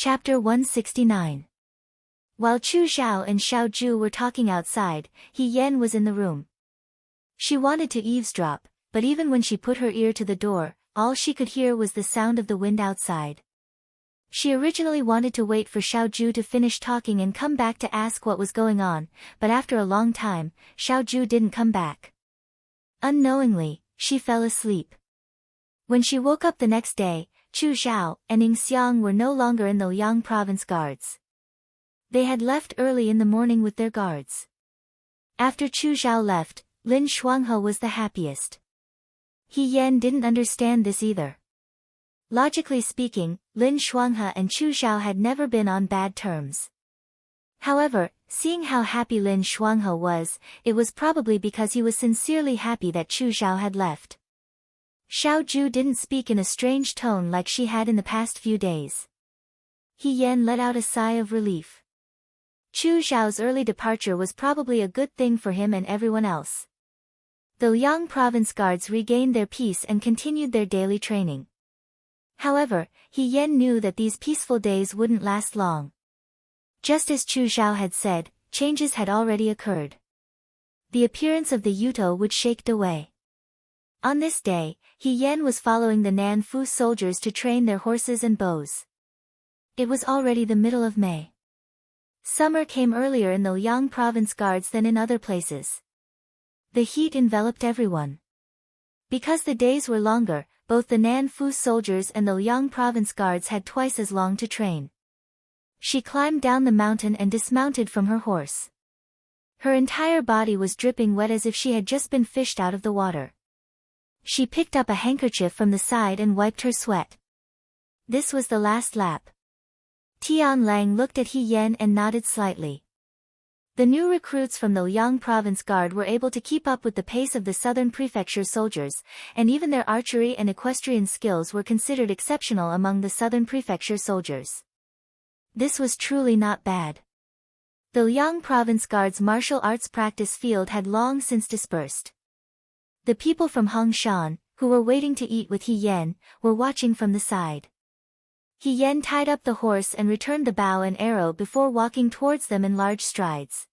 Chapter 169. While Chu Xiao and Xiao Zhu were talking outside, He Yan was in the room. She wanted to eavesdrop, but even when she put her ear to the door, all she could hear was the sound of the wind outside. She originally wanted to wait for Xiao Zhu to finish talking and come back to ask what was going on, but after a long time, Xiao Zhu didn't come back. Unknowingly, she fell asleep. When she woke up the next day, Chu Xiao and Ning Xiang were no longer in the Liang province guards. They had left early in the morning with their guards. After Chu Xiao left, Lin Shuanghe was the happiest. He Yan didn't understand this either. Logically speaking, Lin Shuanghe and Chu Xiao had never been on bad terms. However, seeing how happy Lin Shuanghe was, it was probably because he was sincerely happy that Chu Xiao had left. Xiao Zhu didn't speak in a strange tone like she had in the past few days. He Yan let out a sigh of relief. Chu Xiao's early departure was probably a good thing for him and everyone else. The Liang province guards regained their peace and continued their daily training. However, He Yan knew that these peaceful days wouldn't last long. Just as Chu Xiao had said, changes had already occurred. The appearance of the Yuto would shake away. On this day, He Yan was following the Nan Fu soldiers to train their horses and bows. It was already the middle of May. Summer came earlier in the Liang province guards than in other places. The heat enveloped everyone. Because the days were longer, both the Nan Fu soldiers and the Liang province guards had twice as long to train. She climbed down the mountain and dismounted from her horse. Her entire body was dripping wet as if she had just been fished out of the water. She picked up a handkerchief from the side and wiped her sweat. This was the last lap. Tian Lang looked at He Yan and nodded slightly. The new recruits from the Liang province guard were able to keep up with the pace of the southern prefecture soldiers, and even their archery and equestrian skills were considered exceptional among the southern prefecture soldiers. This was truly not bad. The Liang province guard's martial arts practice field had long since dispersed. The people from Hongshan, who were waiting to eat with He Yan, were watching from the side. He Yan tied up the horse and returned the bow and arrow before walking towards them in large strides.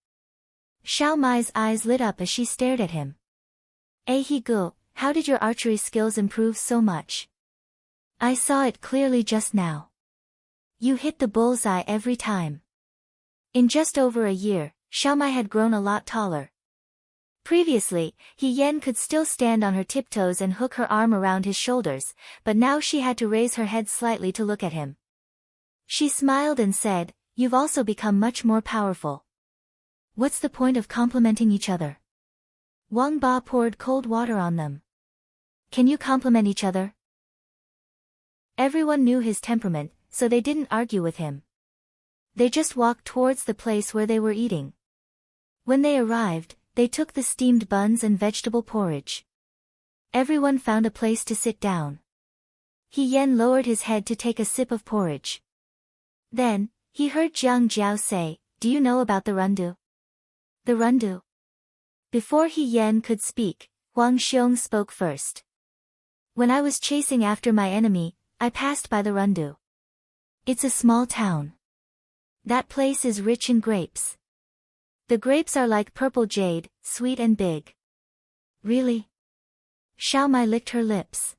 Xiao Mai's eyes lit up as she stared at him. He Gu, how did your archery skills improve so much? I saw it clearly just now. You hit the bullseye every time. In just over a year, Xiao Mai had grown a lot taller. Previously, He Yan could still stand on her tiptoes and hook her arm around his shoulders, but now she had to raise her head slightly to look at him. She smiled and said, "You've also become much more powerful. What's the point of complimenting each other?" Wang Ba poured cold water on them. Can you compliment each other? Everyone knew his temperament, so they didn't argue with him. They just walked towards the place where they were eating. When they arrived, they took the steamed buns and vegetable porridge. Everyone found a place to sit down. He Yan lowered his head to take a sip of porridge. Then, he heard Jiang Jiao say, "Do you know about the rundu?" The rundu? Before He Yan could speak, Huang Xiong spoke first. When I was chasing after my enemy, I passed by the rundu. It's a small town. That place is rich in grapes. The grapes are like purple jade, sweet and big. Really? Xiao Mai licked her lips.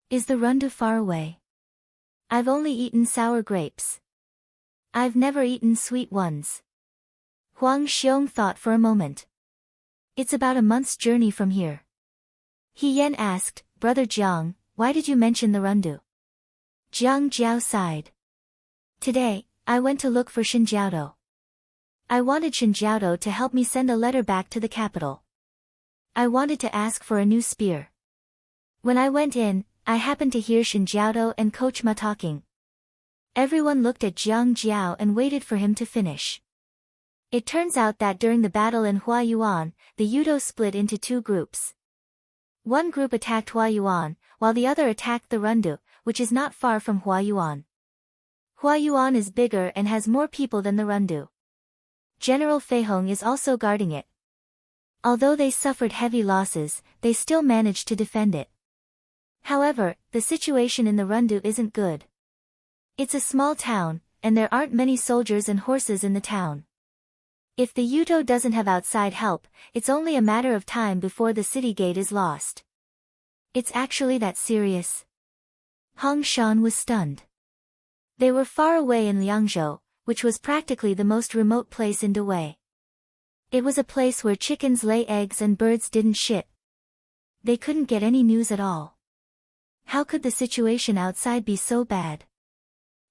Is the rundu far away? I've only eaten sour grapes. I've never eaten sweet ones. Huang Xiong thought for a moment. It's about a month's journey from here. He Yan asked, "Brother Jiang, why did you mention the rundu?" Jiang Jiao sighed. Today, I went to look for Shinjiao. I wanted Shinjiao to help me send a letter back to the capital. I wanted to ask for a new spear. When I went in, I happened to hear Shinjiao and Coach Ma talking. Everyone looked at Jiang Jiao and waited for him to finish. It turns out that during the battle in Huayuan, the Yudo split into two groups. One group attacked Huayuan, while the other attacked the rundu, which is not far from Huayuan. Huayuan is bigger and has more people than the rundu. General Fei Hong is also guarding it. Although they suffered heavy losses, they still managed to defend it. However, the situation in the rundu isn't good. It's a small town, and there aren't many soldiers and horses in the town. If the Yuto doesn't have outside help, it's only a matter of time before the city gate is lost. It's actually that serious? Hong Shan was stunned. They were far away in Liangzhou, which was practically the most remote place in Dawei. It was a place where chickens lay eggs and birds didn't shit. They couldn't get any news at all. How could the situation outside be so bad?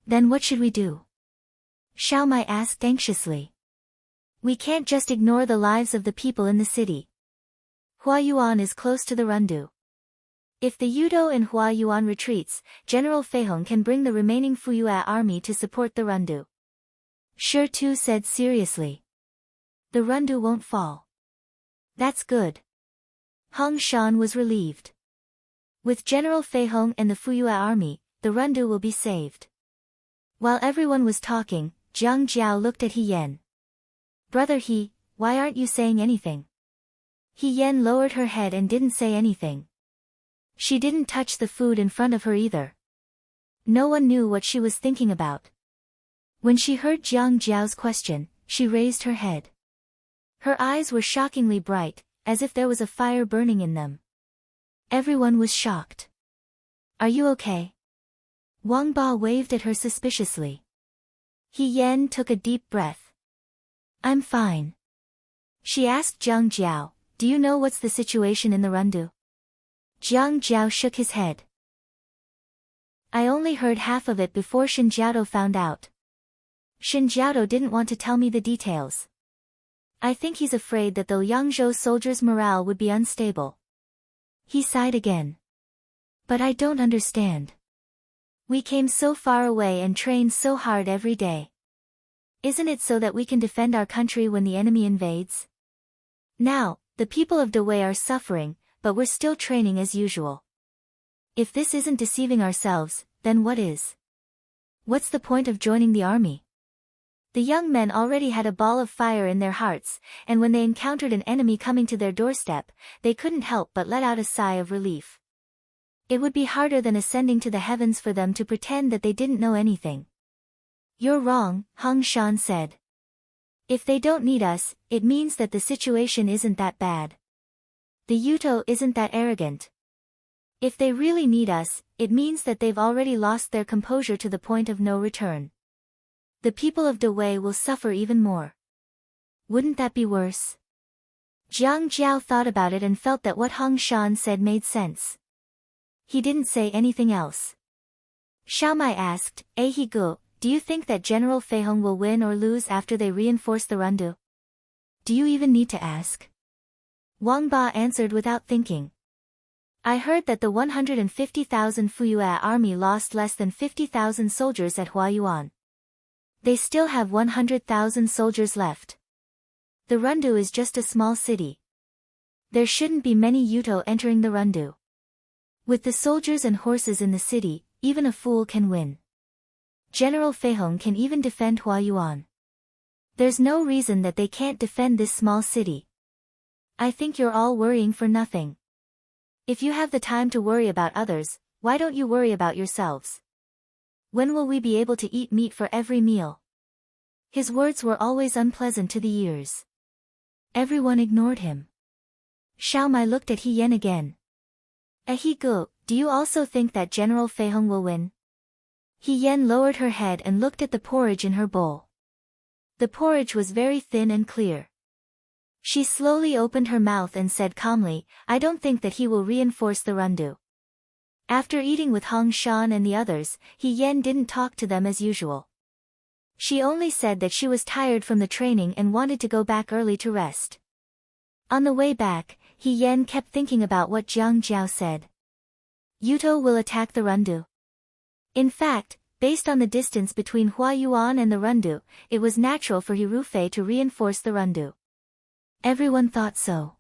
Then what should we do? Xiao Mai asked anxiously. We can't just ignore the lives of the people in the city. Huayuan is close to the Rundu. If the Yudo in Huayuan retreats, General Feihong can bring the remaining Fuyue army to support the Rundu. Shi Tu said seriously. The Rundu won't fall. That's good. Hong Shan was relieved. With General Feihong and the Fuyue army, the Rundu will be saved. While everyone was talking, Jiang Jiao looked at He Yan. Brother He, why aren't you saying anything? He Yan lowered her head and didn't say anything. She didn't touch the food in front of her either. No one knew what she was thinking about. When she heard Jiang Jiao's question, she raised her head. Her eyes were shockingly bright, as if there was a fire burning in them. Everyone was shocked. Are you okay? Wang Ba waved at her suspiciously. He Yan took a deep breath. I'm fine. She asked Jiang Jiao, do you know what's the situation in the Rundu? Jiang Jiao shook his head. I only heard half of it before Shin Jiaodo found out. Shin Jiaodo didn't want to tell me the details. I think he's afraid that the Liangzhou soldiers' morale would be unstable. He sighed again. But I don't understand. We came so far away and trained so hard every day. Isn't it so that we can defend our country when the enemy invades? Now, the people of Dawei are suffering, but we're still training as usual. If this isn't deceiving ourselves, then what is? What's the point of joining the army? The young men already had a ball of fire in their hearts, and when they encountered an enemy coming to their doorstep, they couldn't help but let out a sigh of relief. It would be harder than ascending to the heavens for them to pretend that they didn't know anything. You're wrong, Hong Shan said. If they don't need us, it means that the situation isn't that bad. The Yuto isn't that arrogant. If they really need us, it means that they've already lost their composure to the point of no return. The people of Dawei will suffer even more. Wouldn't that be worse? Jiang Jiao thought about it and felt that what Hong Shan said made sense. He didn't say anything else. Xiao Mai asked, He Gu, do you think that General Feihong will win or lose after they reinforce the Rundu? Do you even need to ask? Wang Ba answered without thinking. I heard that the 150,000 Fuyue army lost less than 50,000 soldiers at Huayuan. They still have 100,000 soldiers left. The Rundu is just a small city. There shouldn't be many Yuto entering the Rundu. With the soldiers and horses in the city, even a fool can win. General Feihong can even defend Huayuan. There's no reason that they can't defend this small city. I think you're all worrying for nothing. If you have the time to worry about others, why don't you worry about yourselves? When will we be able to eat meat for every meal? His words were always unpleasant to the ears. Everyone ignored him. Xiao Mai looked at He Yan again. He Gu, do you also think that General Feihong will win? He Yan lowered her head and looked at the porridge in her bowl. The porridge was very thin and clear. She slowly opened her mouth and said calmly, I don't think that he will reinforce the Rundu. After eating with Hong Shan and the others, He Yan didn't talk to them as usual. She only said that she was tired from the training and wanted to go back early to rest. On the way back, He Yan kept thinking about what Jiang Jiao said. Yuto will attack the Rundu. In fact, based on the distance between Huayuan and the Rundu, it was natural for Hirufei to reinforce the Rundu. Everyone thought so.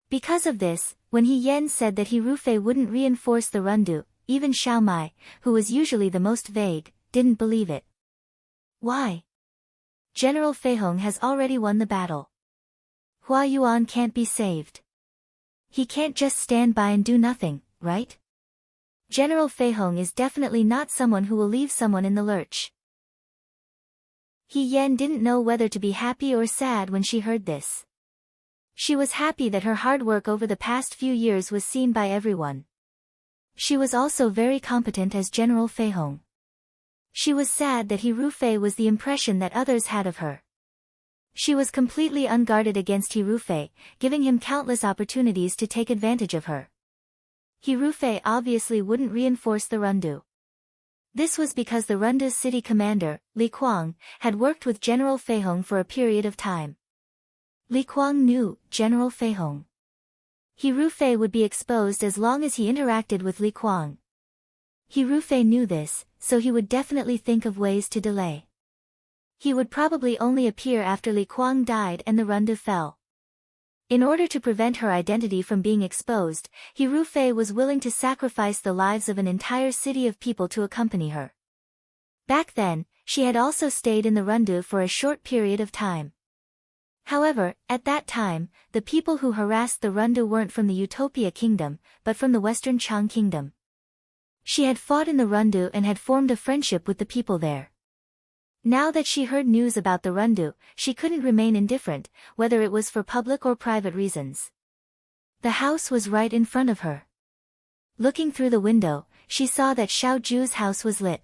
Because of this, when He Yan said that Hirufei wouldn't reinforce the Rundu, even Xiao Mai, who was usually the most vague, didn't believe it. Why? General Feihong has already won the battle. Huayuan can't be saved. He can't just stand by and do nothing, right? General Feihong is definitely not someone who will leave someone in the lurch. He Yen didn't know whether to be happy or sad when she heard this. She was happy that her hard work over the past few years was seen by everyone. She was also very competent as General Fei Hong. She was sad that He Rufei was the impression that others had of her. She was completely unguarded against He Rufei, giving him countless opportunities to take advantage of her. He Rufei obviously wouldn't reinforce the Rundu. This was because the Rundu's city commander, Li Kuang, had worked with General Fei Hong for a period of time. Li Kuang knew General Fei Hong. He Rufei would be exposed as long as he interacted with Li Kuang. He Rufei knew this, so he would definitely think of ways to delay. He would probably only appear after Li Kuang died and the Rundu fell. In order to prevent her identity from being exposed, He Rufei was willing to sacrifice the lives of an entire city of people to accompany her. Back then, she had also stayed in the Rundu for a short period of time. However, at that time, the people who harassed the Rundu weren't from the Utopia Kingdom, but from the Western Chang Kingdom. She had fought in the Rundu and had formed a friendship with the people there. Now that she heard news about the Rundu, she couldn't remain indifferent, whether it was for public or private reasons. The house was right in front of her. Looking through the window, she saw that Xiao Ju's house was lit.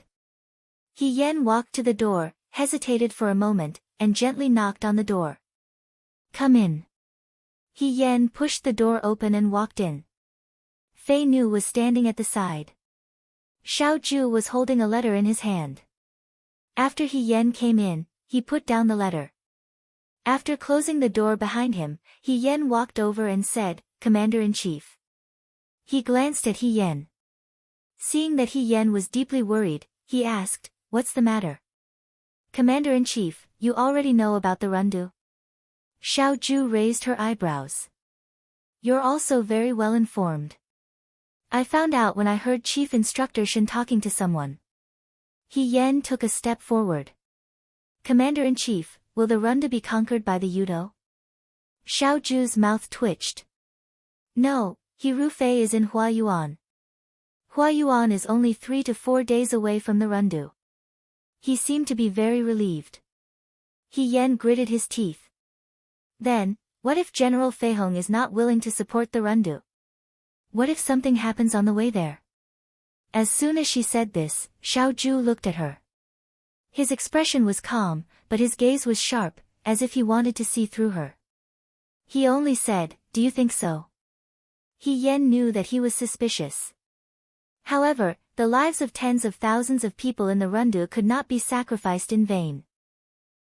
He Yen walked to the door, hesitated for a moment, and gently knocked on the door. "Come in." He Yen pushed the door open and walked in. Fei Nu was standing at the side. Xiao Ju was holding a letter in his hand. After He Yen came in, he put down the letter. After closing the door behind him, He Yen walked over and said, "Commander-in-Chief." He glanced at He Yen. Seeing that He Yen was deeply worried, he asked, "What's the matter?" "Commander-in-Chief, you already know about the Rundu?" Xiao Ju raised her eyebrows. "You're also very well informed." "I found out when I heard Chief Instructor Shen talking to someone." He Yen took a step forward. "Commander-in-Chief, will the Rundu be conquered by the Yudo?" Xiao Ju's mouth twitched. "No, He Rufei is in Huayuan. Huayuan is only 3 to 4 days away from the Rundu." He seemed to be very relieved. He Yen gritted his teeth. "Then, what if General Fei Hong is not willing to support the Rundu? What if something happens on the way there?" As soon as she said this, Xiao Ju looked at her. His expression was calm, but his gaze was sharp, as if he wanted to see through her. He only said, "Do you think so?" He Yen knew that he was suspicious. However, the lives of tens of thousands of people in the Rundu could not be sacrificed in vain.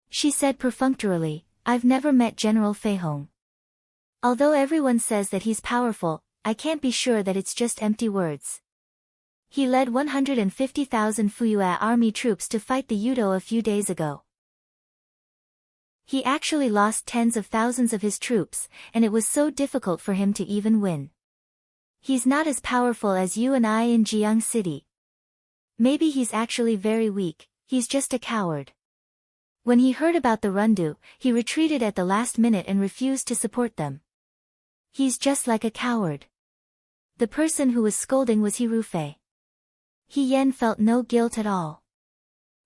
She said perfunctorily, "I've never met General Fei Hong. Although everyone says that he's powerful, I can't be sure that it's just empty words. He led 150,000 Fuyue army troops to fight the Yudo a few days ago. He actually lost tens of thousands of his troops, and it was so difficult for him to even win. He's not as powerful as you and I in Jiang City. Maybe he's actually very weak, he's just a coward." When he heard about the Rundu, he retreated at the last minute and refused to support them. "He's just like a coward." The person who was scolding was He Rufei. He Yen felt no guilt at all.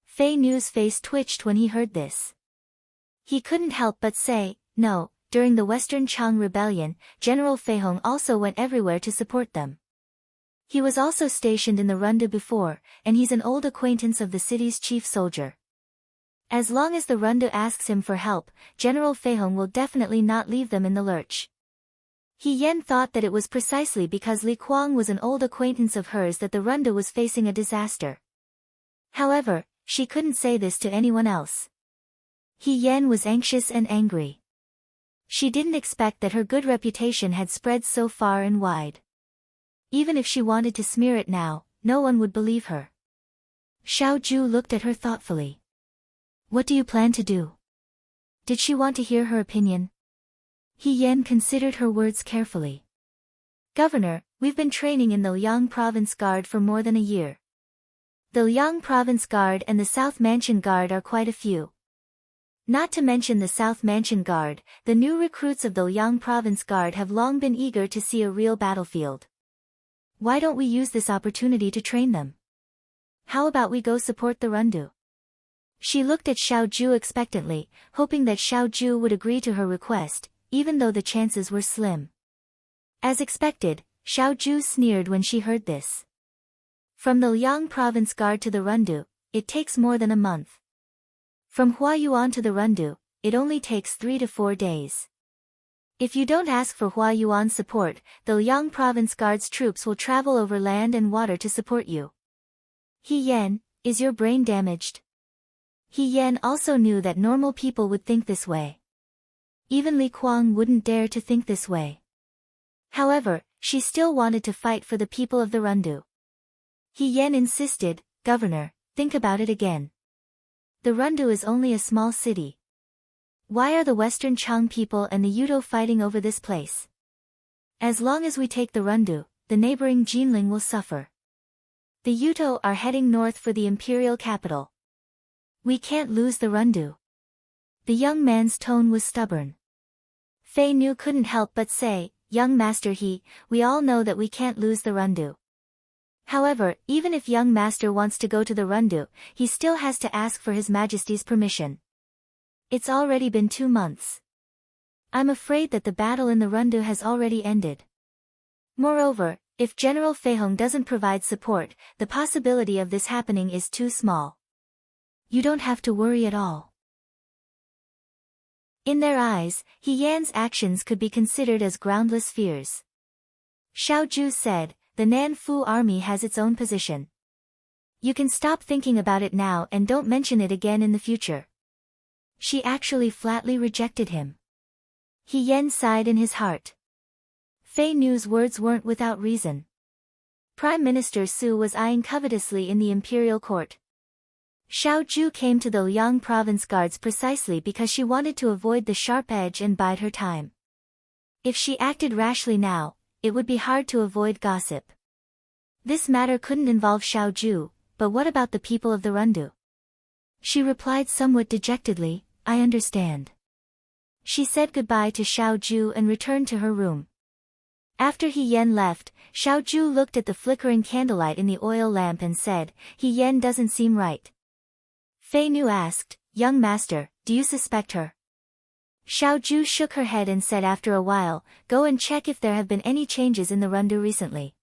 Fei Nu's face twitched when he heard this. He couldn't help but say, "No, during the Western Chang Rebellion, General Fei Hong also went everywhere to support them. He was also stationed in the Rundu before, and he's an old acquaintance of the city's chief soldier. As long as the Rundu asks him for help, General Fei Hong will definitely not leave them in the lurch." He Yen thought that it was precisely because Li Kuang was an old acquaintance of hers that the Rundu was facing a disaster. However, she couldn't say this to anyone else. He Yen was anxious and angry. She didn't expect that her good reputation had spread so far and wide. Even if she wanted to smear it now, no one would believe her. Xiao Ju looked at her thoughtfully. "What do you plan to do?" Did she want to hear her opinion? He Yen considered her words carefully. "Governor, we've been training in the Liang Province Guard for more than a year. The Liang Province Guard and the South Mansion Guard are quite a few. Not to mention the South Mansion Guard, the new recruits of the Liang Province Guard have long been eager to see a real battlefield. Why don't we use this opportunity to train them? How about we go support the Rundu?" She looked at Xiaoju expectantly, hoping that Xiaoju would agree to her request, even though the chances were slim. As expected, Xiaoju sneered when she heard this. From the Liang province guard to the Rundu, it takes more than a month. From Huayuan to the Rundu, it only takes 3 to 4 days. If you don't ask for Huayuan's support, the Liang province guard's troops will travel over land and water to support you. He Yan, is your brain damaged? He Yan also knew that normal people would think this way. Even Li Kuang wouldn't dare to think this way. However, she still wanted to fight for the people of the Rundu. He Yan insisted, Governor, think about it again. The Rundu is only a small city. Why are the Western Chang people and the Yudo fighting over this place? As long as we take the Rundu, the neighboring Jinling will suffer. The Yudo are heading north for the imperial capital. We can't lose the Rundu. The young man's tone was stubborn. Fei Nu couldn't help but say, Young Master we all know that we can't lose the Rundu. However, even if young master wants to go to the Rundu, he still has to ask for His Majesty's permission. It's already been 2 months. I'm afraid that the battle in the Rundu has already ended. Moreover, if General Feihong doesn't provide support, the possibility of this happening is too small. You don't have to worry at all. In their eyes, He Yan's actions could be considered as groundless fears. Xiaoju said, the Nanfu army has its own position. You can stop thinking about it now and don't mention it again in the future. She actually flatly rejected him. He Yan sighed in his heart. Fei Nu's words weren't without reason. Prime Minister Su was eyeing covetously in the imperial court. Xiaoju came to the Liang province guards precisely because she wanted to avoid the sharp edge and bide her time. If she acted rashly now, it would be hard to avoid gossip. This matter couldn't involve Xiaoju, but what about the people of the Rundu? She replied somewhat dejectedly, I understand. She said goodbye to Xiaoju and returned to her room. After He Yan left, Xiaoju looked at the flickering candlelight in the oil lamp and said, He Yan doesn't seem right. Fei Nu asked, Young master, do you suspect her? Xiaoju shook her head and said after a while, Go and check if there have been any changes in the Rundu recently.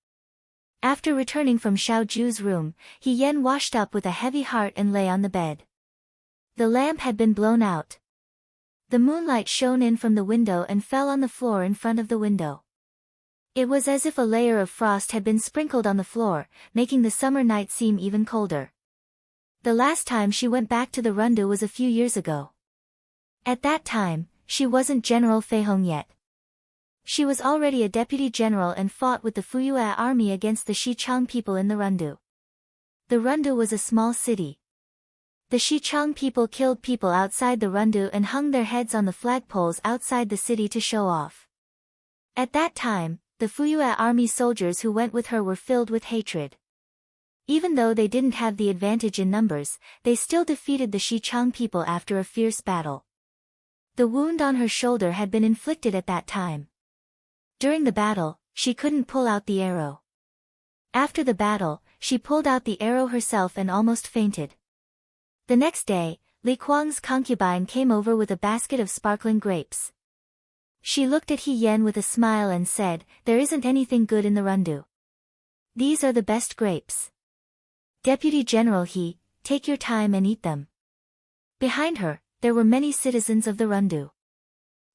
After returning from Xiaoju's room, He Yan washed up with a heavy heart and lay on the bed. The lamp had been blown out. The moonlight shone in from the window and fell on the floor in front of the window. It was as if a layer of frost had been sprinkled on the floor, making the summer night seem even colder. The last time she went back to the Rundu was a few years ago. At that time, she wasn't General Feihong yet. She was already a deputy general and fought with the Fuyue army against the Xichang people in the Rundu. The Rundu was a small city. The Xichang people killed people outside the Rundu and hung their heads on the flagpoles outside the city to show off. At that time, the Fuyue army soldiers who went with her were filled with hatred. Even though they didn't have the advantage in numbers, they still defeated the Xichang people after a fierce battle. The wound on her shoulder had been inflicted at that time. During the battle, she couldn't pull out the arrow. After the battle, she pulled out the arrow herself and almost fainted. The next day, Li Kuang's concubine came over with a basket of sparkling grapes. She looked at He Yan with a smile and said, There isn't anything good in the Rundu. These are the best grapes. Deputy General take your time and eat them. Behind her, there were many citizens of the Rundu.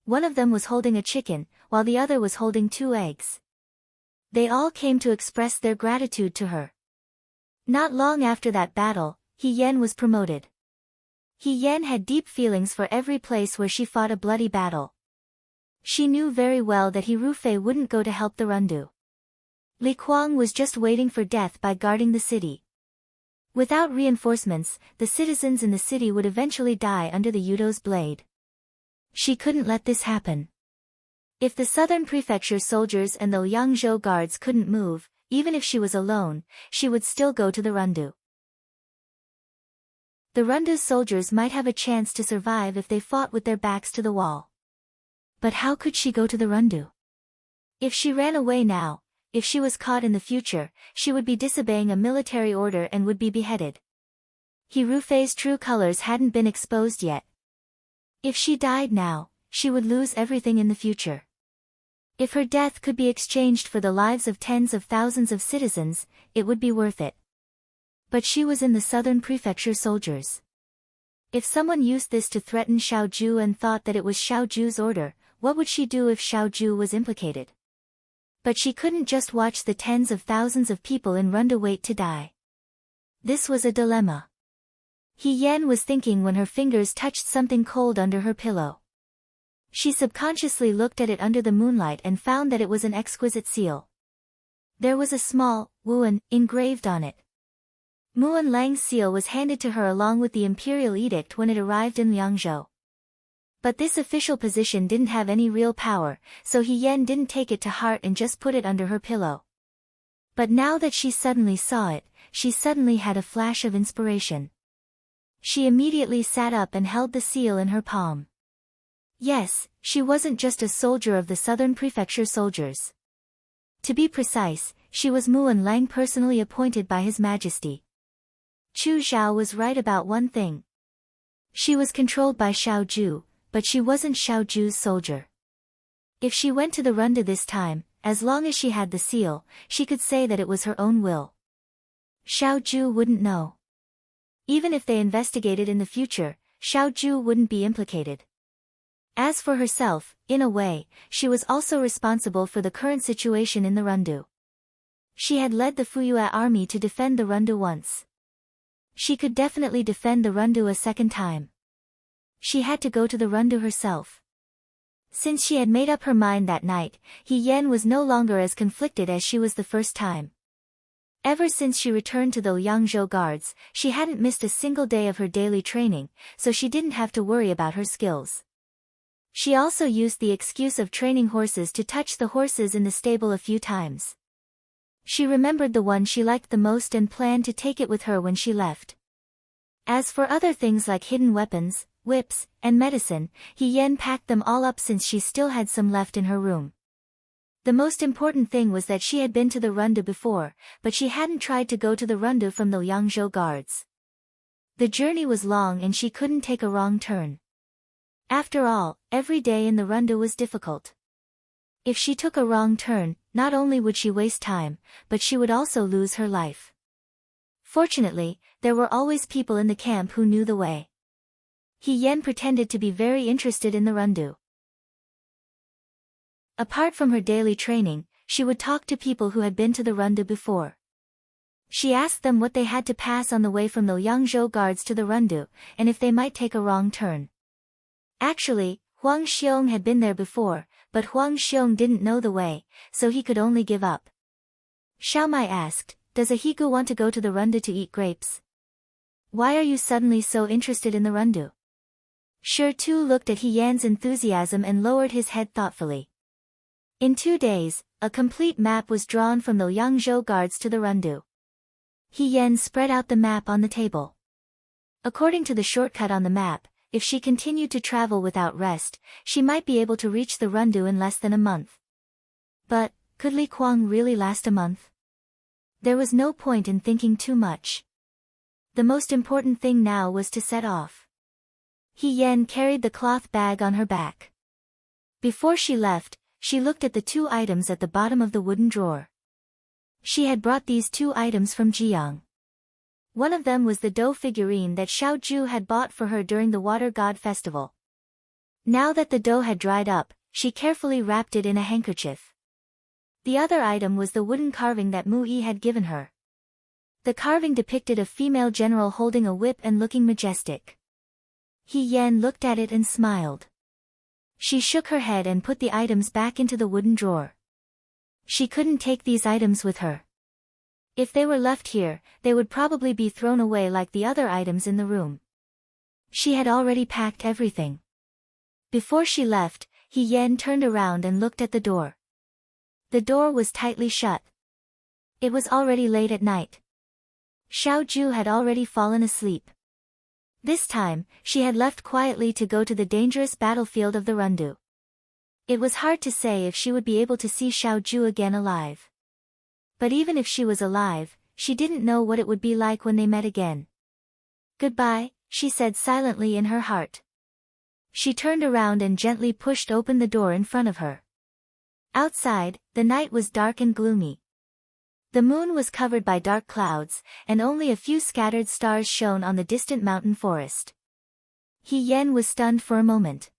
One of them was holding a chicken, while the other was holding 2 eggs. They all came to express their gratitude to her. Not long after that battle, He Yan was promoted. He Yan had deep feelings for every place where she fought a bloody battle. She knew very well that He Rufei wouldn't go to help the Rundu. Li Kuang was just waiting for death by guarding the city. Without reinforcements, the citizens in the city would eventually die under the Yudo's blade. She couldn't let this happen. If the southern prefecture soldiers and the Liangzhou guards couldn't move, even if she was alone, she would still go to the Rundu. The Rundu's soldiers might have a chance to survive if they fought with their backs to the wall. But how could she go to the Rundu? If she ran away now, if she was caught in the future, she would be disobeying a military order and would be beheaded. He Rufei's true colors hadn't been exposed yet. If she died now, she would lose everything in the future. If her death could be exchanged for the lives of tens of thousands of citizens, it would be worth it. But she was in the southern prefecture soldiers. If someone used this to threaten Xiaoju and thought that it was Xiaoju's order, what would she do if Xiaoju was implicated? But she couldn't just watch the tens of thousands of people in Runda wait to die. This was a dilemma. He Yan was thinking when her fingers touched something cold under her pillow. She subconsciously looked at it under the moonlight and found that it was an exquisite seal. There was a small Wuan engraved on it. Muan Lang's seal was handed to her along with the imperial edict when it arrived in Liangzhou. But this official position didn't have any real power, so He Yan didn't take it to heart and just put it under her pillow. But now that she suddenly saw it, she suddenly had a flash of inspiration. She immediately sat up and held the seal in her palm. Yes, she wasn't just a soldier of the southern prefecture soldiers. To be precise, she was Muan Lang personally appointed by His Majesty. Chu Xiao was right about one thing. She was controlled by Xiaoju, but she wasn't Xiaoju's soldier. If she went to the Runda this time, as long as she had the seal, she could say that it was her own will. Xiaoju wouldn't know. Even if they investigated in the future, Xiaoju wouldn't be implicated. As for herself, in a way, she was also responsible for the current situation in the Rundu. She had led the Fuyue army to defend the Rundu once. She could definitely defend the Rundu a second time. She had to go to the Rundu herself. Since she had made up her mind that night, He Yan was no longer as conflicted as she was the first time. Ever since she returned to the Liangzhou Guards, she hadn't missed a single day of her daily training, so she didn't have to worry about her skills. She also used the excuse of training horses to touch the horses in the stable a few times. She remembered the one she liked the most and planned to take it with her when she left. As for other things like hidden weapons, whips, and medicine, He Yan packed them all up since she still had some left in her room. The most important thing was that she had been to the Rundu before, but she hadn't tried to go to the Rundu from the Liangzhou Guards. The journey was long and she couldn't take a wrong turn. After all, every day in the Rundu was difficult. If she took a wrong turn, not only would she waste time, but she would also lose her life. Fortunately, there were always people in the camp who knew the way. He Yan pretended to be very interested in the Rundu. Apart from her daily training, she would talk to people who had been to the Rundu before. She asked them what they had to pass on the way from the Liangzhou Guards to the Rundu, and if they might take a wrong turn. Actually, Huang Xiong had been there before, but Huang Xiong didn't know the way, so he could only give up. Xiao Mai asked, "Does a Higu want to go to the Rundu to eat grapes? Why are you suddenly so interested in the Rundu?" Shi Tu looked at He Yan's enthusiasm and lowered his head thoughtfully. In 2 days, a complete map was drawn from the Liangzhou Guards to the Rundu. He Yan spread out the map on the table. According to the shortcut on the map, if she continued to travel without rest, she might be able to reach the Rundu in less than a month. But, could Li Kuang really last a month? There was no point in thinking too much. The most important thing now was to set off. He Yan carried the cloth bag on her back. Before she left, she looked at the 2 items at the bottom of the wooden drawer. She had brought these 2 items from Jiang. One of them was the dough figurine that Xiaoju had bought for her during the Water God Festival. Now that the dough had dried up, she carefully wrapped it in a handkerchief. The other item was the wooden carving that Mu Yi had given her. The carving depicted a female general holding a whip and looking majestic. He Yan looked at it and smiled. She shook her head and put the items back into the wooden drawer. She couldn't take these items with her. If they were left here, they would probably be thrown away like the other items in the room. She had already packed everything. Before she left, He Yan turned around and looked at the door. The door was tightly shut. It was already late at night. Xiaoju had already fallen asleep. This time, she had left quietly to go to the dangerous battlefield of the Rundu. It was hard to say if she would be able to see Xiaoju again alive. But even if she was alive, she didn't know what it would be like when they met again. Goodbye, she said silently in her heart. She turned around and gently pushed open the door in front of her. Outside, the night was dark and gloomy. The moon was covered by dark clouds, and only a few scattered stars shone on the distant mountain forest. He Yen was stunned for a moment.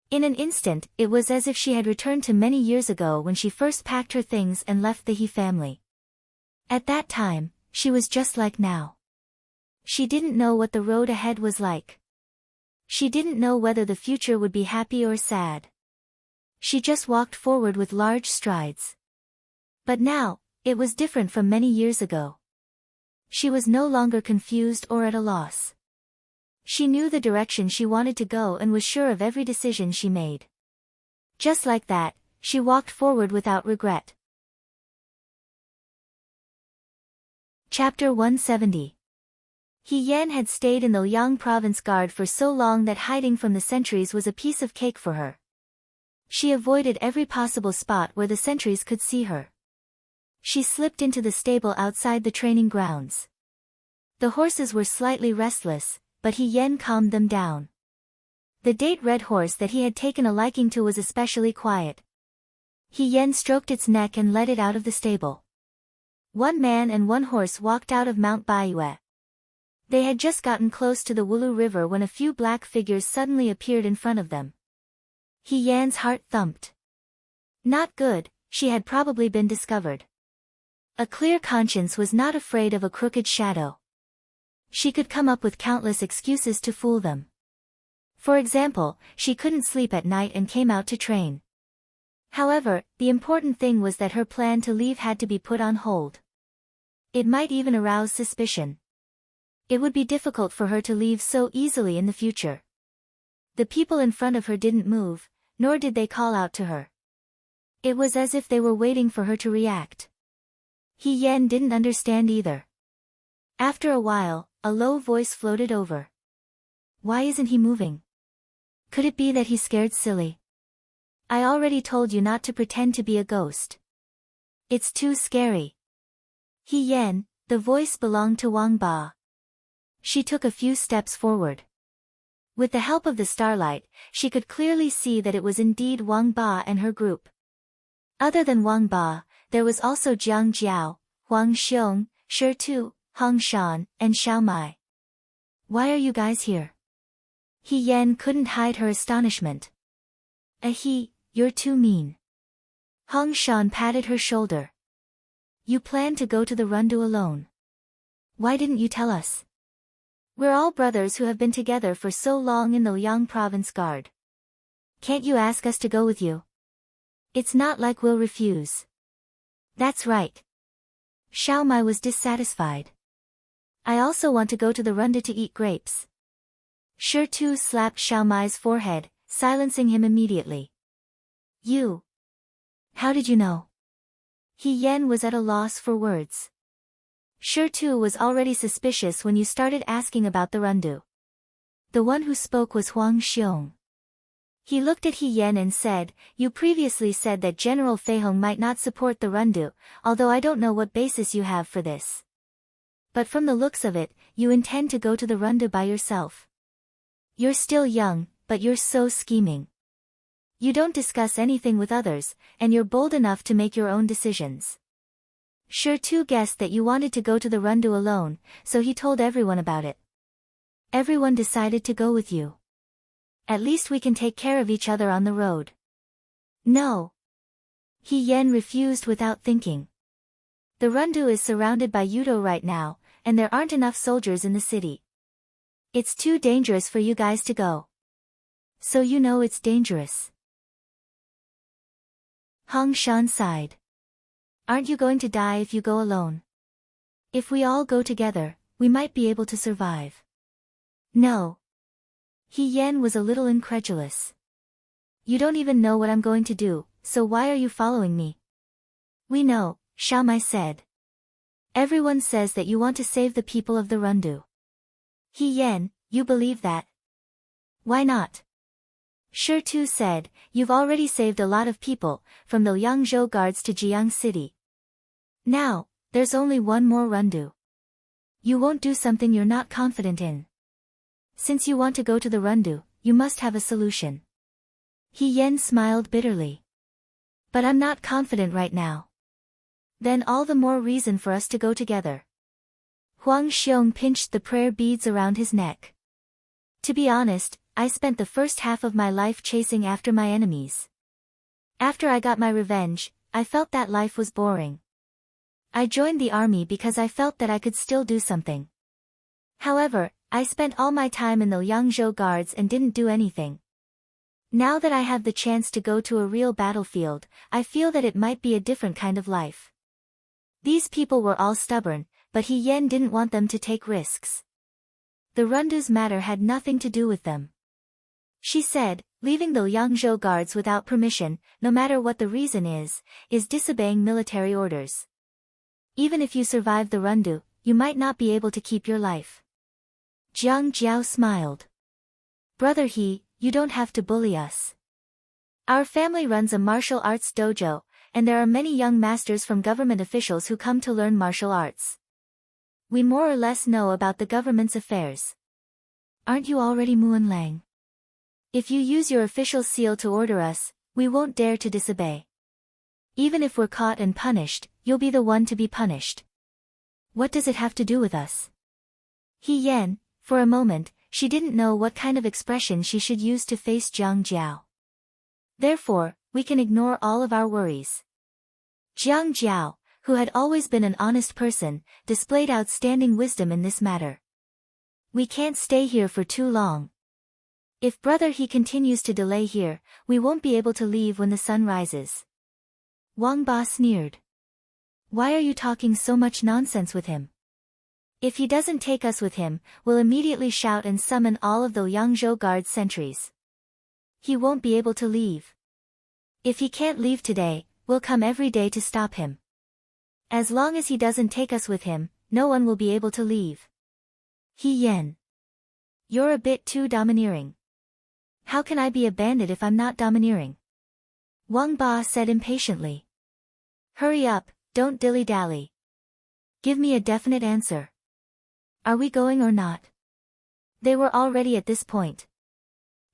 In an instant, it was as if she had returned to many years ago when she first packed her things and left the He family. At that time, she was just like now. She didn't know what the road ahead was like. She didn't know whether the future would be happy or sad. She just walked forward with large strides. But now, it was different from many years ago. She was no longer confused or at a loss. She knew the direction she wanted to go and was sure of every decision she made. Just like that, she walked forward without regret. Chapter 170. He Yen had stayed in the Liang province guard for so long that hiding from the sentries was a piece of cake for her. She avoided every possible spot where the sentries could see her. She slipped into the stable outside the training grounds. The horses were slightly restless, but He Yen calmed them down. The date red horse that he had taken a liking to was especially quiet. He Yen stroked its neck and led it out of the stable. One man and one horse walked out of Mount Baiyue. They had just gotten close to the Wulu River when a few black figures suddenly appeared in front of them. He Yan's heart thumped. Not good, she had probably been discovered. A clear conscience was not afraid of a crooked shadow. She could come up with countless excuses to fool them. For example, she couldn't sleep at night and came out to train. However, the important thing was that her plan to leave had to be put on hold. It might even arouse suspicion. It would be difficult for her to leave so easily in the future. The people in front of her didn't move, nor did they call out to her. It was as if they were waiting for her to react. He Yen didn't understand either. After a while, a low voice floated over. Why isn't he moving? Could it be that he's scared silly? I already told you not to pretend to be a ghost. It's too scary. He Yen, the voice belonged to Wang Ba. She took a few steps forward. With the help of the starlight, she could clearly see that it was indeed Wang Ba and her group. Other than Wang Ba, there was also Jiang Jiao, Huang Xiong, Shi Tu, Hong Shan, and Xiao Mai. Why are you guys here? He Yen couldn't hide her astonishment. You're too mean. Hong Shan patted her shoulder. You plan to go to the Rundu alone. Why didn't you tell us? We're all brothers who have been together for so long in the Liang province guard. Can't you ask us to go with you? It's not like we'll refuse. That's right. Xiao Mai was dissatisfied. I also want to go to the Rundu to eat grapes. Shi Tu slapped Xiao Mai's forehead, silencing him immediately. You. How did you know? He Yen was at a loss for words. Shi Tu was already suspicious when you started asking about the Rundu. The one who spoke was Huang Xiong. He looked at He Yen and said, You previously said that General Feihong might not support the Rundu, although I don't know what basis you have for this. But from the looks of it, you intend to go to the Rundu by yourself. You're still young, but you're so scheming. You don't discuss anything with others, and you're bold enough to make your own decisions. Shi Tu guessed that you wanted to go to the Rundu alone, so he told everyone about it. Everyone decided to go with you. At least we can take care of each other on the road. No. He Yen refused without thinking. The Rundu is surrounded by Yudo right now, and there aren't enough soldiers in the city. It's too dangerous for you guys to go. So you know it's dangerous. Hong Shan sighed. Aren't you going to die if you go alone? If we all go together, we might be able to survive. No. He Yen was a little incredulous. You don't even know what I'm going to do, so why are you following me? We know, Xiao Mai said. Everyone says that you want to save the people of the Rundu. He Yen, you believe that? Why not? Shi Tu said, You've already saved a lot of people, from the Liangzhou guards to Jiang City. Now, there's only one more Rundu. You won't do something you're not confident in. Since you want to go to the Rundu, you must have a solution. He Yen smiled bitterly. But I'm not confident right now. Then all the more reason for us to go together. Huang Xiong pinched the prayer beads around his neck. To be honest, I spent the first half of my life chasing after my enemies. After I got my revenge, I felt that life was boring. I joined the army because I felt that I could still do something. However, I spent all my time in the Yangzhou Guards and didn't do anything. Now that I have the chance to go to a real battlefield, I feel that it might be a different kind of life. These people were all stubborn, but He Yen didn't want them to take risks. The Rundu's matter had nothing to do with them. She said, leaving the Yangzhou Guards without permission, no matter what the reason is disobeying military orders. Even if you survive the Rundu, you might not be able to keep your life. Jiang Jiao smiled. Brother He, you don't have to bully us. Our family runs a martial arts dojo, and there are many young masters from government officials who come to learn martial arts. We more or less know about the government's affairs. Aren't you already Muan Lang? If you use your official seal to order us, we won't dare to disobey. Even if we're caught and punished, you'll be the one to be punished. What does it have to do with us? He Yen, for a moment, she didn't know what kind of expression she should use to face Jiang Jiao. Therefore, we can ignore all of our worries. Jiang Jiao, who had always been an honest person, displayed outstanding wisdom in this matter. We can't stay here for too long. If Brother He continues to delay here, we won't be able to leave when the sun rises. Wang Ba sneered. Why are you talking so much nonsense with him? If he doesn't take us with him, we'll immediately shout and summon all of the Yangzhou Guard sentries. He won't be able to leave. If he can't leave today, we'll come every day to stop him. As long as he doesn't take us with him, no one will be able to leave. He Yen. You're a bit too domineering. How can I be a bandit if I'm not domineering? Wang Ba said impatiently. Hurry up, don't dilly-dally. Give me a definite answer. Are we going or not? They were already at this point.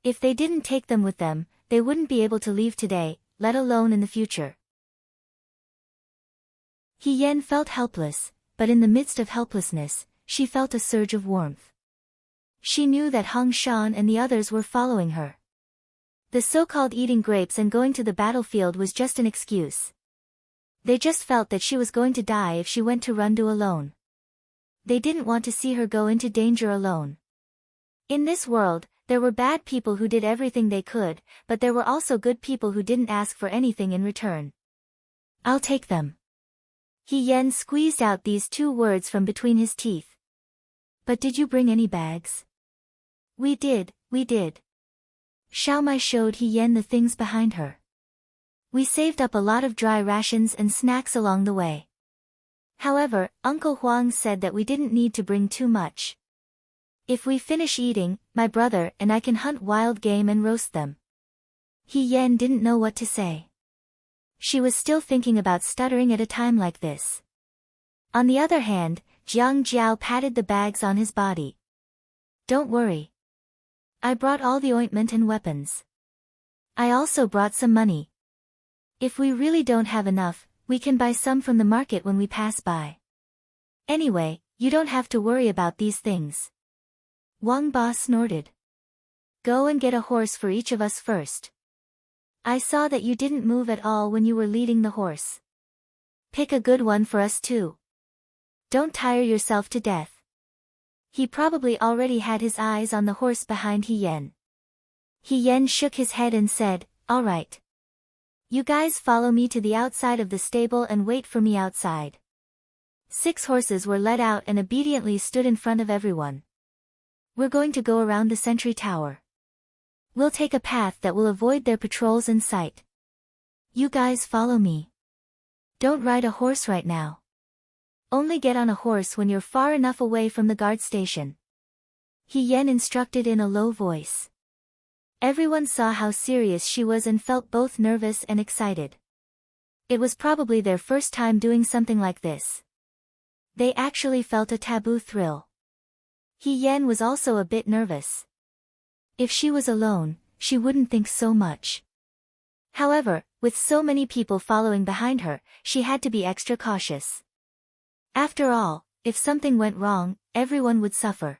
If they didn't take them with them, they wouldn't be able to leave today, let alone in the future. He Yen felt helpless, but in the midst of helplessness, she felt a surge of warmth. She knew that Hong Shan and the others were following her. The so-called eating grapes and going to the battlefield was just an excuse. They just felt that she was going to die if she went to Rundu alone. They didn't want to see her go into danger alone. In this world, there were bad people who did everything they could, but there were also good people who didn't ask for anything in return. I'll take them. He Yen squeezed out these two words from between his teeth. But did you bring any bags? We did. Xiao Mai showed He Yen the things behind her. We saved up a lot of dry rations and snacks along the way. However, Uncle Huang said that we didn't need to bring too much. If we finish eating, my brother and I can hunt wild game and roast them. He Yen didn't know what to say. She was still thinking about stuttering at a time like this. On the other hand, Jiang Jiao patted the bags on his body. Don't worry. I brought all the ointment and weapons. I also brought some money. If we really don't have enough, we can buy some from the market when we pass by. Anyway, you don't have to worry about these things. Wang Ba snorted. Go and get a horse for each of us first. I saw that you didn't move at all when you were leading the horse. Pick a good one for us too. Don't tire yourself to death. He probably already had his eyes on the horse behind He Yen. He Yen shook his head and said, all right. You guys follow me to the outside of the stable and wait for me outside. 6 horses were led out and obediently stood in front of everyone. We're going to go around the sentry tower. We'll take a path that will avoid their patrols in sight. You guys follow me. Don't ride a horse right now. Only get on a horse when you're far enough away from the guard station. He Yen instructed in a low voice. Everyone saw how serious she was and felt both nervous and excited. It was probably their first time doing something like this. They actually felt a taboo thrill. He Yan was also a bit nervous. If she was alone, she wouldn't think so much. However, with so many people following behind her, she had to be extra cautious. After all, if something went wrong, everyone would suffer.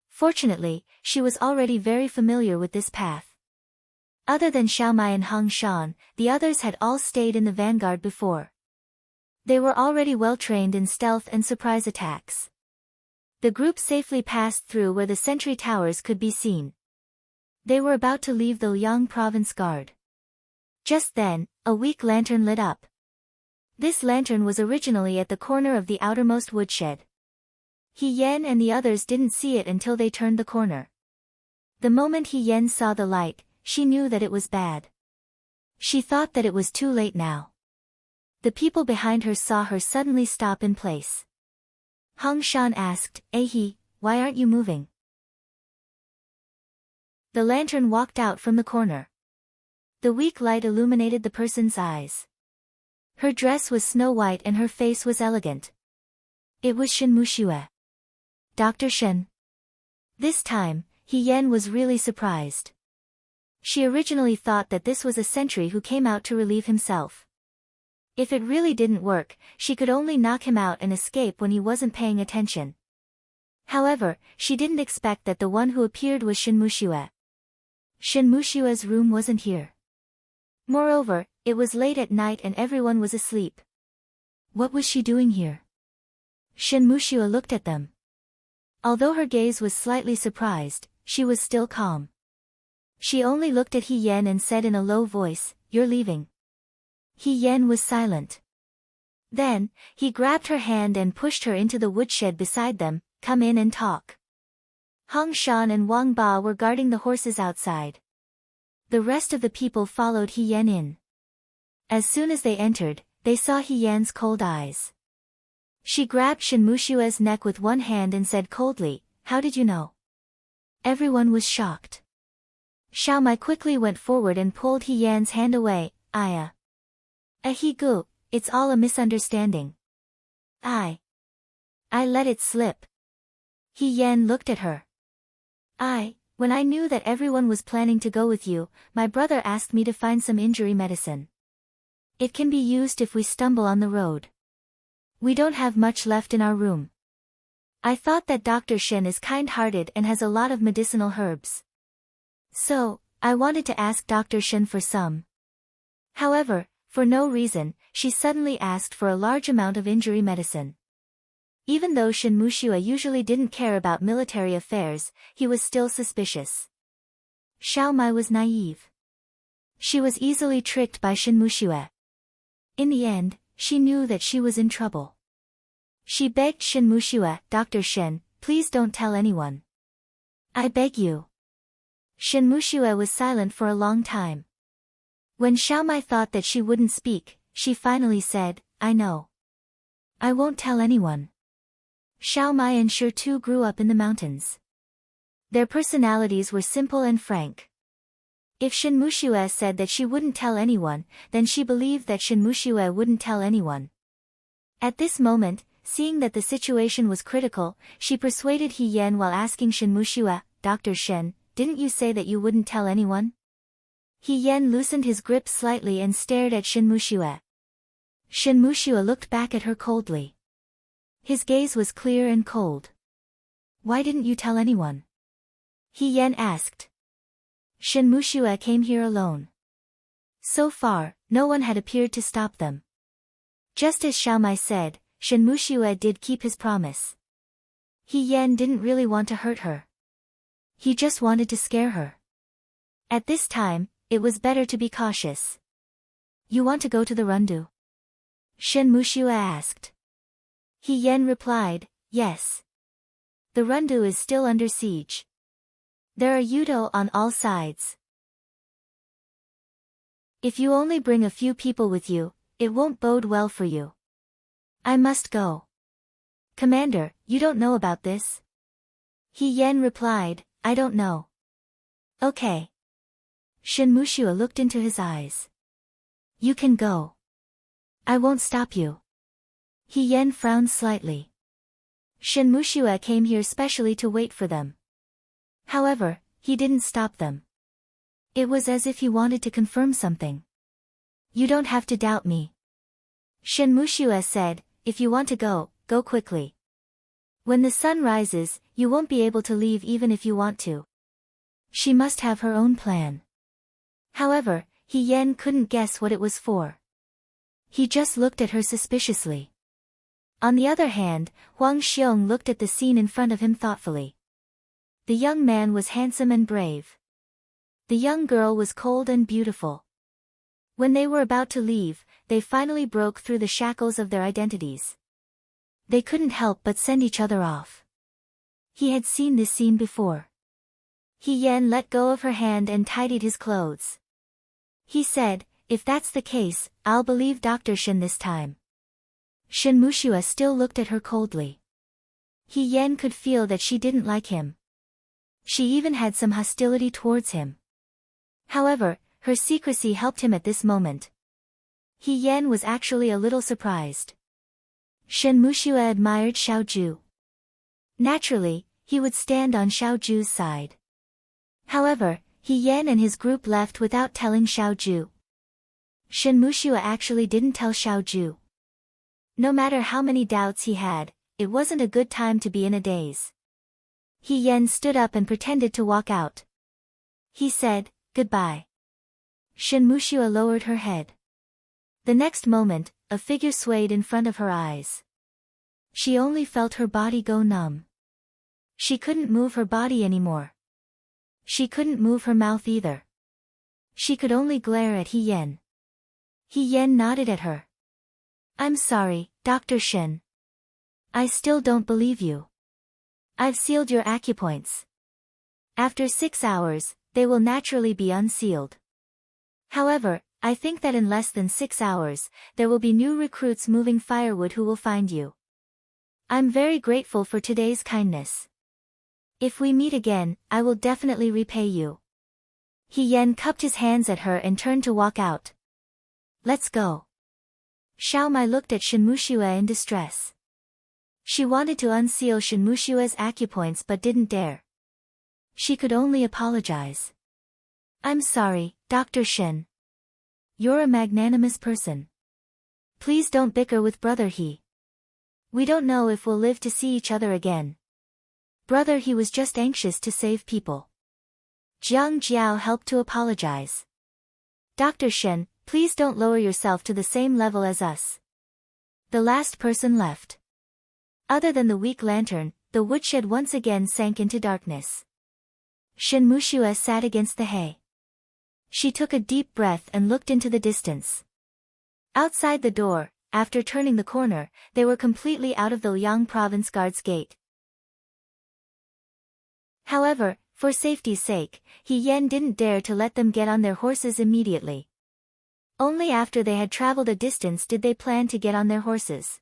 Fortunately, she was already very familiar with this path. Other than Xiaomai and Hong Shan, the others had all stayed in the vanguard before. They were already well trained in stealth and surprise attacks. The group safely passed through where the sentry towers could be seen. They were about to leave the Liang province guard. Just then, a weak lantern lit up. This lantern was originally at the corner of the outermost woodshed. He Yan and the others didn't see it until they turned the corner. The moment He Yan saw the light, she knew that it was bad. She thought that it was too late now. The people behind her saw her suddenly stop in place. Hong Shan asked, "He, why aren't you moving?" The lantern walked out from the corner. The weak light illuminated the person's eyes. Her dress was snow white and her face was elegant. It was Shen Muxue. Dr. Shen. This time, He Yan was really surprised. She originally thought that this was a sentry who came out to relieve himself. If it really didn't work, she could only knock him out and escape when he wasn't paying attention. However, she didn't expect that the one who appeared was Shen Muxue. Shen Muxue's room wasn't here. Moreover, it was late at night and everyone was asleep. What was she doing here? Shen Muxue looked at them. Although her gaze was slightly surprised, she was still calm. She only looked at He Yan and said in a low voice, "You're leaving." He Yan was silent. Then, he grabbed her hand and pushed her into the woodshed beside them. "Come in and talk." Hong Shan and Wang Ba were guarding the horses outside. The rest of the people followed He Yan in. As soon as they entered, they saw He Yan's cold eyes. She grabbed Shen Muxue's neck with one hand and said coldly, "How did you know?" Everyone was shocked. Xiaomai quickly went forward and pulled He Yan's hand away. He gu, it's all a misunderstanding. I let it slip." He Yan looked at her. When I knew that everyone was planning to go with you, my brother asked me to find some injury medicine. It can be used if we stumble on the road. We don't have much left in our room. I thought that Dr. Shen is kind-hearted and has a lot of medicinal herbs. So, I wanted to ask Dr. Shen for some. However, for no reason, she suddenly asked for a large amount of injury medicine. Even though Shen Muxue usually didn't care about military affairs, he was still suspicious. Xiaomai was naive. She was easily tricked by Shen Muxue. In the end, she knew that she was in trouble. She begged Shen Muxue, "Dr. Shen, please don't tell anyone. I beg you." Shen Muxue was silent for a long time. When Xiaomai thought that she wouldn't speak, she finally said, "I know. I won't tell anyone." Xiaomai and Shi too grew up in the mountains. Their personalities were simple and frank. If Shen Muxue said that she wouldn't tell anyone, then she believed that Shen Muxue wouldn't tell anyone. At this moment, seeing that the situation was critical, she persuaded He Yan while asking Shen Muxue, "Dr. Shen, didn't you say that you wouldn't tell anyone?" He Yan loosened his grip slightly and stared at Shen Muxue. Shen Muxue looked back at her coldly. His gaze was clear and cold. "Why didn't you tell anyone?" He Yan asked. Shen Muxue came here alone. So far, no one had appeared to stop them. Just as Xiaomai said, Shen Muxue did keep his promise. He Yan didn't really want to hurt her. He just wanted to scare her. At this time, it was better to be cautious. "You want to go to the Rundu?" Shen Muxue asked. He Yan replied, "Yes. The Rundu is still under siege. There are Yudo on all sides. If you only bring a few people with you, it won't bode well for you. I must go." "Commander, you don't know about this?" He Yan replied, "I don't know." "Okay." Shen Muxue looked into his eyes. "You can go. I won't stop you." He Yan frowned slightly. Shen Muxue came here specially to wait for them. However, he didn't stop them. It was as if he wanted to confirm something. You don't have to doubt me. Shen Muxue said, if you want to go, go quickly. When the sun rises, you won't be able to leave even if you want to. She must have her own plan. However, He Yan couldn't guess what it was for. He just looked at her suspiciously. On the other hand, Huang Xiong looked at the scene in front of him thoughtfully. The young man was handsome and brave. The young girl was cold and beautiful. When they were about to leave, they finally broke through the shackles of their identities. They couldn't help but send each other off. He had seen this scene before. He Yan let go of her hand and tidied his clothes. He said, if that's the case, I'll believe Dr. Shen this time. Shen Muxue still looked at her coldly. He Yan could feel that she didn't like him. She even had some hostility towards him. However, her secrecy helped him at this moment. He Yan was actually a little surprised. Shen Muxue admired Xiaoju. Naturally, he would stand on Xiaoju's side. However, He Yan and his group left without telling Xiaoju. Shen Muxue actually didn't tell Xiaoju. No matter how many doubts he had, it wasn't a good time to be in a daze. He Yan stood up and pretended to walk out. He said, goodbye. Shen Muxue lowered her head. The next moment, a figure swayed in front of her eyes. She only felt her body go numb. She couldn't move her body anymore. She couldn't move her mouth either. She could only glare at He Yan. He Yan nodded at her. I'm sorry, Dr. Shen. I still don't believe you. I've sealed your acupoints. After 6 hours, they will naturally be unsealed. However, I think that in less than 6 hours, there will be new recruits moving firewood who will find you. I'm very grateful for today's kindness. If we meet again, I will definitely repay you. He Yan cupped his hands at her and turned to walk out. Let's go. Xiao Mai looked at Shen Muxue in distress. She wanted to unseal Shen Muxue's acupoints but didn't dare. She could only apologize. I'm sorry, Dr. Shen. You're a magnanimous person. Please don't bicker with Brother He. We don't know if we'll live to see each other again. Brother He was just anxious to save people. Jiang Jiao helped to apologize. Dr. Shen, please don't lower yourself to the same level as us. The last person left. Other than the weak lantern, the woodshed once again sank into darkness. Shen Muxue sat against the hay. She took a deep breath and looked into the distance. Outside the door, after turning the corner, they were completely out of the Liang province guard's gate. However, for safety's sake, He Yan didn't dare to let them get on their horses immediately. Only after they had traveled a distance did they plan to get on their horses.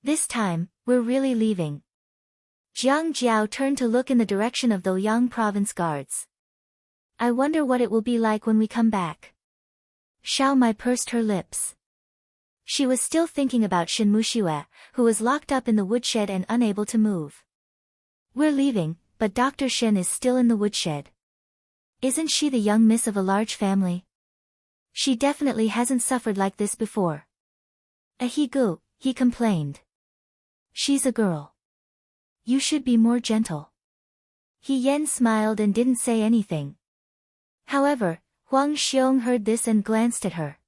This time, we're really leaving. Jiang Jiao turned to look in the direction of the Liang province guards. I wonder what it will be like when we come back. Xiao Mai pursed her lips. She was still thinking about Shen Muxue, who was locked up in the woodshed and unable to move. We're leaving, but Dr. Shen is still in the woodshed. Isn't she the young miss of a large family? She definitely hasn't suffered like this before. Ahigu, he complained. She's a girl. You should be more gentle. He Yan smiled and didn't say anything. However, Huang Xiong heard this and glanced at her.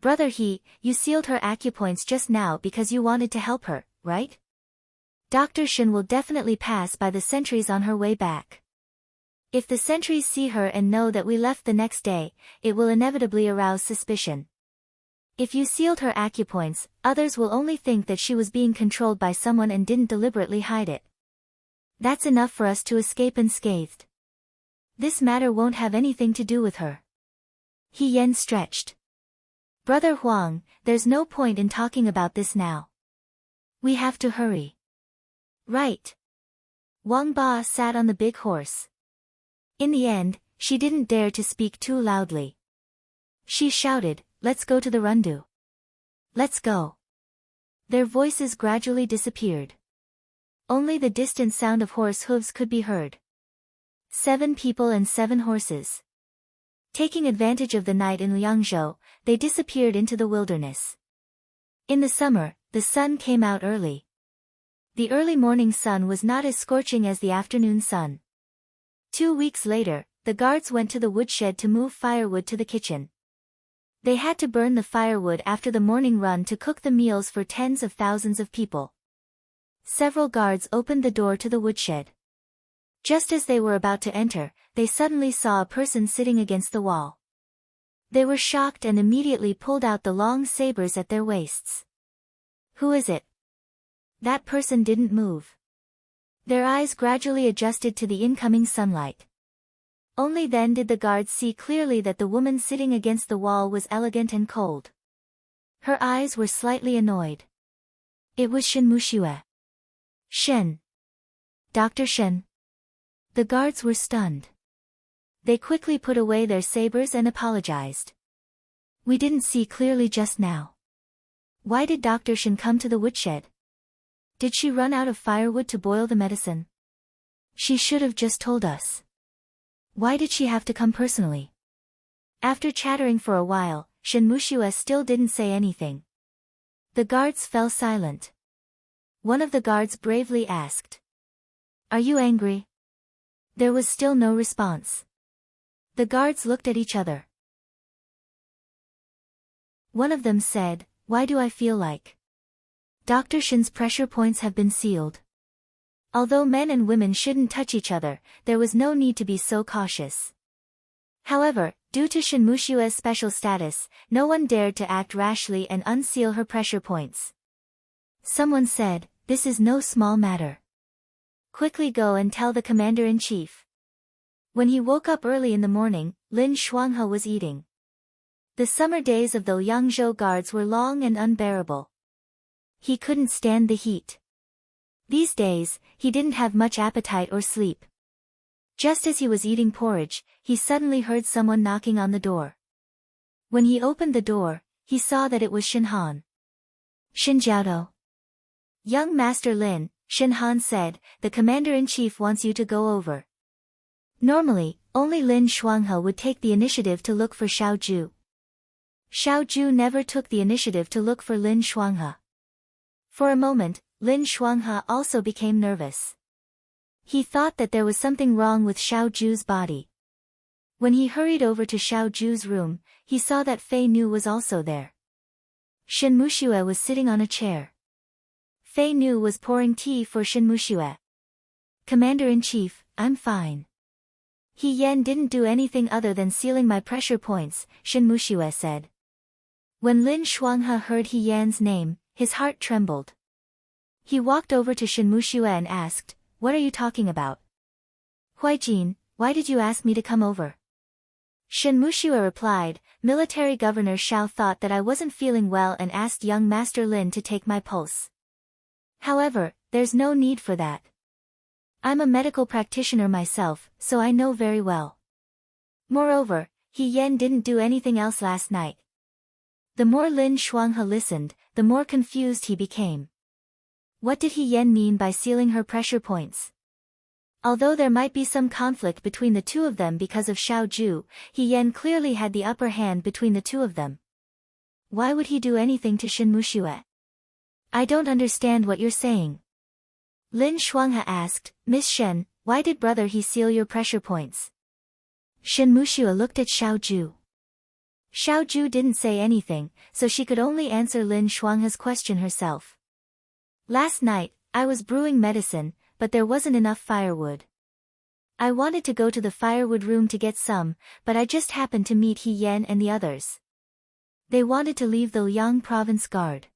Brother He, you sealed her acupoints just now because you wanted to help her, right? Dr. Shen will definitely pass by the sentries on her way back. If the sentries see her and know that we left the next day, it will inevitably arouse suspicion. If you sealed her acupoints, others will only think that she was being controlled by someone and didn't deliberately hide it. That's enough for us to escape unscathed. This matter won't have anything to do with her. He Yan stretched. Brother Huang, there's no point in talking about this now. We have to hurry. Right. Wang Ba sat on the big horse. In the end, she didn't dare to speak too loudly. She shouted, let's go to the rundu. Let's go. Their voices gradually disappeared. Only the distant sound of horse hooves could be heard. 7 people and 7 horses. Taking advantage of the night in Liangzhou, they disappeared into the wilderness. In the summer, the sun came out early. The early morning sun was not as scorching as the afternoon sun. 2 weeks later, the guards went to the woodshed to move firewood to the kitchen. They had to burn the firewood after the morning run to cook the meals for tens of thousands of people. Several guards opened the door to the woodshed. Just as they were about to enter, they suddenly saw a person sitting against the wall. They were shocked and immediately pulled out the long sabers at their waists. Who is it? That person didn't move. Their eyes gradually adjusted to the incoming sunlight. Only then did the guards see clearly that the woman sitting against the wall was elegant and cold. Her eyes were slightly annoyed. It was Shen Muxue. Shen. Dr. Shen. The guards were stunned. They quickly put away their sabers and apologized. We didn't see clearly just now. Why did Dr. Shen come to the woodshed? Did she run out of firewood to boil the medicine? She should have just told us. Why did she have to come personally? After chattering for a while, Shen Muxue still didn't say anything. The guards fell silent. One of the guards bravely asked, "Are you angry?" There was still no response. The guards looked at each other. One of them said, "Why do I feel like Dr. Shen's pressure points have been sealed?" Although men and women shouldn't touch each other, there was no need to be so cautious. However, due to Shen Muxue's special status, no one dared to act rashly and unseal her pressure points. Someone said, "This is no small matter. Quickly go and tell the commander-in-chief." When he woke up early in the morning, Lin Shuanghe was eating. The summer days of the Liangzhou guards were long and unbearable. He couldn't stand the heat. These days, he didn't have much appetite or sleep. Just as he was eating porridge, he suddenly heard someone knocking on the door. When he opened the door, he saw that it was Shen Han. "Shen Jiaodou." "Young Master Lin," Shen Han said, "the commander-in-chief wants you to go over." Normally, only Lin Shuanghe would take the initiative to look for Xiao Ju. Xiao Ju never took the initiative to look for Lin Shuanghe. For a moment, Lin Shuanghe also became nervous. He thought that there was something wrong with Xiao Ju's body. When he hurried over to Xiao Ju's room, he saw that Fei Nu was also there. Shen Muxue was sitting on a chair. Fei Nu was pouring tea for Shen Muxue. "Commander-in-chief, I'm fine. He Yan didn't do anything other than sealing my pressure points," Shen Muxue said. When Lin Shuanghe heard He Yan's name, his heart trembled. He walked over to Shen Muxue and asked, "What are you talking about?" "Huaijin, why did you ask me to come over?" Shen Muxue replied, "Military Governor Xiao thought that I wasn't feeling well and asked young Master Lin to take my pulse. However, there's no need for that. I'm a medical practitioner myself, so I know very well. Moreover, He Yan didn't do anything else last night." The more Lin Shuanghe listened, the more confused he became. What did He Yan mean by sealing her pressure points? Although there might be some conflict between the two of them because of Xiao Ju, He Yan clearly had the upper hand between the two of them. Why would he do anything to Shen Muxue? "I don't understand what you're saying." Lin Shuanghe asked, "Miss Shen, why did brother He seal your pressure points?" Shen Muxue looked at Xiao Ju. Xiao Ju didn't say anything, so she could only answer Lin Shuanghe's question herself. "Last night, I was brewing medicine, but there wasn't enough firewood. I wanted to go to the firewood room to get some, but I just happened to meet He Yan and the others. They wanted to leave the Liang province guard.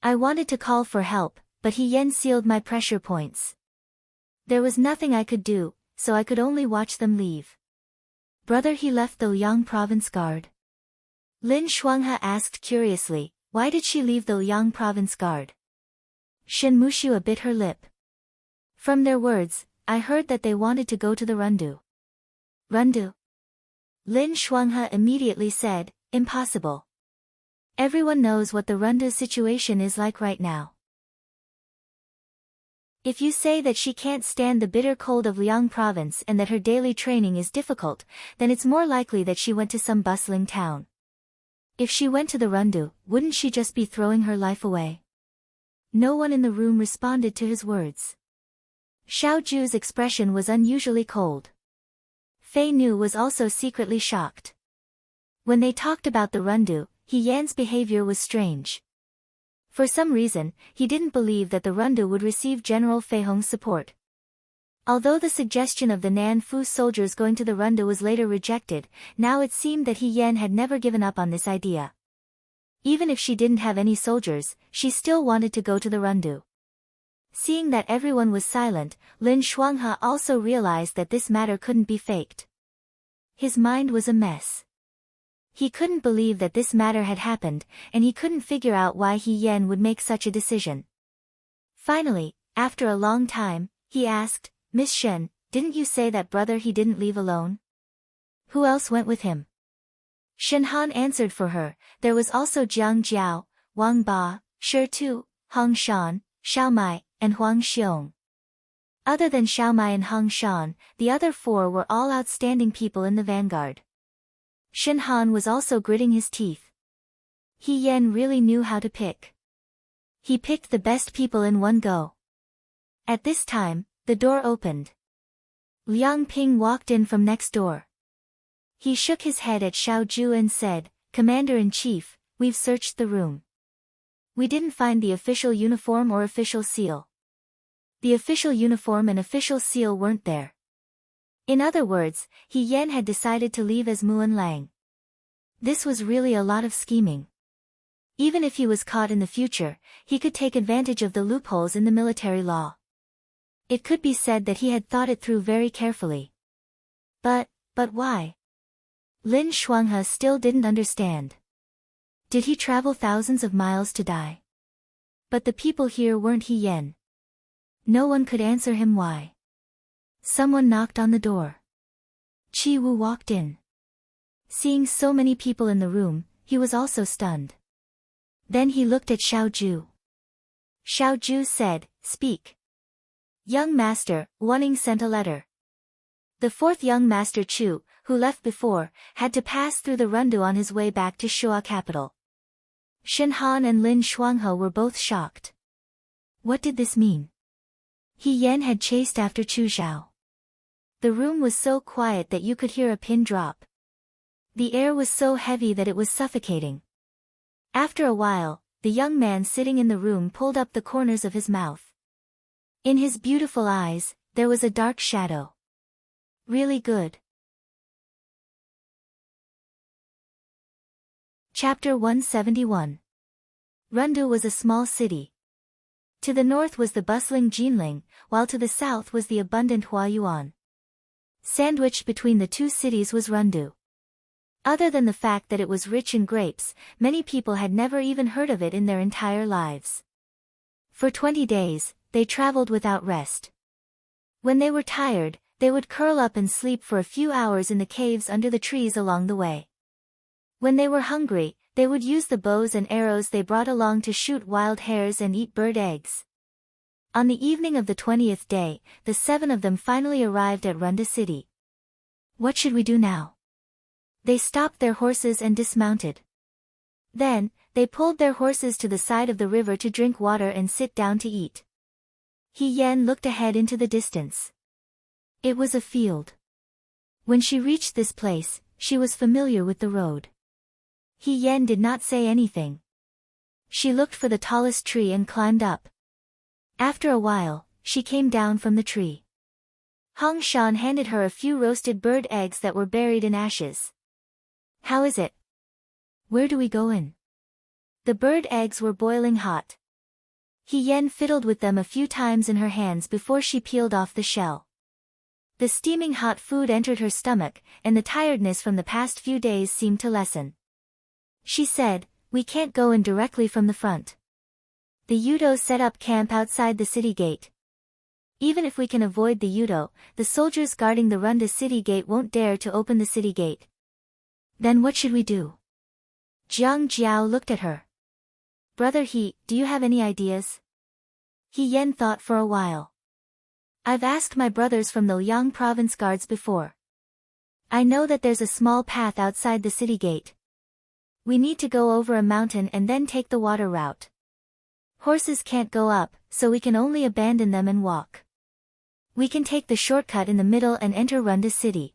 I wanted to call for help, but He Yan sealed my pressure points. There was nothing I could do, so I could only watch them leave." "Brother He left the Liang province guard?" Lin Shuanghe asked curiously, "Why did she leave the Liang province guard?" Shen Muxue bit her lip. "From their words, I heard that they wanted to go to the Rundu." "Rundu?" Lin Shuanghe immediately said, "Impossible. Everyone knows what the Runda's situation is like right now. If you say that she can't stand the bitter cold of Liang province and that her daily training is difficult, then it's more likely that she went to some bustling town. If she went to the Rundu, wouldn't she just be throwing her life away? No one in the room responded to his words. Xiao Ju's expression was unusually cold. Fei Nu was also secretly shocked. When they talked about the Rundu, He Yan's behavior was strange. For some reason, he didn't believe that the Rundu would receive General Fei Hong's support. Although the suggestion of the Nan Fu soldiers going to the Rundu was later rejected, now it seemed that He Yan had never given up on this idea. Even if she didn't have any soldiers, she still wanted to go to the Rundu. Seeing that everyone was silent, Lin Shuanghe also realized that this matter couldn't be faked. His mind was a mess. He couldn't believe that this matter had happened, and he couldn't figure out why He Yan would make such a decision. Finally, after a long time, he asked, "Miss Shen, didn't you say that brother he didn't leave alone? Who else went with him?" Shen Han answered for her. There was also Jiang Jiao, Wang Ba, Shi Tu, Hong Shan, Xiao Mai, and Huang Xiong. Other than Xiao Mai and Hong Shan, the other four were all outstanding people in the vanguard. Shen Han was also gritting his teeth. He Yan really knew how to pick. He picked the best people in one go. At this time, the door opened. Liang Ping walked in from next door. He shook his head at Xiao Ju and said, "Commander-in-Chief, we've searched the room. We didn't find the official uniform or official seal. The official uniform and official seal weren't there." In other words, He Yan had decided to leave as Muan Lang. This was really a lot of scheming. Even if he was caught in the future, he could take advantage of the loopholes in the military law. It could be said that he had thought it through very carefully. But why? Lin Shuanghe still didn't understand. Did he travel thousands of miles to die? But the people here weren't He Yan. No one could answer him why. Someone knocked on the door. Qi Wu walked in. Seeing so many people in the room, he was also stunned. Then he looked at Xiao Ju. Xiao Ju said, "Speak." "Young master, Wanning sent a letter." The fourth young master Chu, who left before, had to pass through the Rundu on his way back to Shua capital. Shen Han and Lin Shuanghe were both shocked. What did this mean? He Yan had chased after Chu Zhao. The room was so quiet that you could hear a pin drop. The air was so heavy that it was suffocating. After a while, the young man sitting in the room pulled up the corners of his mouth. In his beautiful eyes, there was a dark shadow. Really good. Chapter 171. Rundu was a small city. To the north was the bustling Jinling, while to the south was the abundant Huayuan. Sandwiched between the two cities was Rundu. Other than the fact that it was rich in grapes, many people had never even heard of it in their entire lives. For 20 days, they traveled without rest. When they were tired, they would curl up and sleep for a few hours in the caves under the trees along the way. When they were hungry, they would use the bows and arrows they brought along to shoot wild hares and eat bird eggs. On the evening of the 20th day, the 7 of them finally arrived at Runda city. What should we do now? They stopped their horses and dismounted. Then, they pulled their horses to the side of the river to drink water and sit down to eat. He Yan looked ahead into the distance. It was a field. When she reached this place, she was familiar with the road. He Yan did not say anything. She looked for the tallest tree and climbed up. After a while, she came down from the tree. Hong Shan handed her a few roasted bird eggs that were buried in ashes. "How is it? Where do we go in?" The bird eggs were boiling hot. He Yan fiddled with them a few times in her hands before she peeled off the shell. The steaming hot food entered her stomach, and the tiredness from the past few days seemed to lessen. She said, "We can't go in directly from the front. The Yudo set up camp outside the city gate. Even if we can avoid the Yudo, the soldiers guarding the Runda city gate won't dare to open the city gate. Then what should we do?" Jiang Jiao looked at her. Brother He, do you have any ideas? He Yan thought for a while. I've asked my brothers from the Liang province guards before. I know that there's a small path outside the city gate. We need to go over a mountain and then take the water route. Horses can't go up, so we can only abandon them and walk. We can take the shortcut in the middle and enter Runda city.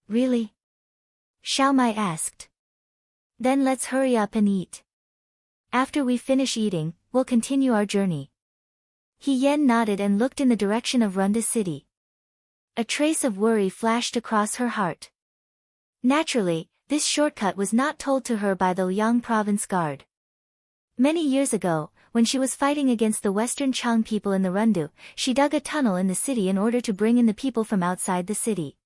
Really? Xiao Mai asked. Then let's hurry up and eat. After we finish eating, we'll continue our journey. He Yan nodded and looked in the direction of Runda city. A trace of worry flashed across her heart. Naturally, this shortcut was not told to her by the Liang province guard. Many years ago, when she was fighting against the Western Chang people in the Rundu, she dug a tunnel in the city in order to bring in the people from outside the city.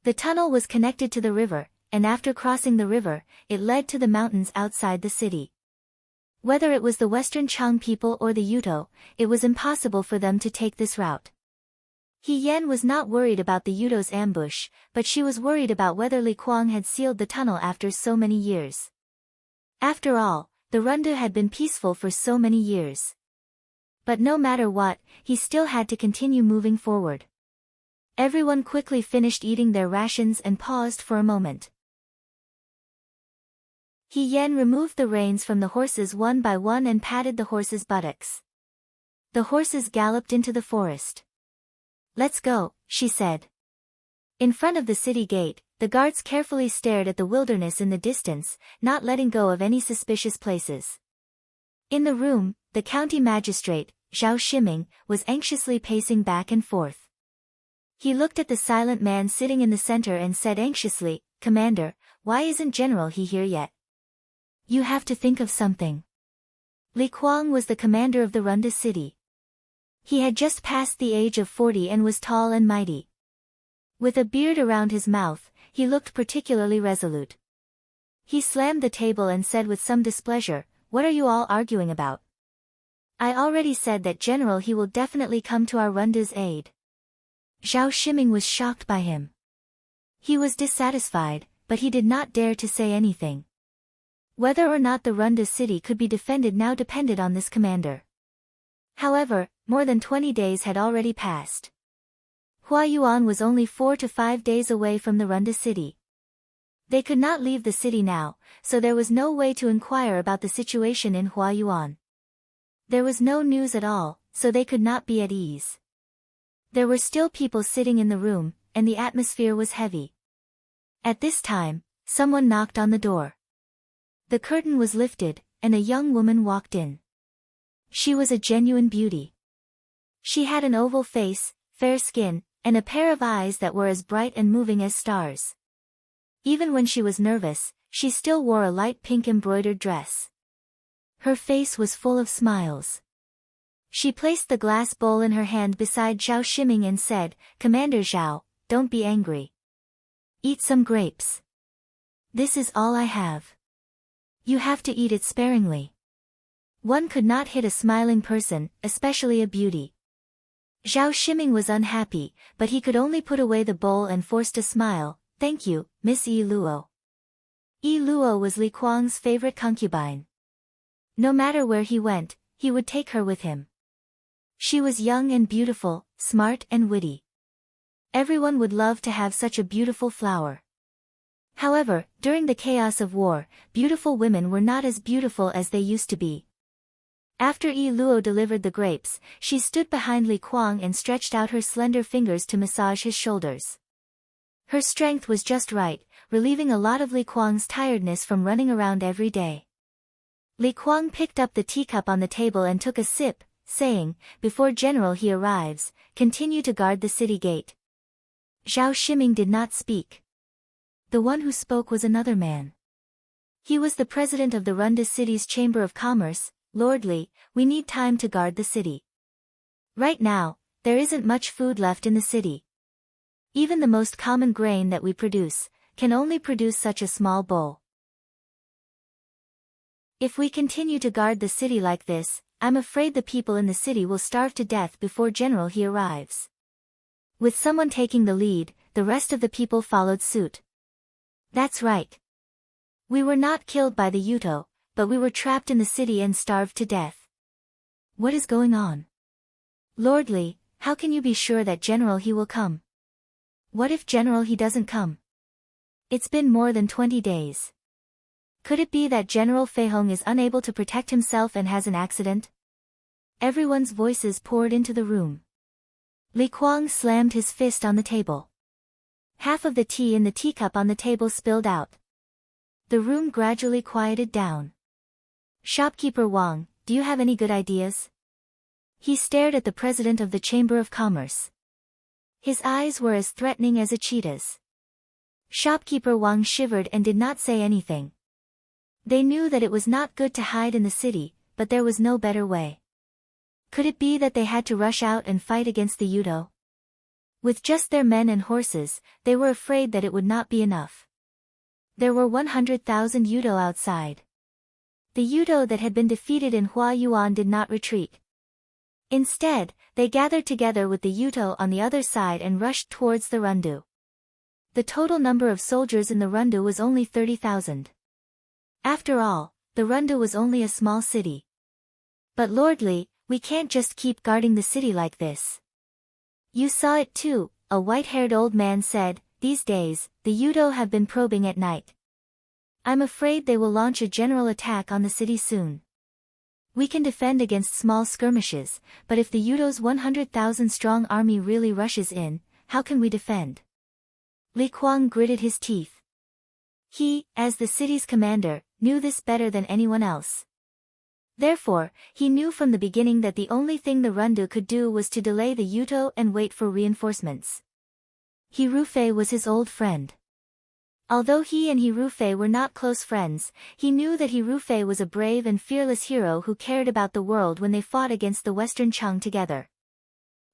The tunnel was connected to the river, and after crossing the river, it led to the mountains outside the city. Whether it was the Western Chang people or the Yuto, it was impossible for them to take this route. He Yan was not worried about the Yuto's ambush, but she was worried about whether Li Kuang had sealed the tunnel after so many years. After all, the Rundu had been peaceful for so many years. But no matter what, he still had to continue moving forward. Everyone quickly finished eating their rations and paused for a moment. He Yan removed the reins from the horses one by one and patted the horses' buttocks. The horses galloped into the forest. Let's go, she said. In front of the city gate, the guards carefully stared at the wilderness in the distance, not letting go of any suspicious places. In the room, the county magistrate, Zhao Shiming, was anxiously pacing back and forth. He looked at the silent man sitting in the center and said anxiously, Commander, why isn't General He here yet? You have to think of something. Li Kuang was the commander of the Runda city. He had just passed the age of 40 and was tall and mighty. With a beard around his mouth, he looked particularly resolute. He slammed the table and said with some displeasure, What are you all arguing about? I already said that General He will definitely come to our Runda's aid. Zhao Shiming was shocked by him. He was dissatisfied, but he did not dare to say anything. Whether or not the Runda city could be defended now depended on this commander. However, more than 20 days had already passed. Huayuan was only 4 to 5 days away from the Runda city. They could not leave the city now, so there was no way to inquire about the situation in Huayuan. There was no news at all, so they could not be at ease. There were still people sitting in the room, and the atmosphere was heavy. At this time, someone knocked on the door. The curtain was lifted, and a young woman walked in. She was a genuine beauty. She had an oval face, fair skin, and a pair of eyes that were as bright and moving as stars. Even when she was nervous, she still wore a light pink embroidered dress. Her face was full of smiles. She placed the glass bowl in her hand beside Zhao Shiming and said, Commander Zhao, don't be angry. Eat some grapes. This is all I have. You have to eat it sparingly. One could not hit a smiling person, especially a beauty. Zhao Shiming was unhappy, but he could only put away the bowl and forced a smile. Thank you, Miss Yi Luo. Yi Luo was Li Kuang's favorite concubine. No matter where he went, he would take her with him. She was young and beautiful, smart and witty. Everyone would love to have such a beautiful flower. However, during the chaos of war, beautiful women were not as beautiful as they used to be. After Yi Luo delivered the grapes, she stood behind Li Kuang and stretched out her slender fingers to massage his shoulders. Her strength was just right, relieving a lot of Li Kuang's tiredness from running around every day. Li Kuang picked up the teacup on the table and took a sip, saying, Before General He arrives, continue to guard the city gate. Zhao Shiming did not speak. The one who spoke was another man. He was the president of the Runda city's Chamber of Commerce. Lord Li, we need time to guard the city. Right now, there isn't much food left in the city. Even the most common grain that we produce, can only produce such a small bowl. If we continue to guard the city like this, I'm afraid the people in the city will starve to death before General He arrives. With someone taking the lead, the rest of the people followed suit. That's right. We were not killed by the Yuto, but we were trapped in the city and starved to death. What is going on? Lord Li, how can you be sure that General He will come? What if General He doesn't come? It's been more than 20 days. Could it be that General Feihong is unable to protect himself and has an accident? Everyone's voices poured into the room. Li Kuang slammed his fist on the table. Half of the tea in the teacup on the table spilled out. The room gradually quieted down. Shopkeeper Wang, do you have any good ideas? He stared at the president of the Chamber of Commerce. His eyes were as threatening as a cheetah's. Shopkeeper Wang shivered and did not say anything. They knew that it was not good to hide in the city, but there was no better way. Could it be that they had to rush out and fight against the Yuto? With just their men and horses, they were afraid that it would not be enough. There were 100,000 Yuto outside. The Yuto that had been defeated in Hua Yuan did not retreat. Instead, they gathered together with the Yuto on the other side and rushed towards the Rundu. The total number of soldiers in the Rundu was only 30,000. After all, the Rundu was only a small city. But Lord Li, we can't just keep guarding the city like this. You saw it too, a white-haired old man said. These days, the Yuto have been probing at night. I'm afraid they will launch a general attack on the city soon. We can defend against small skirmishes, but if the Yuto's 100,000 strong army really rushes in, how can we defend? Li Kuang gritted his teeth. He, as the city's commander, knew this better than anyone else. Therefore, he knew from the beginning that the only thing the Rundu could do was to delay the Yuto and wait for reinforcements. He Rufei was his old friend. Although he and He Rufei were not close friends, he knew that He Rufei was a brave and fearless hero who cared about the world when they fought against the Western Chang together.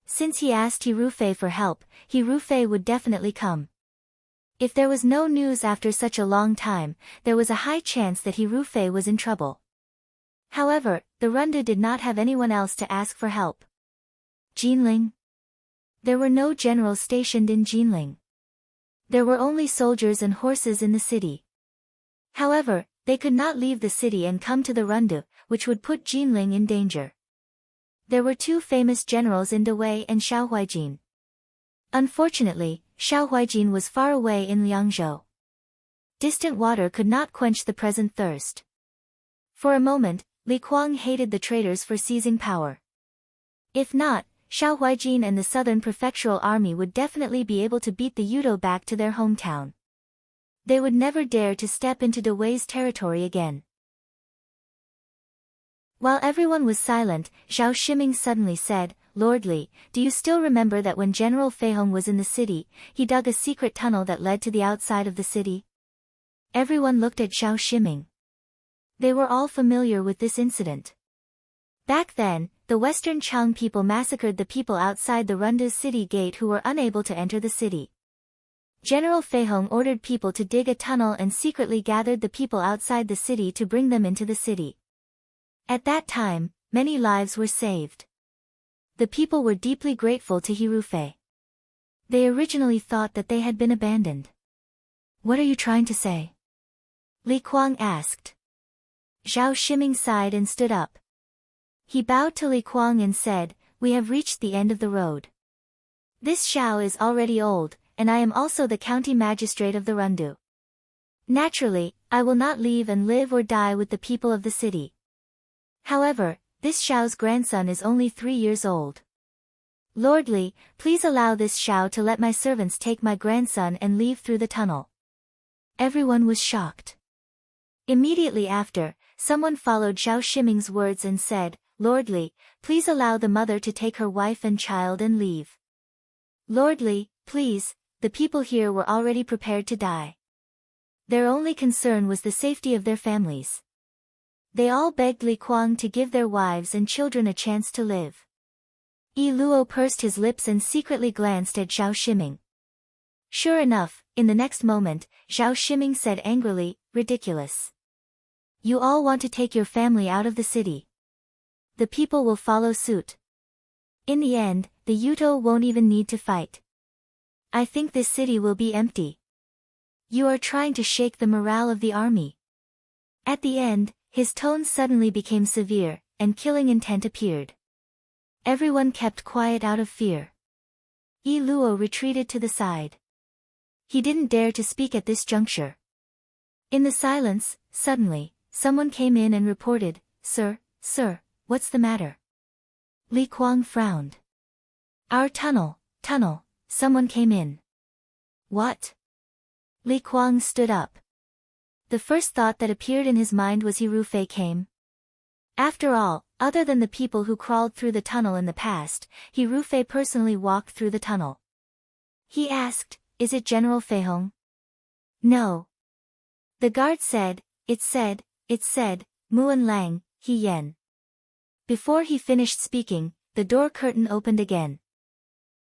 Since he asked He Rufei for help, He Rufei would definitely come. If there was no news after such a long time, there was a high chance that He Rufei was in trouble. However, the Rundu did not have anyone else to ask for help. Jinling? There were no generals stationed in Jinling. There were only soldiers and horses in the city. However, they could not leave the city and come to the Rundu, which would put Jinling in danger. There were two famous generals in Dawei and Xiao Huaijin. Unfortunately, Xiao Huaijin was far away in Liangzhou. Distant water could not quench the present thirst. For a moment, Li Kuang hated the traitors for seizing power. If not, Xiao Huaijin and the Southern Prefectural Army would definitely be able to beat the Yuto back to their hometown. They would never dare to step into Dawei's territory again. While everyone was silent, Zhao Shiming suddenly said, Lord Li, do you still remember that when General Feihong was in the city, he dug a secret tunnel that led to the outside of the city? Everyone looked at Zhao Shiming. They were all familiar with this incident. Back then, the Western Chang people massacred the people outside the Rundu's city gate who were unable to enter the city. General Feihong ordered people to dig a tunnel and secretly gathered the people outside the city to bring them into the city. At that time, many lives were saved. The people were deeply grateful to He Rufei. They originally thought that they had been abandoned. What are you trying to say? Li Kuang asked. Zhao Shiming sighed and stood up. He bowed to Li Kuang and said, We have reached the end of the road. This Xiao is already old, and I am also the county magistrate of the Rundu. Naturally, I will not leave and live or die with the people of the city. However, this Xiao's grandson is only 3 years old. Lord Li, please allow this Xiao to let my servants take my grandson and leave through the tunnel. Everyone was shocked. Immediately after, someone followed Zhao Shiming's words and said, Lord Li, please allow the mother to take her wife and child and leave. Lord Li, please, the people here were already prepared to die. Their only concern was the safety of their families. They all begged Li Kuang to give their wives and children a chance to live. Yi Luo pursed his lips and secretly glanced at Zhao Shiming. Sure enough, in the next moment, Zhao Shiming said angrily, Ridiculous. You all want to take your family out of the city. The people will follow suit. In the end, the Yuto won't even need to fight. I think this city will be empty. You are trying to shake the morale of the army. At the end, his tone suddenly became severe, and killing intent appeared. Everyone kept quiet out of fear. Yi Luo retreated to the side. He didn't dare to speak at this juncture. In the silence, suddenly, someone came in and reported, Sir, what's the matter? Li Kuang frowned. Our tunnel, someone came in. What? Li Kuang stood up. The first thought that appeared in his mind was He Rufei came. After all, other than the people who crawled through the tunnel in the past, He Rufei personally walked through the tunnel. He asked, Is it General Fei Hong? No. The guard said, It said, Muan Lang, He Yen. Before he finished speaking, the door curtain opened again.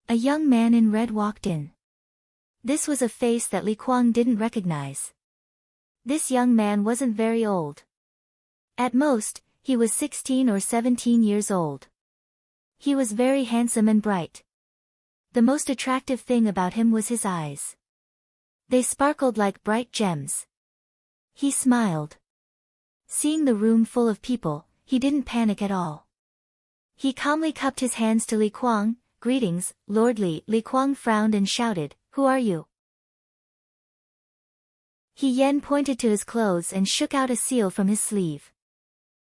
A young man in red walked in. This was a face that Li Kuang didn't recognize. This young man wasn't very old. At most, he was 16 or 17 years old. He was very handsome and bright. The most attractive thing about him was his eyes. They sparkled like bright gems. He smiled. Seeing the room full of people, he didn't panic at all. He calmly cupped his hands to Li Kuang. Greetings, Lord Li. Li Kuang frowned and shouted, Who are you? He Yen pointed to his clothes and shook out a seal from his sleeve.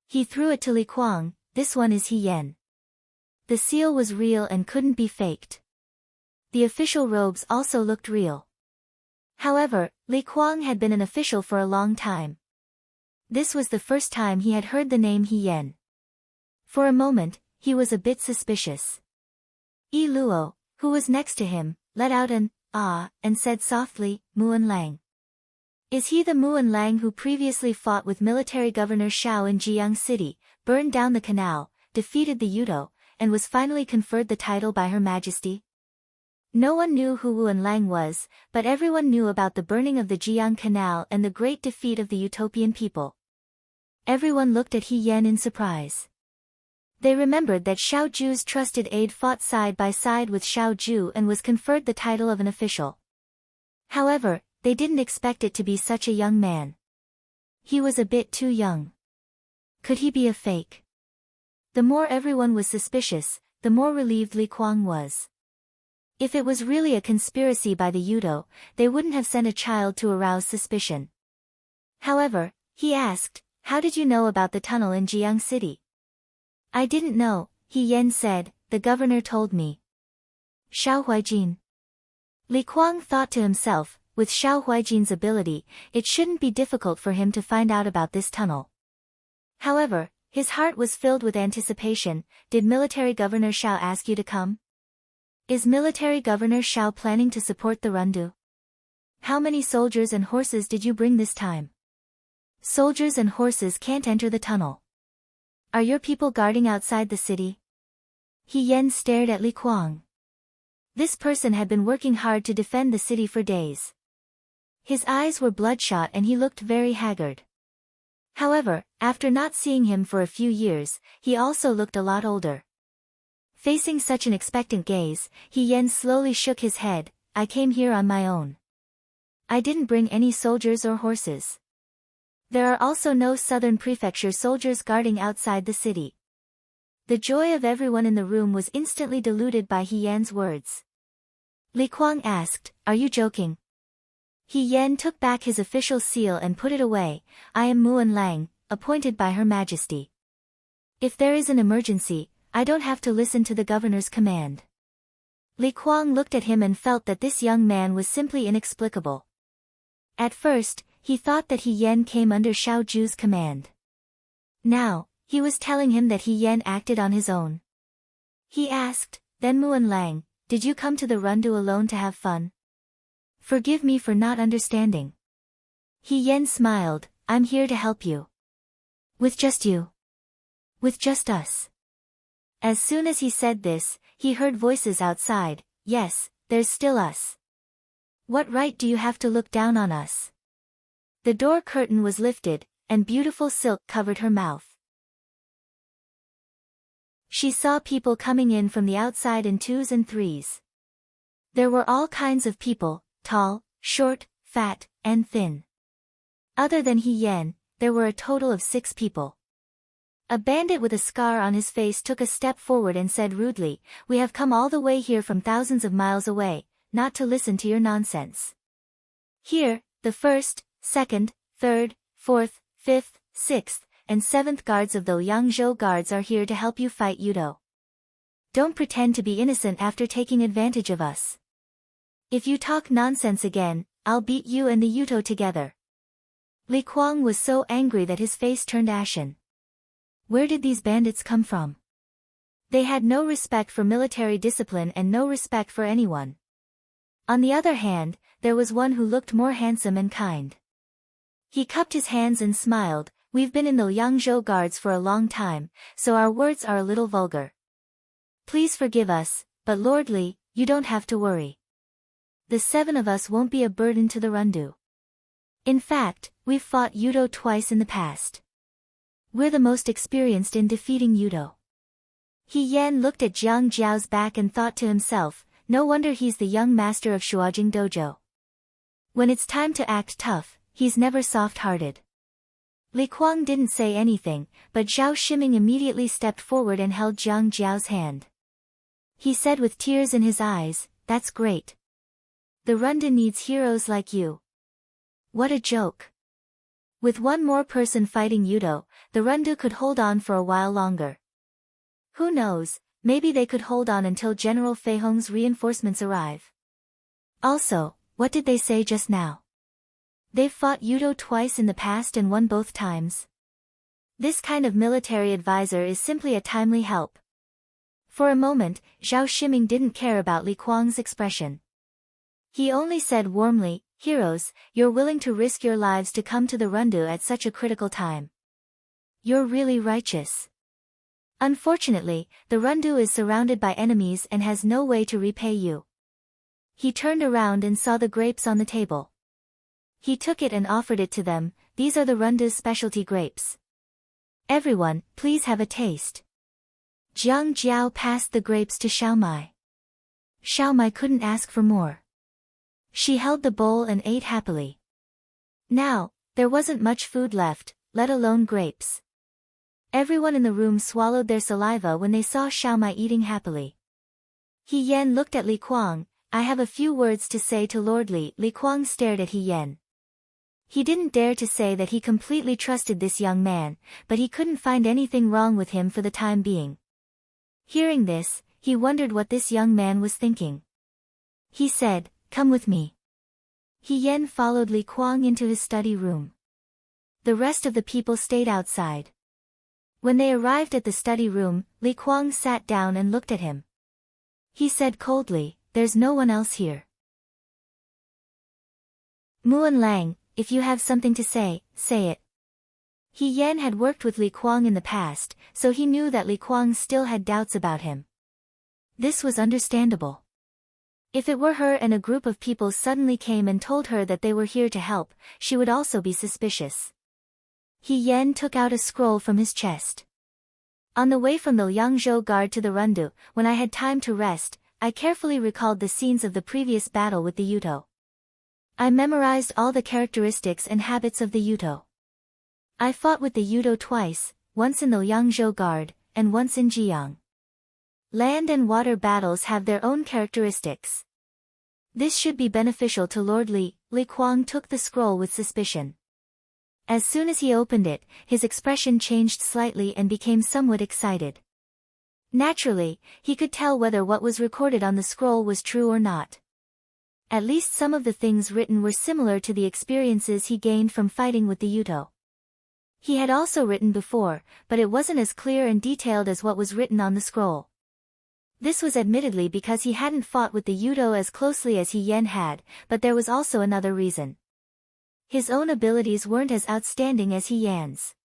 He threw it to Li Kuang. This one is He Yen. The seal was real and couldn't be faked. The official robes also looked real. However, Li Kuang had been an official for a long time. This was the first time he had heard the name He Yen. For a moment, he was a bit suspicious. Yi Luo, who was next to him, let out an ah and said softly, Muan Lang. Is he the Muan Lang who previously fought with military governor Xiao in Jiang City, burned down the canal, defeated the Yudo, and was finally conferred the title by Her Majesty? No one knew who Muan Lang was, but everyone knew about the burning of the Jiang Canal and the great defeat of the utopian people. Everyone looked at He Yen in surprise. They remembered that Xiao Ju's trusted aide fought side by side with Xiao Ju and was conferred the title of an official. However, they didn't expect it to be such a young man. He was a bit too young. Could he be a fake? The more everyone was suspicious, the more relieved Li Kuang was. If it was really a conspiracy by the Yudo, they wouldn't have sent a child to arouse suspicion. However, he asked, How did you know about the tunnel in Jiang City? I didn't know, He Yen said, the governor told me. Xiao Huaijin. Li Kuang thought to himself, with Xiao Huaijin's ability, it shouldn't be difficult for him to find out about this tunnel. However, his heart was filled with anticipation. Did military governor Xiao ask you to come? Is military governor Xiao planning to support the Rundu? How many soldiers and horses did you bring this time? Soldiers and horses can't enter the tunnel. Are your people guarding outside the city? He Yen stared at Li Kuang. This person had been working hard to defend the city for days. His eyes were bloodshot and he looked very haggard. However, after not seeing him for a few years, he also looked a lot older. Facing such an expectant gaze, He Yen slowly shook his head. I came here on my own. I didn't bring any soldiers or horses. There are also no southern prefecture soldiers guarding outside the city. The joy of everyone in the room was instantly diluted by He Yen's words. Li Kuang asked, Are you joking? He Yen took back his official seal and put it away. I am Muan Lang, appointed by Her Majesty. If there is an emergency, I don't have to listen to the governor's command. Li Kuang looked at him and felt that this young man was simply inexplicable. At first, he thought that He Yen came under Xiao Ju's command. Now, he was telling him that He Yen acted on his own. He asked, Then Muan Lang, did you come to the Rundu alone to have fun? Forgive me for not understanding. He Yen smiled, I'm here to help you. With just you. With just us. As soon as he said this, he heard voices outside. Yes, there's still us. What right do you have to look down on us? The door curtain was lifted, and beautiful silk covered her mouth. She saw people coming in from the outside in twos and threes. There were all kinds of people, tall, short, fat, and thin. Other than He Yen, there were a total of 6 people. A bandit with a scar on his face took a step forward and said rudely, "We have come all the way here from thousands of miles away, not to listen to your nonsense. Here, the 1st, 2nd, 3rd, 4th, 5th, 6th, and 7th guards of the Liangzhou guards are here to help you fight Yudo. Don't pretend to be innocent after taking advantage of us. If you talk nonsense again, I'll beat you and the Yuto together." Li Kuang was so angry that his face turned ashen. Where did these bandits come from? They had no respect for military discipline and no respect for anyone. On the other hand, there was one who looked more handsome and kind. He cupped his hands and smiled. "We've been in the Liangzhou guards for a long time, so our words are a little vulgar. Please forgive us, but Lord Li, you don't have to worry. The 7 of us won't be a burden to the Rundu. In fact, we've fought Yudo twice in the past. We're the most experienced in defeating Yudo." He Yan looked at Jiang Jiao's back and thought to himself, no wonder he's the young master of Shuajing Dojo. When it's time to act tough, he's never soft-hearted. Li Kuang didn't say anything, but Zhao Shiming immediately stepped forward and held Jiang Jiao's hand. He said with tears in his eyes, "That's great. The Rundu needs heroes like you." What a joke. With one more person fighting Yudo, the Rundu could hold on for a while longer. Who knows, maybe they could hold on until General Fei Hong's reinforcements arrive. Also, what did they say just now? They've fought Yudo twice in the past and won both times. This kind of military advisor is simply a timely help. For a moment, Zhao Shiming didn't care about Li Kuang's expression. He only said warmly, "Heroes, you're willing to risk your lives to come to the Rundu at such a critical time. You're really righteous. Unfortunately, the Rundu is surrounded by enemies and has no way to repay you." He turned around and saw the grapes on the table. He took it and offered it to them. "These are the Rundu's specialty grapes. Everyone, please have a taste." Jiang Jiao passed the grapes to Xiaomai. Xiaomai couldn't ask for more. She held the bowl and ate happily. Now, there wasn't much food left, let alone grapes. Everyone in the room swallowed their saliva when they saw Xiaomai eating happily. He Yan looked at Li Kuang. "I have a few words to say to Lord Li." Li Kuang stared at He Yan. He didn't dare to say that he completely trusted this young man, but he couldn't find anything wrong with him for the time being. Hearing this, he wondered what this young man was thinking. He said, "Come with me." He Yan followed Li Kuang into his study room. The rest of the people stayed outside. When they arrived at the study room, Li Kuang sat down and looked at him. He said coldly, "There's no one else here. Muan Lang, if you have something to say, say it." He Yan had worked with Li Kuang in the past, so he knew that Li Kuang still had doubts about him. This was understandable. If it were her and a group of people suddenly came and told her that they were here to help, she would also be suspicious. He Yan took out a scroll from his chest. "On the way from the Liangzhou guard to the Rundu, when I had time to rest, I carefully recalled the scenes of the previous battle with the Yuto. I memorized all the characteristics and habits of the Yuto. I fought with the Yuto twice, once in the Liangzhou guard, and once in Jiang. Land and water battles have their own characteristics. This should be beneficial to Lord Li." Li Kuang took the scroll with suspicion. As soon as he opened it, his expression changed slightly and became somewhat excited. Naturally, he could tell whether what was recorded on the scroll was true or not. At least some of the things written were similar to the experiences he gained from fighting with the Yuto. He had also written before, but it wasn't as clear and detailed as what was written on the scroll. This was admittedly because he hadn't fought with the Yuto as closely as He Yan had, but there was also another reason. His own abilities weren't as outstanding as He Yan's.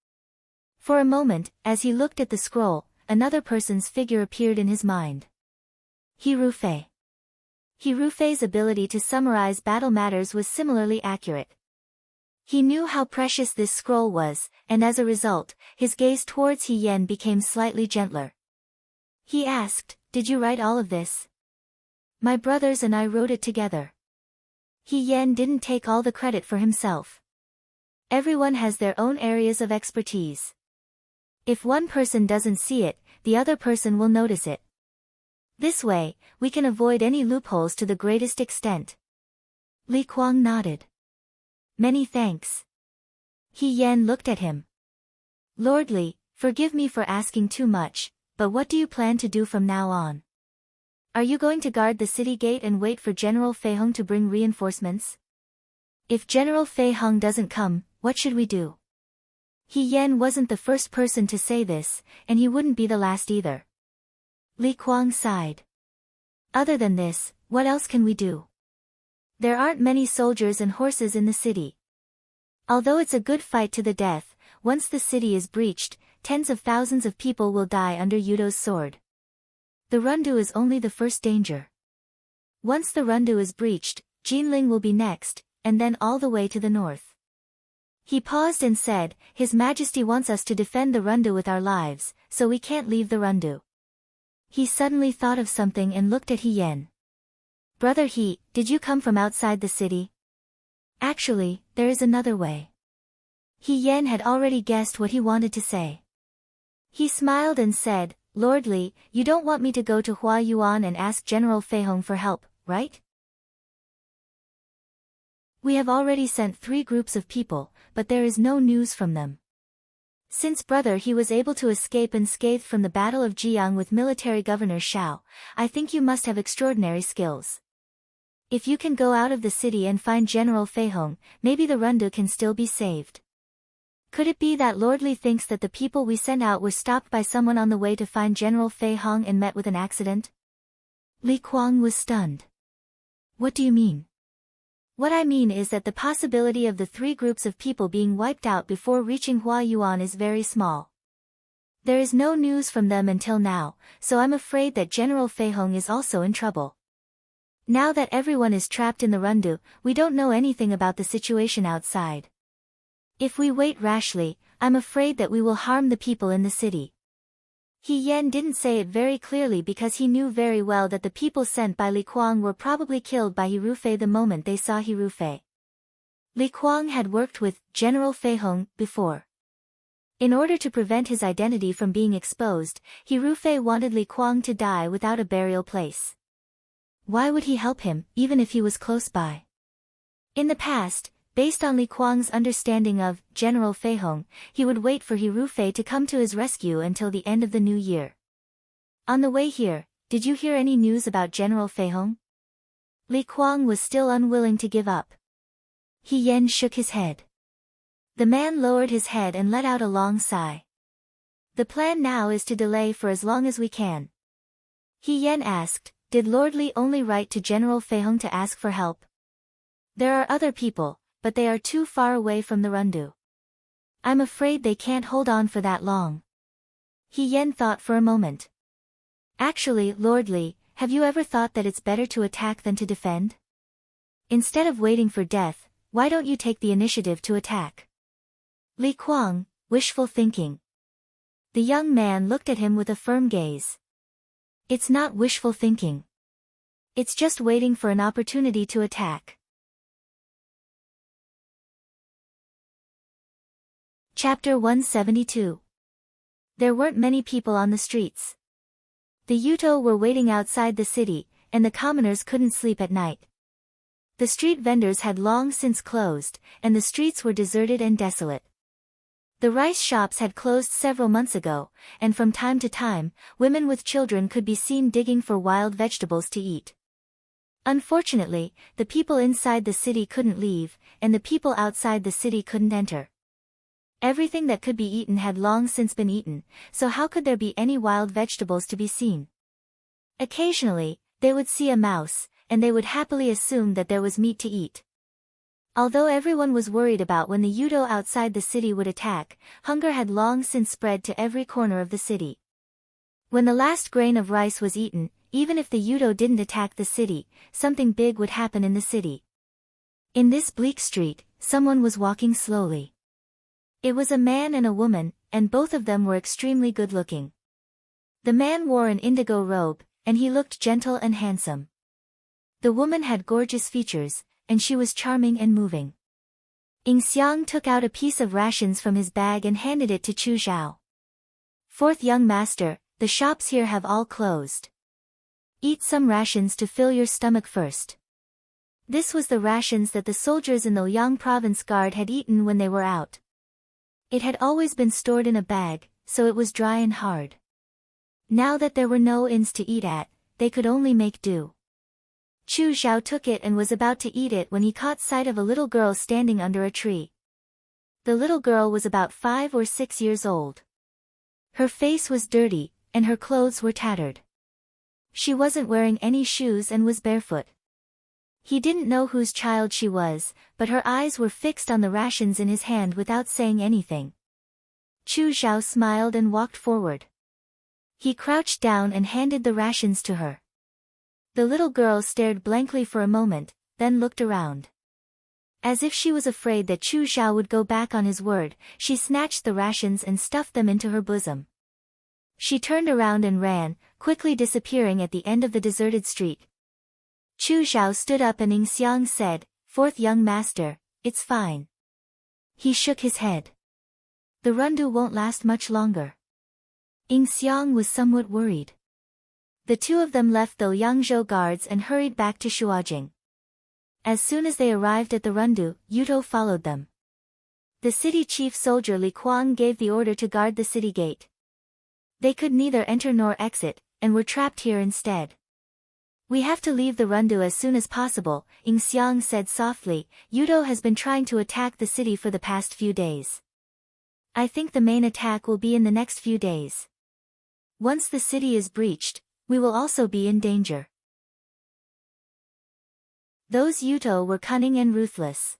For a moment, as he looked at the scroll, another person's figure appeared in his mind. He Rufei. He Rufei's ability to summarize battle matters was similarly accurate. He knew how precious this scroll was, and as a result, his gaze towards He Yan became slightly gentler. He asked, "Did you write all of this?" "My brothers and I wrote it together." He Yan didn't take all the credit for himself. Everyone has their own areas of expertise. If one person doesn't see it, the other person will notice it. This way, we can avoid any loopholes to the greatest extent. Li Kuang nodded. Many thanks. He Yan looked at him. Lord Li, forgive me for asking too much, but what do you plan to do from now on? Are you going to guard the city gate and wait for General Fei Hong to bring reinforcements? If General Fei Hong doesn't come, what should we do? He Yan wasn't the first person to say this, and he wouldn't be the last either. Li Kuang sighed. Other than this, what else can we do? There aren't many soldiers and horses in the city. Although it's a good fight to the death, once the city is breached, tens of thousands of people will die under Yudo's sword. The Rundu is only the first danger. Once the Rundu is breached, Jinling will be next, and then all the way to the north. He paused and said, His Majesty wants us to defend the Rundu with our lives, so we can't leave the Rundu. He suddenly thought of something and looked at He Yen. Brother He, did you come from outside the city? Actually, there is another way. He Yen had already guessed what he wanted to say. He smiled and said, Lord Li, you don't want me to go to Hua Yuan and ask General Fei Hong for help, right? We have already sent 3 groups of people, but there is no news from them. Since brother He was able to escape unscathed from the Battle of Jiang with military governor Xiao, I think you must have extraordinary skills. If you can go out of the city and find General Fei Hong, maybe the Rundu can still be saved. Could it be that Lord Li thinks that the people we sent out were stopped by someone on the way to find General Fei Hong and met with an accident? Li Kuang was stunned. What do you mean? What I mean is that the possibility of the 3 groups of people being wiped out before reaching Hua Yuan is very small. There is no news from them until now, so I'm afraid that General Fei Hong is also in trouble. Now that everyone is trapped in the Rundu, we don't know anything about the situation outside. If we wait rashly, I'm afraid that we will harm the people in the city. He Yen didn't say it very clearly because he knew very well that the people sent by Li Kuang were probably killed by He Rufei the moment they saw He Rufei. Li Kuang had worked with General Fei Hong before. In order to prevent his identity from being exposed, He Rufei wanted Li Kuang to die without a burial place. Why would he help him, even if he was close by? In the past, based on Li Kuang's understanding of General Fei Hong, he would wait for He Rufei to come to his rescue until the end of the new year. On the way here, did you hear any news about General Fei Hong? Li Kuang was still unwilling to give up. He Yen shook his head. The man lowered his head and let out a long sigh. The plan now is to delay for as long as we can. He Yen asked, did Lord Li only write to General Fei Hong to ask for help? There are other people, but they are too far away from the Rundu. I'm afraid they can't hold on for that long. He Yen thought for a moment. Actually, Lord Li, have you ever thought that it's better to attack than to defend? Instead of waiting for death, why don't you take the initiative to attack? Li Kuang, wishful thinking. The young man looked at him with a firm gaze. It's not wishful thinking. It's just waiting for an opportunity to attack. Chapter 172. There weren't many people on the streets. The Yuto were waiting outside the city, and the commoners couldn't sleep at night. The street vendors had long since closed, and the streets were deserted and desolate. The rice shops had closed several months ago, and from time to time, women with children could be seen digging for wild vegetables to eat. Unfortunately, the people inside the city couldn't leave, and the people outside the city couldn't enter. Everything that could be eaten had long since been eaten, so how could there be any wild vegetables to be seen? Occasionally, they would see a mouse, and they would happily assume that there was meat to eat. Although everyone was worried about when the Yudo outside the city would attack, hunger had long since spread to every corner of the city. When the last grain of rice was eaten, even if the Yudo didn't attack the city, something big would happen in the city. In this bleak street, someone was walking slowly. It was a man and a woman, and both of them were extremely good-looking. The man wore an indigo robe, and he looked gentle and handsome. The woman had gorgeous features, and she was charming and moving. Ing Xiang took out a piece of rations from his bag and handed it to Chu Zhao. "Fourth young master, the shops here have all closed. Eat some rations to fill your stomach first." This was the rations that the soldiers in the Liang province guard had eaten when they were out. It had always been stored in a bag, so it was dry and hard. Now that there were no inns to eat at, they could only make do. Chu Zhao took it and was about to eat it when he caught sight of a little girl standing under a tree. The little girl was about 5 or 6 years old. Her face was dirty, and her clothes were tattered. She wasn't wearing any shoes and was barefoot. He didn't know whose child she was, but her eyes were fixed on the rations in his hand without saying anything. Chu Zhao smiled and walked forward. He crouched down and handed the rations to her. The little girl stared blankly for a moment, then looked around. As if she was afraid that Chu Zhao would go back on his word, she snatched the rations and stuffed them into her bosom. She turned around and ran, quickly disappearing at the end of the deserted street. Chu Zhao stood up and Ing Xiang said, "Fourth young master, it's fine." He shook his head. "The rundu won't last much longer." Ing Xiang was somewhat worried. The two of them left the Liangzhou guards and hurried back to Shuajing. As soon as they arrived at the rundu, Yuto followed them. The city chief soldier Li Kuang gave the order to guard the city gate. They could neither enter nor exit, and were trapped here instead. "We have to leave the rundu as soon as possible," Ing Xiang said softly. "Yuto has been trying to attack the city for the past few days. I think the main attack will be in the next few days. Once the city is breached, we will also be in danger." Those Yuto were cunning and ruthless.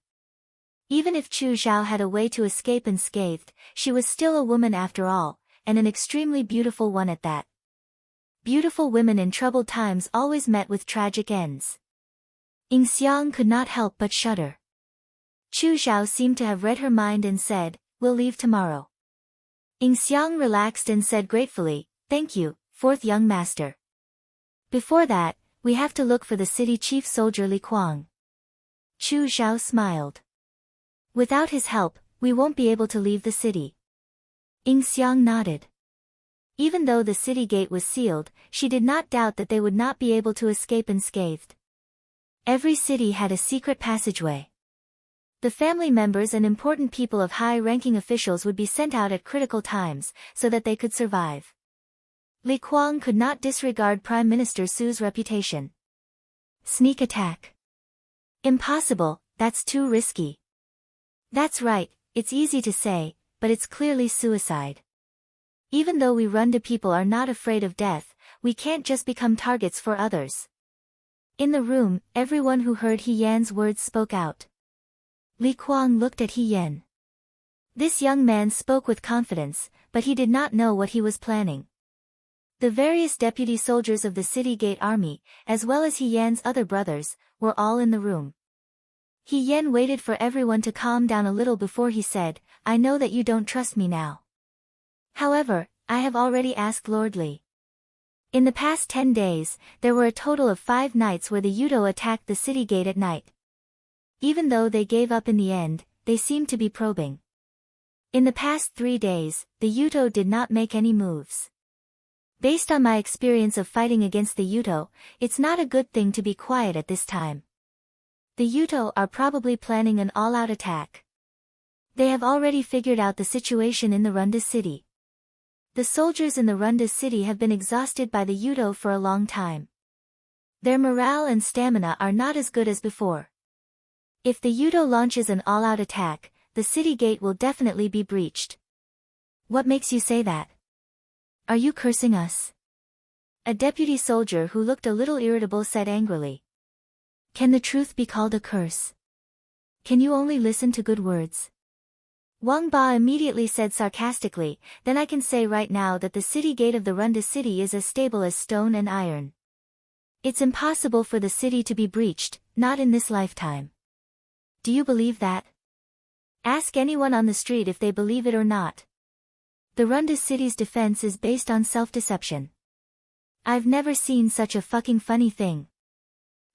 Even if Chu Zhao had a way to escape unscathed, she was still a woman after all, and an extremely beautiful one at that. Beautiful women in troubled times always met with tragic ends. Ing Xiang could not help but shudder. Chu Zhao seemed to have read her mind and said, "We'll leave tomorrow." Ing Xiang relaxed and said gratefully, "Thank you, fourth young master. Before that, we have to look for the city chief soldier Li Kuang." Chu Zhao smiled. "Without his help, we won't be able to leave the city." Ing Xiang nodded. Even though the city gate was sealed, she did not doubt that they would not be able to escape unscathed. Every city had a secret passageway. The family members and important people of high-ranking officials would be sent out at critical times, so that they could survive. Li Kuang could not disregard Prime Minister Su's reputation. Sneak attack. Impossible, that's too risky. That's right, it's easy to say, but it's clearly suicide. Even though we rundu people are not afraid of death, we can't just become targets for others. In the room, everyone who heard He Yan's words spoke out. Li Kuang looked at He Yan. This young man spoke with confidence, but he did not know what he was planning. The various deputy soldiers of the city gate army, as well as He Yan's other brothers, were all in the room. He Yan waited for everyone to calm down a little before he said, "I know that you don't trust me now. However, I have already asked Lord Li. In the past 10 days, there were a total of 5 nights where the Yudo attacked the city gate at night. Even though they gave up in the end, they seemed to be probing. In the past 3 days, the Yudo did not make any moves. Based on my experience of fighting against the Yudo, it's not a good thing to be quiet at this time. The Yudo are probably planning an all-out attack. They have already figured out the situation in the Runda city. The soldiers in the Runda city have been exhausted by the Yudo for a long time. Their morale and stamina are not as good as before. If the Yudo launches an all-out attack, the city gate will definitely be breached." "What makes you say that? Are you cursing us?" A deputy soldier who looked a little irritable said angrily. "Can the truth be called a curse? Can you only listen to good words?" Wang Ba immediately said sarcastically, "Then I can say right now that the city gate of the Runda city is as stable as stone and iron. It's impossible for the city to be breached, not in this lifetime. Do you believe that? Ask anyone on the street if they believe it or not. The Runda city's defense is based on self-deception. I've never seen such a fucking funny thing."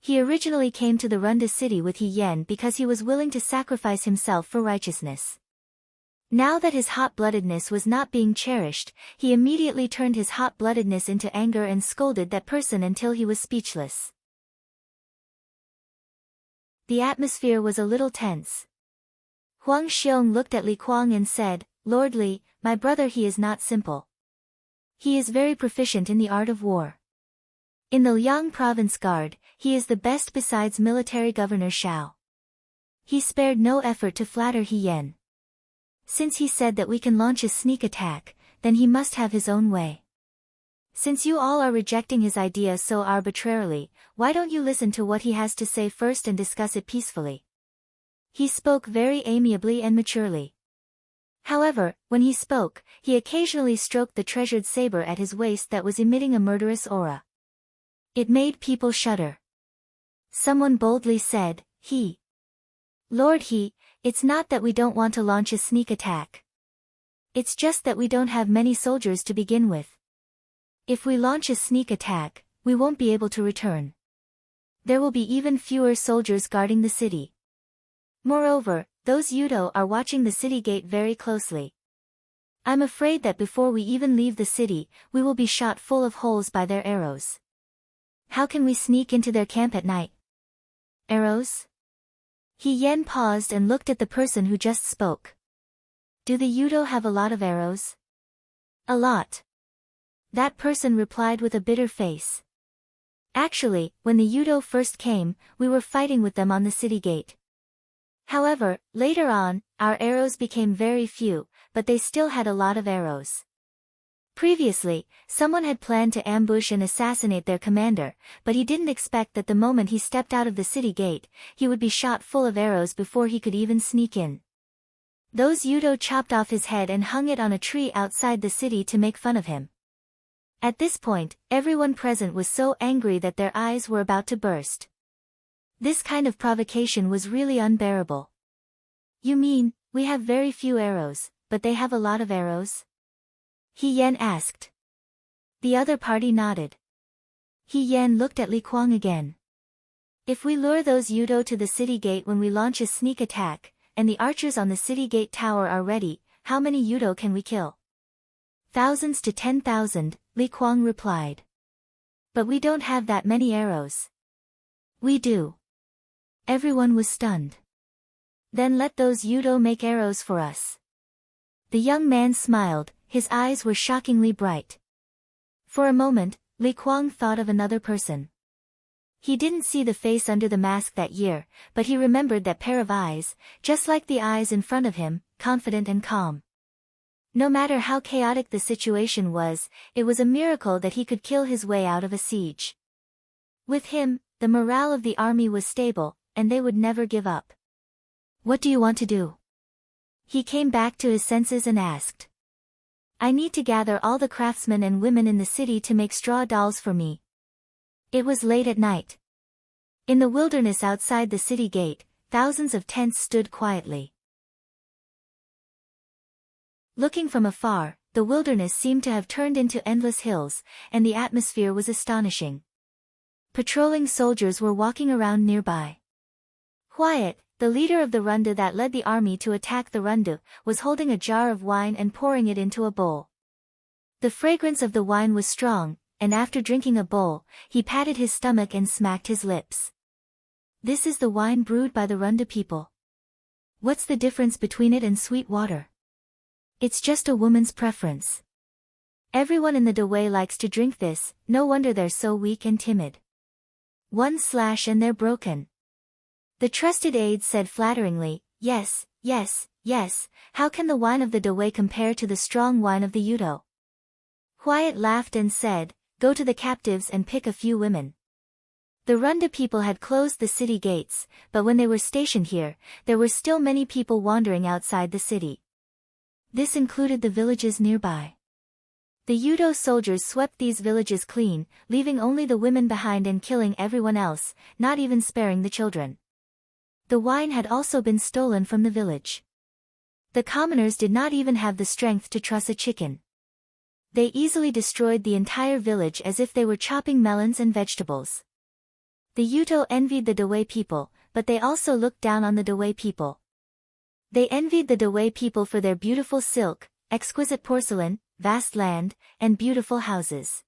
He originally came to the Runda city with He Yen because he was willing to sacrifice himself for righteousness. Now that his hot-bloodedness was not being cherished, he immediately turned his hot-bloodedness into anger and scolded that person until he was speechless. The atmosphere was a little tense. Huang Xiong looked at Li Kuang and said, "Lord Li, my brother, he is not simple. He is very proficient in the art of war. In the Liang province guard, he is the best besides military governor Xiao. He spared no effort to flatter He Yen. Since he said that we can launch a sneak attack, then he must have his own way. Since you all are rejecting his idea so arbitrarily, why don't you listen to what he has to say first and discuss it peacefully?" He spoke very amiably and maturely. However, when he spoke, he occasionally stroked the treasured saber at his waist that was emitting a murderous aura. It made people shudder. Someone boldly said, Lord He, it's not that we don't want to launch a sneak attack. It's just that we don't have many soldiers to begin with. If we launch a sneak attack, we won't be able to return. There will be even fewer soldiers guarding the city. Moreover, those Yudo are watching the city gate very closely. I'm afraid that before we even leave the city, we will be shot full of holes by their arrows. How can we sneak into their camp at night? Arrows? He Yen paused and looked at the person who just spoke. Do the Yudo have a lot of arrows? A lot. That person replied with a bitter face. Actually, when the Yudo first came, we were fighting with them on the city gate. However, later on, our arrows became very few, but they still had a lot of arrows. Previously, someone had planned to ambush and assassinate their commander, but he didn't expect that the moment he stepped out of the city gate, he would be shot full of arrows before he could even sneak in. Those Yudo chopped off his head and hung it on a tree outside the city to make fun of him. At this point, everyone present was so angry that their eyes were about to burst. This kind of provocation was really unbearable. You mean, we have very few arrows, but they have a lot of arrows? He Yen asked. The other party nodded. He Yen looked at Li Kuang again. If we lure those Yudo to the city gate when we launch a sneak attack, and the archers on the city gate tower are ready, how many Yudo can we kill? Thousands to 10,000, Li Kuang replied. But we don't have that many arrows. We do. Everyone was stunned. Then let those Yudo make arrows for us. The young man smiled, his eyes were shockingly bright. For a moment, Li Kuang thought of another person. He didn't see the face under the mask that year, but he remembered that pair of eyes, just like the eyes in front of him, confident and calm. No matter how chaotic the situation was, it was a miracle that he could kill his way out of a siege. With him, the morale of the army was stable, and they would never give up. What do you want to do? He came back to his senses and asked. I need to gather all the craftsmen and women in the city to make straw dolls for me. It was late at night. In the wilderness outside the city gate, thousands of tents stood quietly. Looking from afar, the wilderness seemed to have turned into endless hills, and the atmosphere was astonishing. Patrolling soldiers were walking around nearby. Wyatt, the leader of the Runda that led the army to attack the Rundu, was holding a jar of wine and pouring it into a bowl. The fragrance of the wine was strong, and after drinking a bowl, he patted his stomach and smacked his lips. This is the wine brewed by the Runda people. What's the difference between it and sweet water? It's just a woman's preference. Everyone in the Dawei likes to drink this, no wonder they're so weak and timid. One slash and they're broken. The trusted aide said flatteringly, yes, yes, yes, how can the wine of the Dawei compare to the strong wine of the Yudo? Wyatt laughed and said, go to the captives and pick a few women. The Runda people had closed the city gates, but when they were stationed here, there were still many people wandering outside the city. This included the villages nearby. The Yudo soldiers swept these villages clean, leaving only the women behind and killing everyone else, not even sparing the children. The wine had also been stolen from the village. The commoners did not even have the strength to truss a chicken. They easily destroyed the entire village as if they were chopping melons and vegetables. The Yuto envied the Dawei people, but they also looked down on the Dawei people. They envied the Dawei people for their beautiful silk, exquisite porcelain, vast land, and beautiful houses.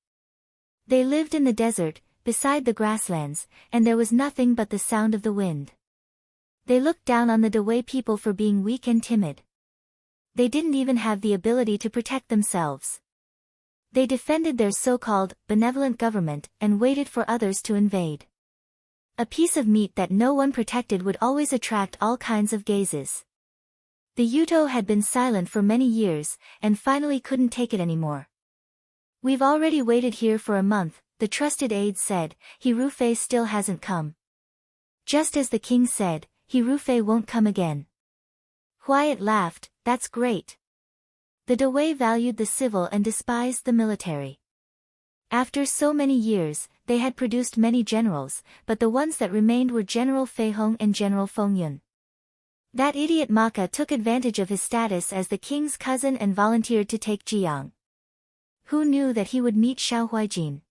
They lived in the desert, beside the grasslands, and there was nothing but the sound of the wind. They looked down on the Dawei people for being weak and timid. They didn't even have the ability to protect themselves. They defended their so-called benevolent government and waited for others to invade. A piece of meat that no one protected would always attract all kinds of gazes. The Yuto had been silent for many years, and finally couldn't take it anymore. "We've already waited here for a month," the trusted aide said. "Hirufei still hasn't come." Just as the king said, "Hirufei won't come again." Wyatt laughed. "That's great." The Dawei valued the civil and despised the military. After so many years, they had produced many generals, but the ones that remained were General Fei Hong and General Feng Yun. That idiot Maka took advantage of his status as the king's cousin and volunteered to take Jiang. Who knew that he would meet Xiao Huijin?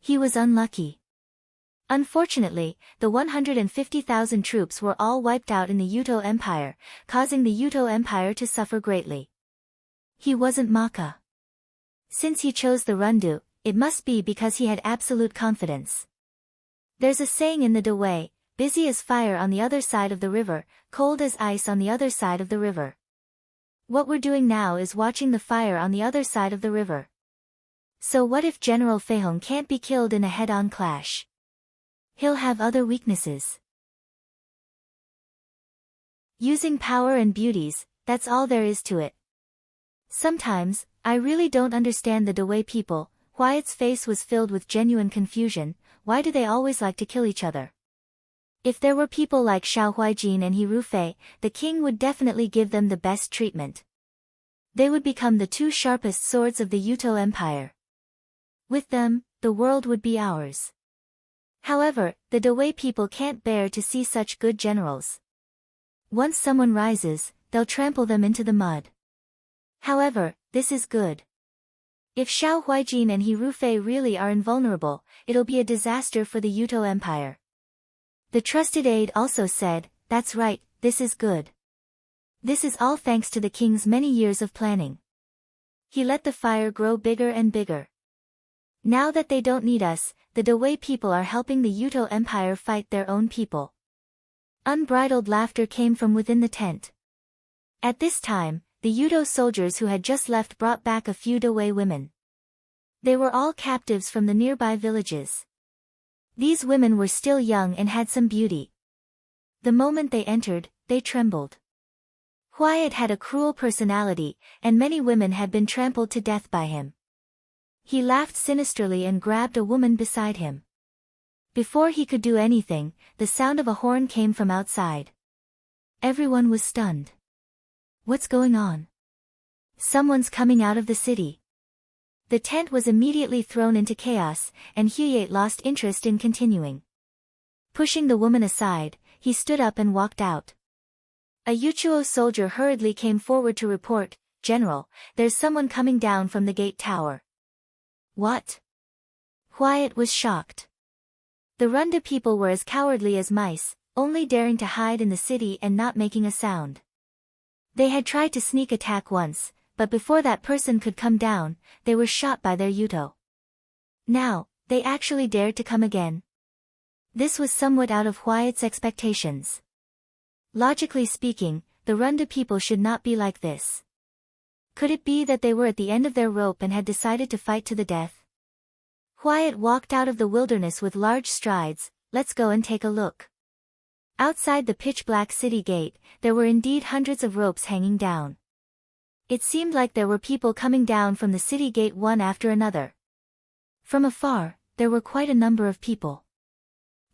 He was unlucky. Unfortunately, the 150,000 troops were all wiped out in the Yuto Empire, causing the Yuto Empire to suffer greatly. He wasn't Maka. Since he chose the Rundu, it must be because he had absolute confidence. There's a saying in the Dawei, "Busy as fire on the other side of the river, cold as ice on the other side of the river." What we're doing now is watching the fire on the other side of the river. So what if General Fei Hong can't be killed in a head-on clash? He'll have other weaknesses. Using power and beauties, that's all there is to it. Sometimes, I really don't understand the Dawei people. Wyatt's face was filled with genuine confusion. Why do they always like to kill each other? If there were people like Xiao Huijin and Hirufei, the king would definitely give them the best treatment. They would become the two sharpest swords of the Yuto Empire. With them, the world would be ours. However, the Dawei people can't bear to see such good generals. Once someone rises, they'll trample them into the mud. However, this is good. If Xiao Huijin and Hirufei really are invulnerable, it'll be a disaster for the Yuto Empire. The trusted aide also said, "That's right, this is good. This is all thanks to the king's many years of planning. He let the fire grow bigger and bigger. Now that they don't need us, the Dawei people are helping the Yuto Empire fight their own people." Unbridled laughter came from within the tent. At this time, the Yuto soldiers who had just left brought back a few Dawei women. They were all captives from the nearby villages. These women were still young and had some beauty. The moment they entered, they trembled. Wyatt had a cruel personality, and many women had been trampled to death by him. He laughed sinisterly and grabbed a woman beside him. Before he could do anything, the sound of a horn came from outside. Everyone was stunned. What's going on? Someone's coming out of the city. The tent was immediately thrown into chaos, and Huyate lost interest in continuing. Pushing the woman aside, he stood up and walked out. A Yuchuo soldier hurriedly came forward to report, "General, there's someone coming down from the gate tower." What? Wyatt was shocked. The Runda people were as cowardly as mice, only daring to hide in the city and not making a sound. They had tried to sneak attack once, but before that person could come down, they were shot by their Yuto. Now, they actually dared to come again. This was somewhat out of Wyatt's expectations. Logically speaking, the Runda people should not be like this. Could it be that they were at the end of their rope and had decided to fight to the death? Wyatt walked out of the wilderness with large strides. "Let's go and take a look." Outside the pitch-black city gate, there were indeed hundreds of ropes hanging down. It seemed like there were people coming down from the city gate one after another. From afar, there were quite a number of people.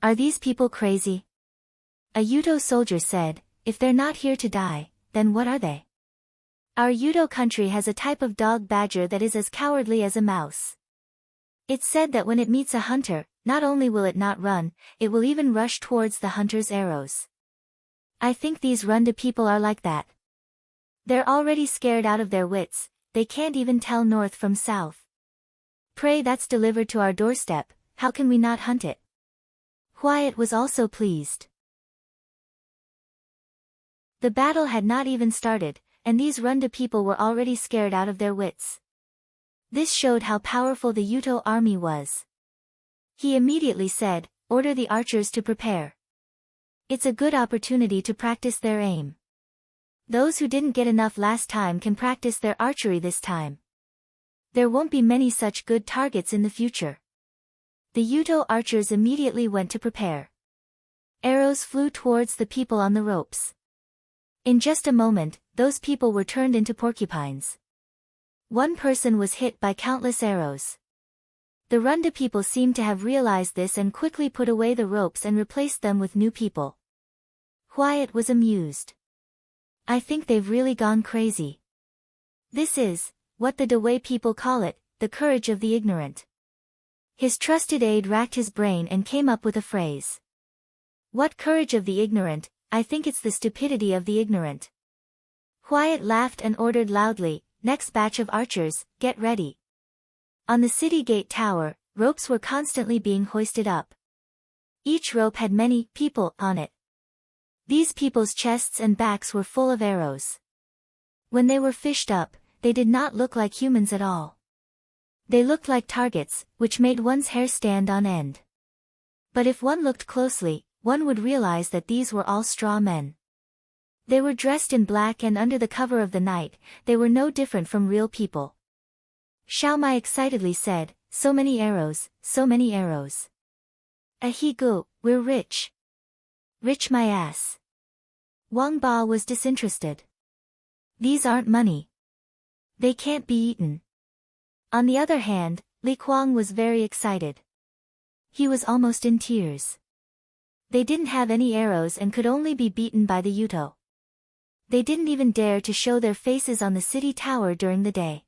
"Are these people crazy?" A Yuto soldier said, "If they're not here to die, then what are they? Our Yuto country has a type of dog badger that is as cowardly as a mouse. It's said that when it meets a hunter, not only will it not run, it will even rush towards the hunter's arrows. I think these Runda people are like that. They're already scared out of their wits, they can't even tell north from south. Prey that's delivered to our doorstep, how can we not hunt it?" Wyatt was also pleased. The battle had not even started, and these Runda people were already scared out of their wits. This showed how powerful the Yuto army was. He immediately said, "Order the archers to prepare. It's a good opportunity to practice their aim. Those who didn't get enough last time can practice their archery this time. There won't be many such good targets in the future." The Yuto archers immediately went to prepare. Arrows flew towards the people on the ropes. In just a moment, those people were turned into porcupines. One person was hit by countless arrows. The Runda people seemed to have realized this and quickly put away the ropes and replaced them with new people. Wyatt was amused. "I think they've really gone crazy. This is what the Dawei people call it, the courage of the ignorant." His trusted aide racked his brain and came up with a phrase. "What courage of the ignorant? I think it's the stupidity of the ignorant." Wyatt laughed and ordered loudly, "Next batch of archers, get ready." On the city gate tower, ropes were constantly being hoisted up. Each rope had many people on it. These people's chests and backs were full of arrows. When they were fished up, they did not look like humans at all. They looked like targets, which made one's hair stand on end. But if one looked closely, one would realize that these were all straw men. They were dressed in black and under the cover of the night, they were no different from real people. Xiao Mai excitedly said, "So many arrows, so many arrows. Ahigu, we're rich." "Rich my ass." Wang Ba was disinterested. "These aren't money. They can't be eaten." On the other hand, Li Kuang was very excited. He was almost in tears. They didn't have any arrows and could only be beaten by the Yuto. They didn't even dare to show their faces on the city tower during the day.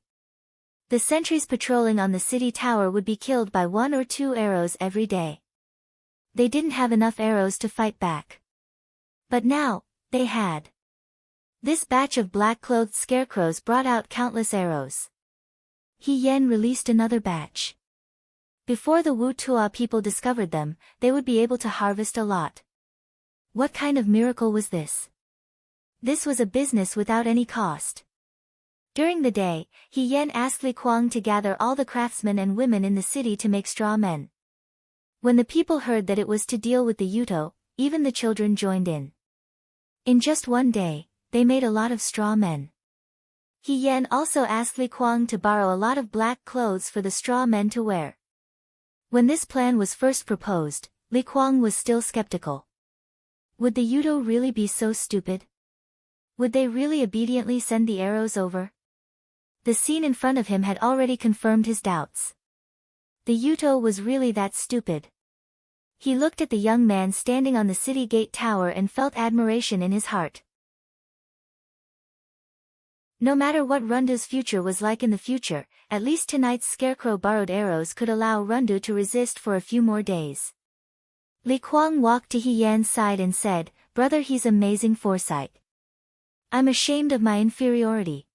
The sentries patrolling on the city tower would be killed by 1 or 2 arrows every day. They didn't have enough arrows to fight back. But now, they had. This batch of black-clothed scarecrows brought out countless arrows. He Yen released another batch. Before the Wu Tua people discovered them, they would be able to harvest a lot. What kind of miracle was this? This was a business without any cost. During the day, He Yen asked Li Kuang to gather all the craftsmen and women in the city to make straw men. When the people heard that it was to deal with the Yuto, even the children joined in. In just one day, they made a lot of straw men. He Yen also asked Li Kuang to borrow a lot of black clothes for the straw men to wear. When this plan was first proposed, Li Kuang was still skeptical. Would the Yuto really be so stupid? Would they really obediently send the arrows over? The scene in front of him had already confirmed his doubts. The Yuto was really that stupid. He looked at the young man standing on the city gate tower and felt admiration in his heart. No matter what Rundu's future was like in the future, at least tonight's scarecrow borrowed arrows could allow Rundu to resist for a few more days. Li Kuang walked to He Yan's side and said, "Brother, he's amazing foresight. I'm ashamed of my inferiority."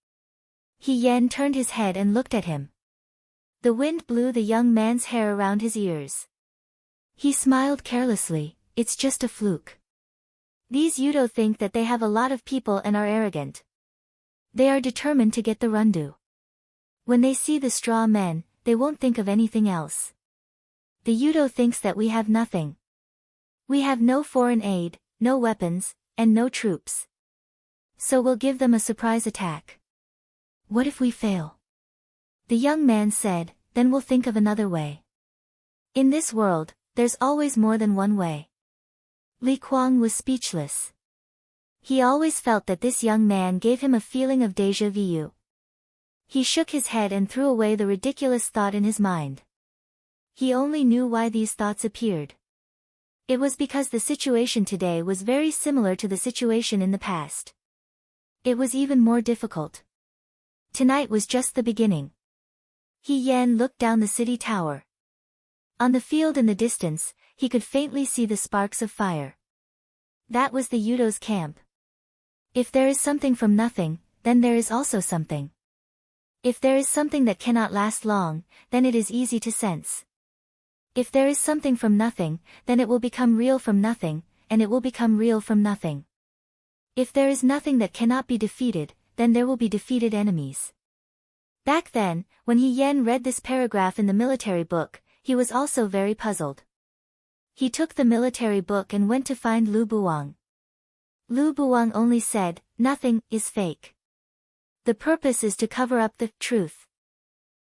He Yan turned his head and looked at him. The wind blew the young man's hair around his ears. He smiled carelessly, "It's just a fluke. These Yuto think that they have a lot of people and are arrogant. They are determined to get the Rundu. When they see the straw men, they won't think of anything else. The Yuto thinks that we have nothing. We have no foreign aid, no weapons, and no troops. So we'll give them a surprise attack. What if we fail?" The young man said, "Then we'll think of another way. In this world, there's always more than one way." Li Kuang was speechless. He always felt that this young man gave him a feeling of déjà vu. He shook his head and threw away the ridiculous thought in his mind. He only knew why these thoughts appeared. It was because the situation today was very similar to the situation in the past. It was even more difficult. Tonight was just the beginning. He Yan looked down the city tower. On the field in the distance, he could faintly see the sparks of fire. That was the Yuto's camp. If there is something from nothing, then there is also something. If there is something that cannot last long, then it is easy to sense. If there is something from nothing, then it will become real from nothing, and it will become real from nothing. If there is nothing that cannot be defeated, then there will be defeated enemies. Back then, when He Yen read this paragraph in the military book, he was also very puzzled. He took the military book and went to find Lu Buwang. Lu Buwang only said, "Nothing is fake. The purpose is to cover up the truth.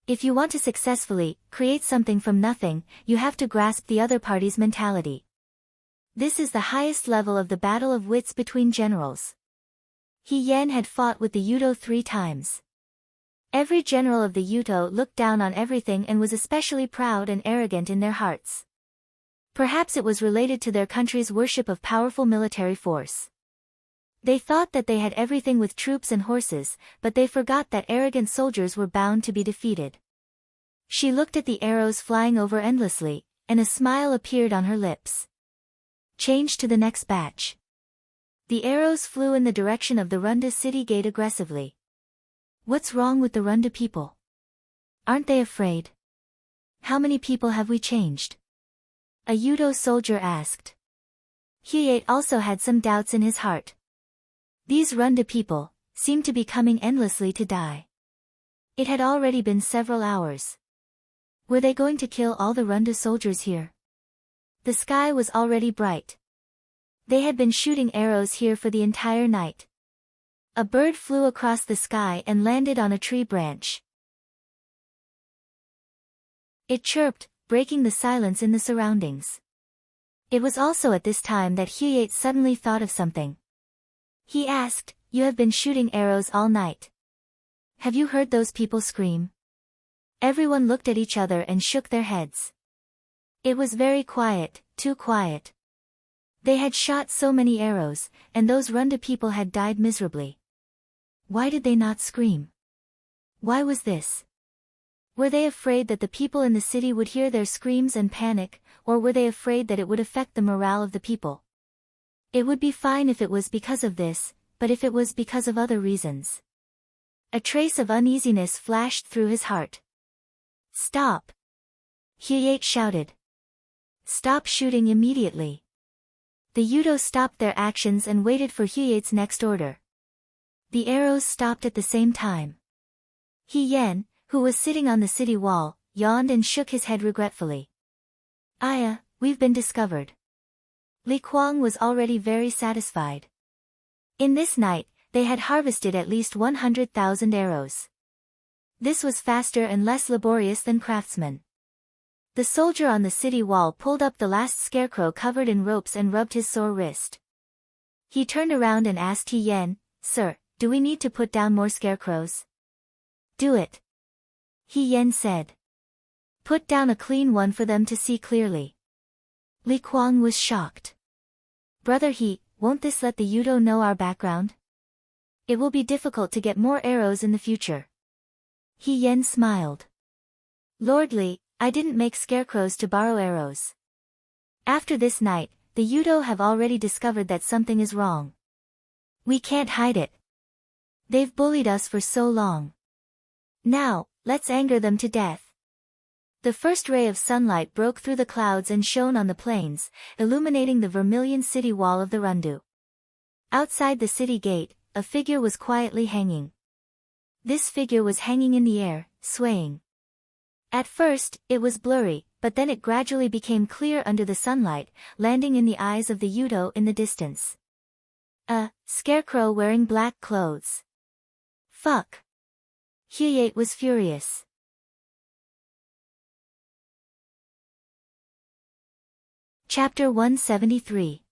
If you want to successfully create something from nothing, you have to grasp the other party's mentality. This is the highest level of the battle of wits between generals." He Yen had fought with the Yudo 3 times. Every general of the Yudo looked down on everything and was especially proud and arrogant in their hearts. Perhaps it was related to their country's worship of powerful military force. They thought that they had everything with troops and horses, but they forgot that arrogant soldiers were bound to be defeated. She looked at the arrows flying over endlessly, and a smile appeared on her lips. Change to the next batch. The arrows flew in the direction of the Runda city gate aggressively. What's wrong with the Runda people? Aren't they afraid? How many people have we changed? A Yudo soldier asked. Hyate also had some doubts in his heart. These Runda people seemed to be coming endlessly to die. It had already been several hours. Were they going to kill all the Runda soldiers here? The sky was already bright. They had been shooting arrows here for the entire night. A bird flew across the sky and landed on a tree branch. It chirped, breaking the silence in the surroundings. It was also at this time that Hyate suddenly thought of something. He asked, "You have been shooting arrows all night. Have you heard those people scream?" Everyone looked at each other and shook their heads. It was very quiet, too quiet. They had shot so many arrows, and those Runda people had died miserably. Why did they not scream? Why was this? Were they afraid that the people in the city would hear their screams and panic, or were they afraid that it would affect the morale of the people? It would be fine if it was because of this, but if it was because of other reasons. A trace of uneasiness flashed through his heart. "Stop!" Hyate shouted. "Stop shooting immediately." The Yudo stopped their actions and waited for Hyate's next order. The arrows stopped at the same time. He Yen, who was sitting on the city wall, yawned and shook his head regretfully. "Aya, we've been discovered." Li Kuang was already very satisfied. In this night, they had harvested at least 100,000 arrows. This was faster and less laborious than craftsmen. The soldier on the city wall pulled up the last scarecrow covered in ropes and rubbed his sore wrist. He turned around and asked He Yen, "Sir, do we need to put down more scarecrows?" "Do it," He Yen said. "Put down a clean one for them to see clearly." Li Kuang was shocked. "Brother He, won't this let the Yudo know our background? It will be difficult to get more arrows in the future." He Yen smiled. "Lord Li, I didn't make scarecrows to borrow arrows. After this night, the Yudo have already discovered that something is wrong. We can't hide it. They've bullied us for so long. Now, let's anger them to death." The first ray of sunlight broke through the clouds and shone on the plains, illuminating the vermilion city wall of the Rundu. Outside the city gate, a figure was quietly hanging. This figure was hanging in the air, swaying. At first, it was blurry, but then it gradually became clear under the sunlight, landing in the eyes of the Yudo in the distance. A scarecrow wearing black clothes. Fuck! Hyate was furious. Chapter 173.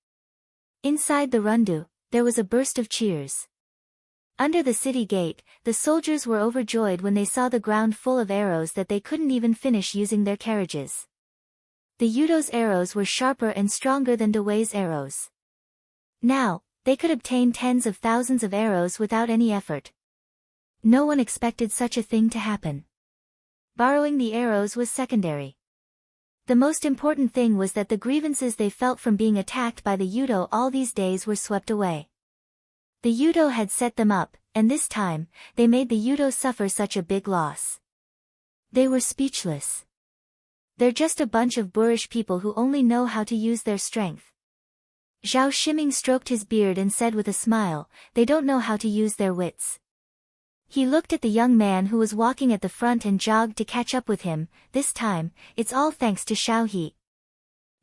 Inside the Rundu, there was a burst of cheers. Under the city gate, the soldiers were overjoyed when they saw the ground full of arrows that they couldn't even finish using their carriages. The Yudo's arrows were sharper and stronger than Dawei's arrows. Now, they could obtain tens of thousands of arrows without any effort. No one expected such a thing to happen. Borrowing the arrows was secondary. The most important thing was that the grievances they felt from being attacked by the Yudo all these days were swept away. The Yudo had set them up, and this time, they made the Yudo suffer such a big loss. They were speechless. They're just a bunch of boorish people who only know how to use their strength. Zhao Shiming stroked his beard and said with a smile, they don't know how to use their wits. He looked at the young man who was walking at the front and jogged to catch up with him. This time, it's all thanks to Xiao He.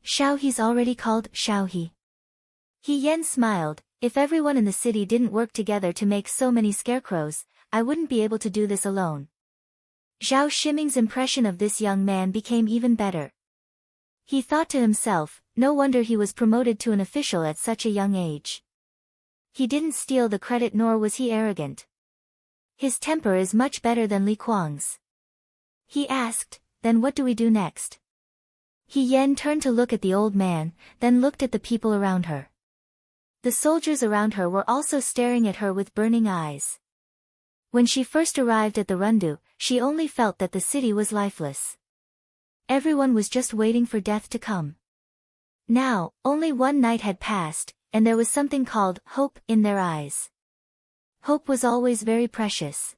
Xiao He's already called Xiao He. He Yan smiled, if everyone in the city didn't work together to make so many scarecrows, I wouldn't be able to do this alone. Zhao Shiming's impression of this young man became even better. He thought to himself, no wonder he was promoted to an official at such a young age. He didn't steal the credit nor was he arrogant. His temper is much better than Li Kuang's. He asked, then what do we do next? He Yan turned to look at the old man, then looked at the people around her. The soldiers around her were also staring at her with burning eyes. When she first arrived at the Rundu, she only felt that the city was lifeless. Everyone was just waiting for death to come. Now, only one night had passed, and there was something called hope in their eyes. Hope was always very precious.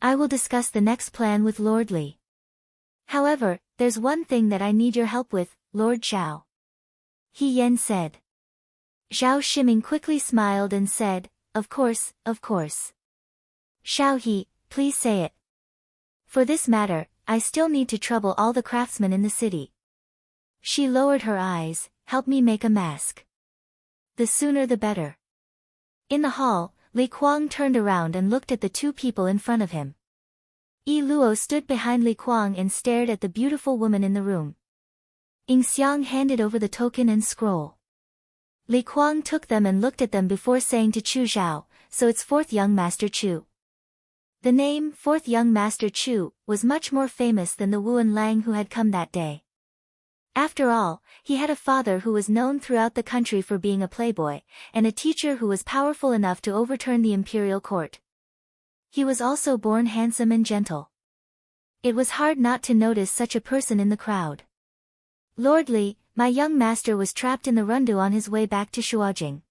I will discuss the next plan with Lord Li. However, there's one thing that I need your help with, Lord Zhao. He Yan said. Zhao Shiming quickly smiled and said, of course, of course. Xiao He, please say it. For this matter, I still need to trouble all the craftsmen in the city. She lowered her eyes, help me make a mask. The sooner the better. In the hall, Li Kuang turned around and looked at the two people in front of him. Yi Luo stood behind Li Kuang and stared at the beautiful woman in the room. Ying Xiang handed over the token and scroll. Li Kuang took them and looked at them before saying to Chu Zhao, so it's fourth young master Chu. The name, fourth young master Chu, was much more famous than the Wuan Lang who had come that day. After all, he had a father who was known throughout the country for being a playboy, and a teacher who was powerful enough to overturn the imperial court. He was also born handsome and gentle. It was hard not to notice such a person in the crowd. Lord Li, my young master was trapped in the Rundu on his way back to Shuajing.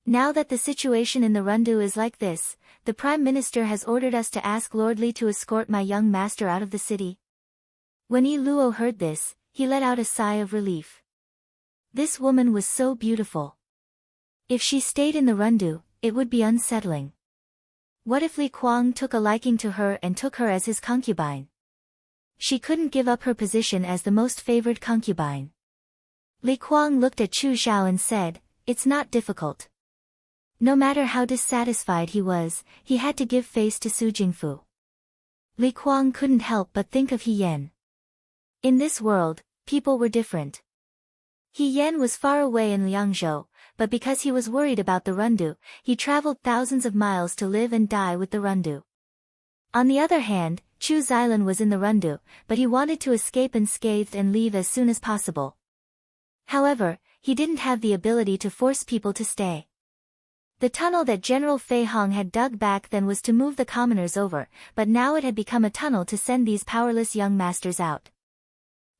Now that the situation in the Rundu is like this, the Prime Minister has ordered us to ask Lord Li to escort my young master out of the city. When Yi Luo heard this, he let out a sigh of relief. This woman was so beautiful. If she stayed in the Rundu, it would be unsettling. What if Li Kuang took a liking to her and took her as his concubine? She couldn't give up her position as the most favored concubine. Li Kuang looked at Chu Zhao and said, it's not difficult. No matter how dissatisfied he was, he had to give face to Su Jingfu. Li Kuang couldn't help but think of He Yan. In this world, people were different. He Yan was far away in Liangzhou, but because he was worried about the Rundu, he traveled thousands of miles to live and die with the Rundu. On the other hand, Chu Xilan was in the Rundu, but he wanted to escape unscathed and leave as soon as possible. However, he didn't have the ability to force people to stay. The tunnel that General Fei Hong had dug back then was to move the commoners over, but now it had become a tunnel to send these powerless young masters out.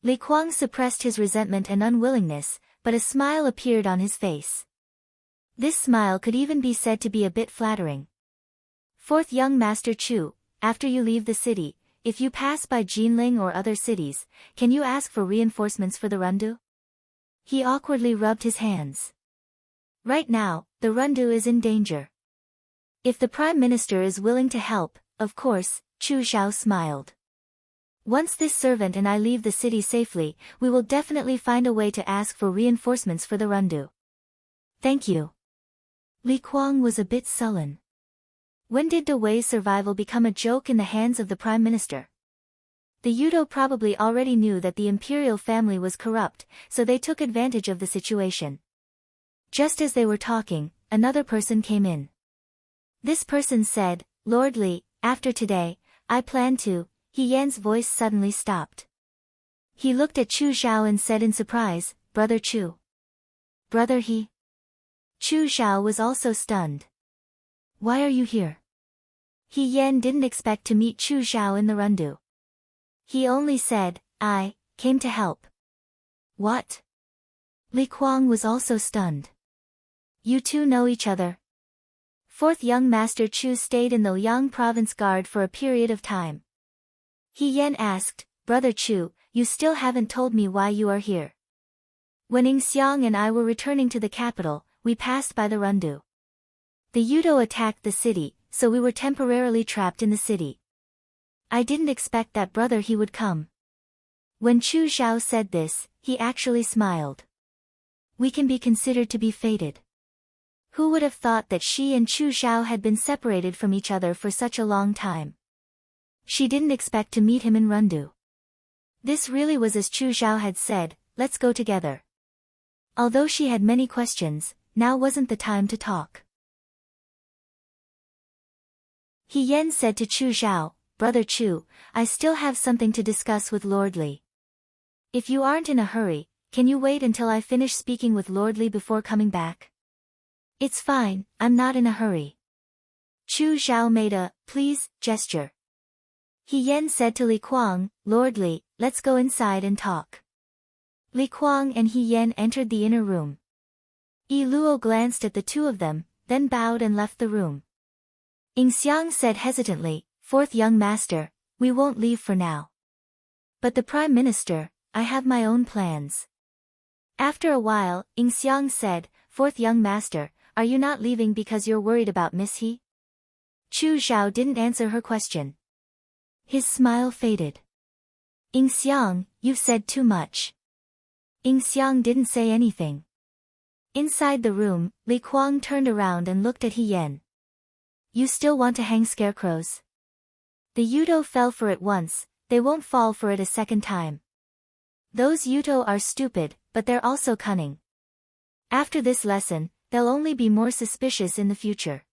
Li Kuang suppressed his resentment and unwillingness, but a smile appeared on his face. This smile could even be said to be a bit flattering. Fourth young master Chu, after you leave the city, if you pass by Jinling or other cities, can you ask for reinforcements for the Rundu? He awkwardly rubbed his hands. Right now, the Rundu is in danger. If the Prime Minister is willing to help, of course, Chu Zhao smiled. Once this servant and I leave the city safely, we will definitely find a way to ask for reinforcements for the Rundu. Thank you. Li Kuang was a bit sullen. When did De Wei's survival become a joke in the hands of the Prime Minister? The Yudo probably already knew that the imperial family was corrupt, so they took advantage of the situation. Just as they were talking, another person came in. This person said, Lord Li, after today, I plan to... He Yan's voice suddenly stopped. He looked at Chu Zhao and said in surprise, Brother Chu. Brother He? Chu Zhao was also stunned. Why are you here? He Yan didn't expect to meet Chu Zhao in the Rundu. He only said, I came to help. What? Li Kuang was also stunned. You two know each other? Fourth young master Chu stayed in the Liang province guard for a period of time. He Yan asked, Brother Chu, you still haven't told me why you are here. When Ing Xiang and I were returning to the capital, we passed by the Rundu. The Yudo attacked the city, so we were temporarily trapped in the city. I didn't expect that brother he would come. When Chu Xiao said this, he actually smiled. We can be considered to be fated. Who would have thought that she and Chu Xiao had been separated from each other for such a long time? She didn't expect to meet him in Rundu. This really was as Chu Xiao had said, let's go together. Although she had many questions, now wasn't the time to talk. He Yan said to Chu Xiao, Brother Chu, I still have something to discuss with Lord Li. If you aren't in a hurry, can you wait until I finish speaking with Lord Li before coming back? It's fine, I'm not in a hurry. Chu Xiao made a, please, gesture. He Yan said to Li Kuang, Lord Li, let's go inside and talk. Li Kuang and He Yan entered the inner room. Yi Luo glanced at the two of them, then bowed and left the room. Ing Xiang said hesitantly, Fourth young master, we won't leave for now. But the Prime Minister, I have my own plans. After a while, Ing Xiang said, Fourth young master, are you not leaving because you're worried about Miss He? Chu Xiao didn't answer her question. His smile faded. Ing Xiang, you've said too much. Ing Xiang didn't say anything. Inside the room, Li Kuang turned around and looked at He Yan. You still want to hang scarecrows? The Yudo fell for it once, they won't fall for it a second time. Those Yudo are stupid, but they're also cunning. After this lesson, they'll only be more suspicious in the future.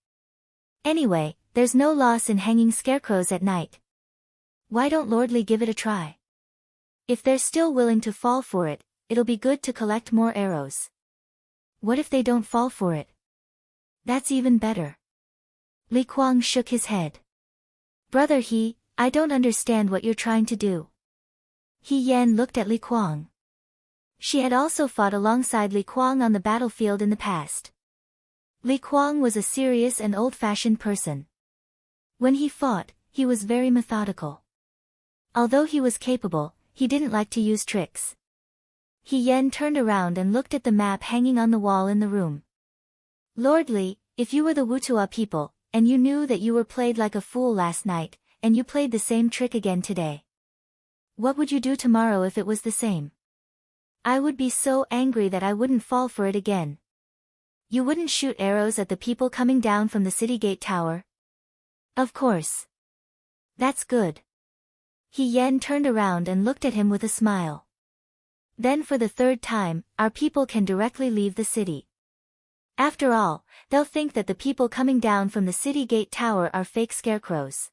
Anyway, there's no loss in hanging scarecrows at night. Why don't Lord Li give it a try? If they're still willing to fall for it, it'll be good to collect more arrows. What if they don't fall for it? That's even better. Li Kuang shook his head. Brother He, I don't understand what you're trying to do. He Yan looked at Li Kuang. She had also fought alongside Li Kuang on the battlefield in the past. Li Kuang was a serious and old-fashioned person. When he fought, he was very methodical. Although he was capable, he didn't like to use tricks. He Yan turned around and looked at the map hanging on the wall in the room. Lord Li, if you were the Wutua people, and you knew that you were played like a fool last night, and you played the same trick again today, what would you do tomorrow if it was the same? I would be so angry that I wouldn't fall for it again. You wouldn't shoot arrows at the people coming down from the city gate tower? Of course. That's good. He Yan turned around and looked at him with a smile. Then for the third time, our people can directly leave the city. After all, they'll think that the people coming down from the city gate tower are fake scarecrows.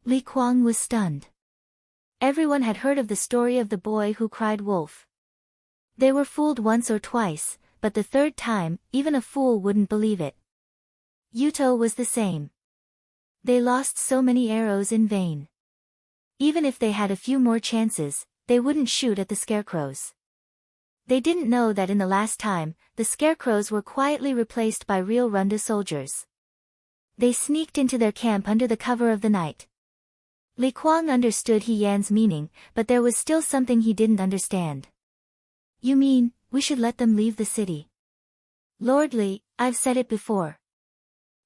Li Kuang was stunned. Everyone had heard of the story of the boy who cried wolf. They were fooled once or twice, but the third time, even a fool wouldn't believe it. Yuto was the same. They lost so many arrows in vain. Even if they had a few more chances, they wouldn't shoot at the scarecrows. They didn't know that in the last time, the scarecrows were quietly replaced by real Runda soldiers. They sneaked into their camp under the cover of the night. Li Kuang understood He Yan's meaning, but there was still something he didn't understand. You mean, we should let them leave the city? Lord Li, I've said it before.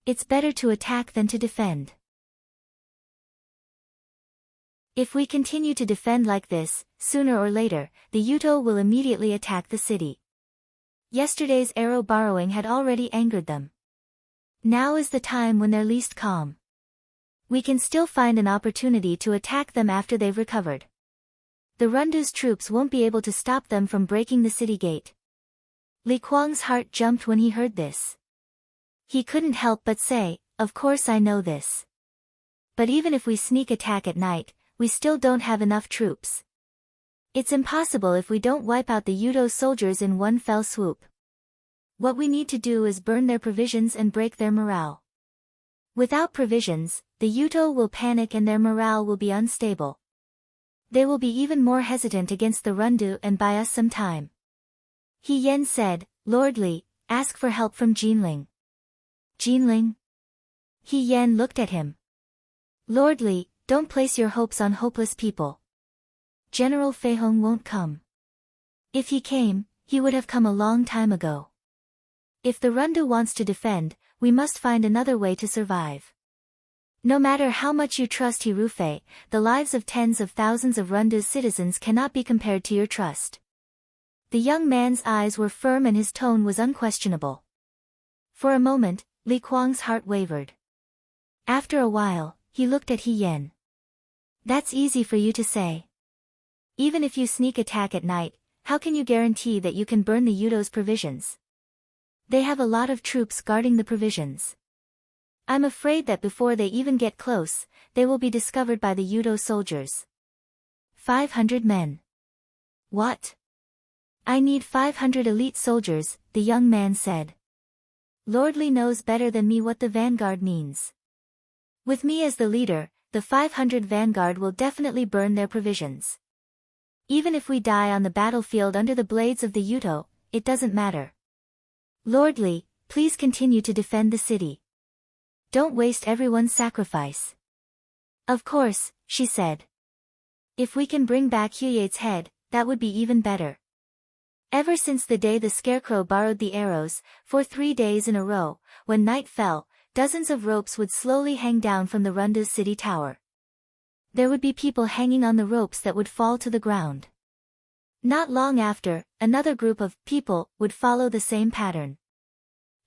It's better to attack than to defend. If we continue to defend like this, sooner or later, the Yuto will immediately attack the city. Yesterday's arrow borrowing had already angered them. Now is the time when they're least calm. We can still find an opportunity to attack them after they've recovered. The Rundu's troops won't be able to stop them from breaking the city gate. Li Kuang's heart jumped when he heard this. He couldn't help but say, of course I know this. But even if we sneak attack at night, we still don't have enough troops. It's impossible if we don't wipe out the Yudo soldiers in one fell swoop. What we need to do is burn their provisions and break their morale. Without provisions, the Yudo will panic and their morale will be unstable. They will be even more hesitant against the Rundu and buy us some time. He Yan said, Lord Li, ask for help from Jinling. Jinling? He Yan looked at him. Lord Li, don't place your hopes on hopeless people. General Fei Hong won't come. If he came, he would have come a long time ago. If the Rundu wants to defend, we must find another way to survive. No matter how much you trust Hirufei, the lives of tens of thousands of Rundu's citizens cannot be compared to your trust. The young man's eyes were firm and his tone was unquestionable. For a moment, Li Kuang's heart wavered. After a while, he looked at He Yan. That's easy for you to say. Even if you sneak attack at night, how can you guarantee that you can burn the Yudo's provisions? They have a lot of troops guarding the provisions. I'm afraid that before they even get close, they will be discovered by the Yudo soldiers. 500 men. What? I need 500 elite soldiers, the young man said. Lord Li knows better than me what the vanguard means. With me as the leader, the 500 vanguard will definitely burn their provisions. Even if we die on the battlefield under the blades of the Yudo, it doesn't matter. Lord Li, please continue to defend the city. Don't waste everyone's sacrifice. Of course, she said. If we can bring back Huyate's head, that would be even better. Ever since the day the scarecrow borrowed the arrows, for 3 days in a row, when night fell, dozens of ropes would slowly hang down from the Rundu's city tower. There would be people hanging on the ropes that would fall to the ground. Not long after, another group of people would follow the same pattern.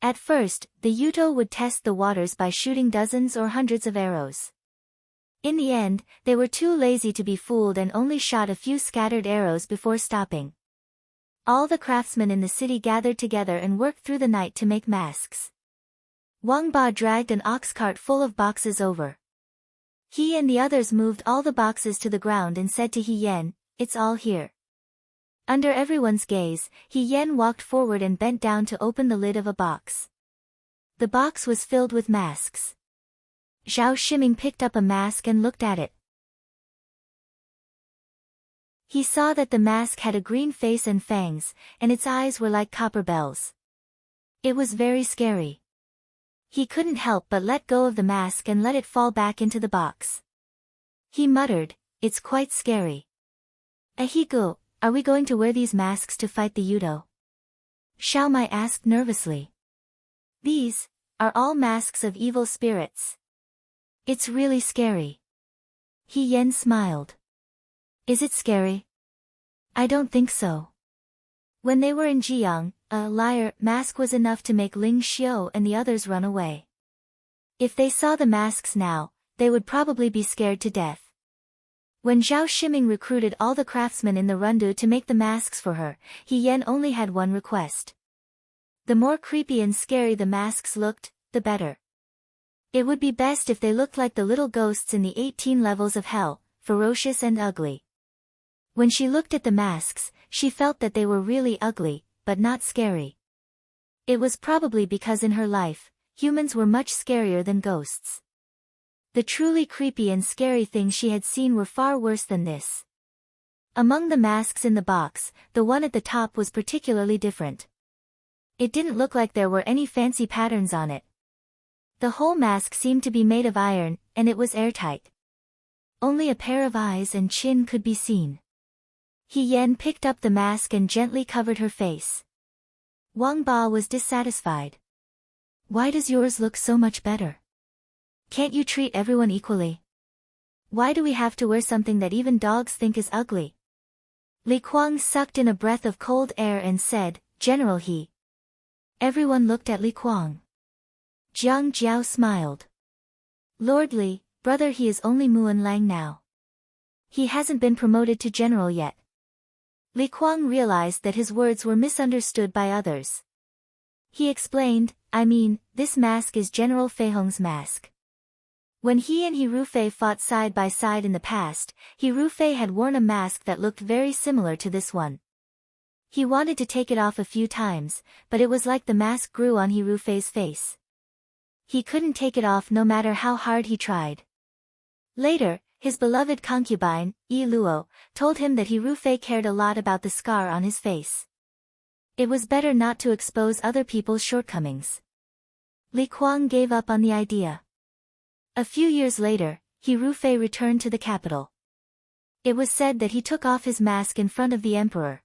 At first, the Yudo would test the waters by shooting dozens or hundreds of arrows. In the end, they were too lazy to be fooled and only shot a few scattered arrows before stopping. All the craftsmen in the city gathered together and worked through the night to make masks. Wang Ba dragged an ox cart full of boxes over. He and the others moved all the boxes to the ground and said to He Yan, "It's all here." Under everyone's gaze, He Yan walked forward and bent down to open the lid of a box. The box was filled with masks. Zhao Shiming picked up a mask and looked at it. He saw that the mask had a green face and fangs, and its eyes were like copper bells. It was very scary. He couldn't help but let go of the mask and let it fall back into the box. He muttered, "It's quite scary." "Ahigo, are we going to wear these masks to fight the Yudo?" Xiao Mai asked nervously. "These are all masks of evil spirits. It's really scary." He Yan smiled. "Is it scary?" "I don't think so." When they were in Jiang, a liar mask was enough to make Ling Xiu and the others run away. If they saw the masks now, they would probably be scared to death. When Zhao Shiming recruited all the craftsmen in the Rundu to make the masks for her, He Yan only had one request. The more creepy and scary the masks looked, the better. It would be best if they looked like the little ghosts in the 18 levels of hell, ferocious and ugly. When she looked at the masks, she felt that they were really ugly, but not scary. It was probably because in her life, humans were much scarier than ghosts. The truly creepy and scary things she had seen were far worse than this. Among the masks in the box, the one at the top was particularly different. It didn't look like there were any fancy patterns on it. The whole mask seemed to be made of iron, and it was airtight. Only a pair of eyes and chin could be seen. He Yan picked up the mask and gently covered her face. Wang Ba was dissatisfied. "Why does yours look so much better? Can't you treat everyone equally? Why do we have to wear something that even dogs think is ugly?" Li Kuang sucked in a breath of cold air and said, "General He." Everyone looked at Li Kuang. Jiang Jiao smiled. "Lord Li, brother, he is only Muan Lang now. He hasn't been promoted to general yet." Li Kuang realized that his words were misunderstood by others. He explained, "I mean, this mask is General Fei Hong's mask. When he and Hirufei fought side by side in the past, Hirufei had worn a mask that looked very similar to this one. He wanted to take it off a few times, but it was like the mask grew on Hirufei's face. He couldn't take it off no matter how hard he tried. Later, his beloved concubine, Yi Luo, told him that Hirufei cared a lot about the scar on his face. It was better not to expose other people's shortcomings. Li Kuang gave up on the idea. A few years later, He Rufei returned to the capital. It was said that he took off his mask in front of the emperor.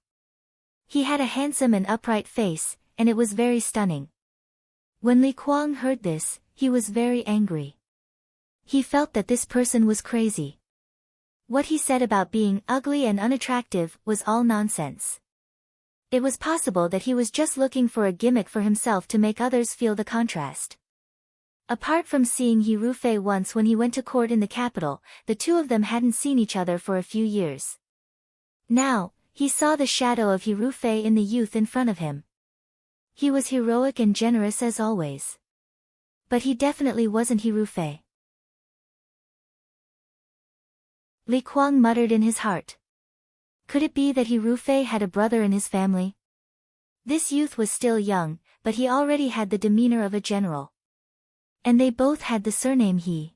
He had a handsome and upright face, and it was very stunning. When Li Kuang heard this, he was very angry. He felt that this person was crazy. What he said about being ugly and unattractive was all nonsense. It was possible that he was just looking for a gimmick for himself to make others feel the contrast. Apart from seeing He Rufei once when he went to court in the capital, the two of them hadn't seen each other for a few years. Now, he saw the shadow of He Rufei in the youth in front of him. He was heroic and generous as always. But he definitely wasn't He Rufei. Li Kuang muttered in his heart. Could it be that He Rufei had a brother in his family? This youth was still young, but he already had the demeanor of a general. And they both had the surname He.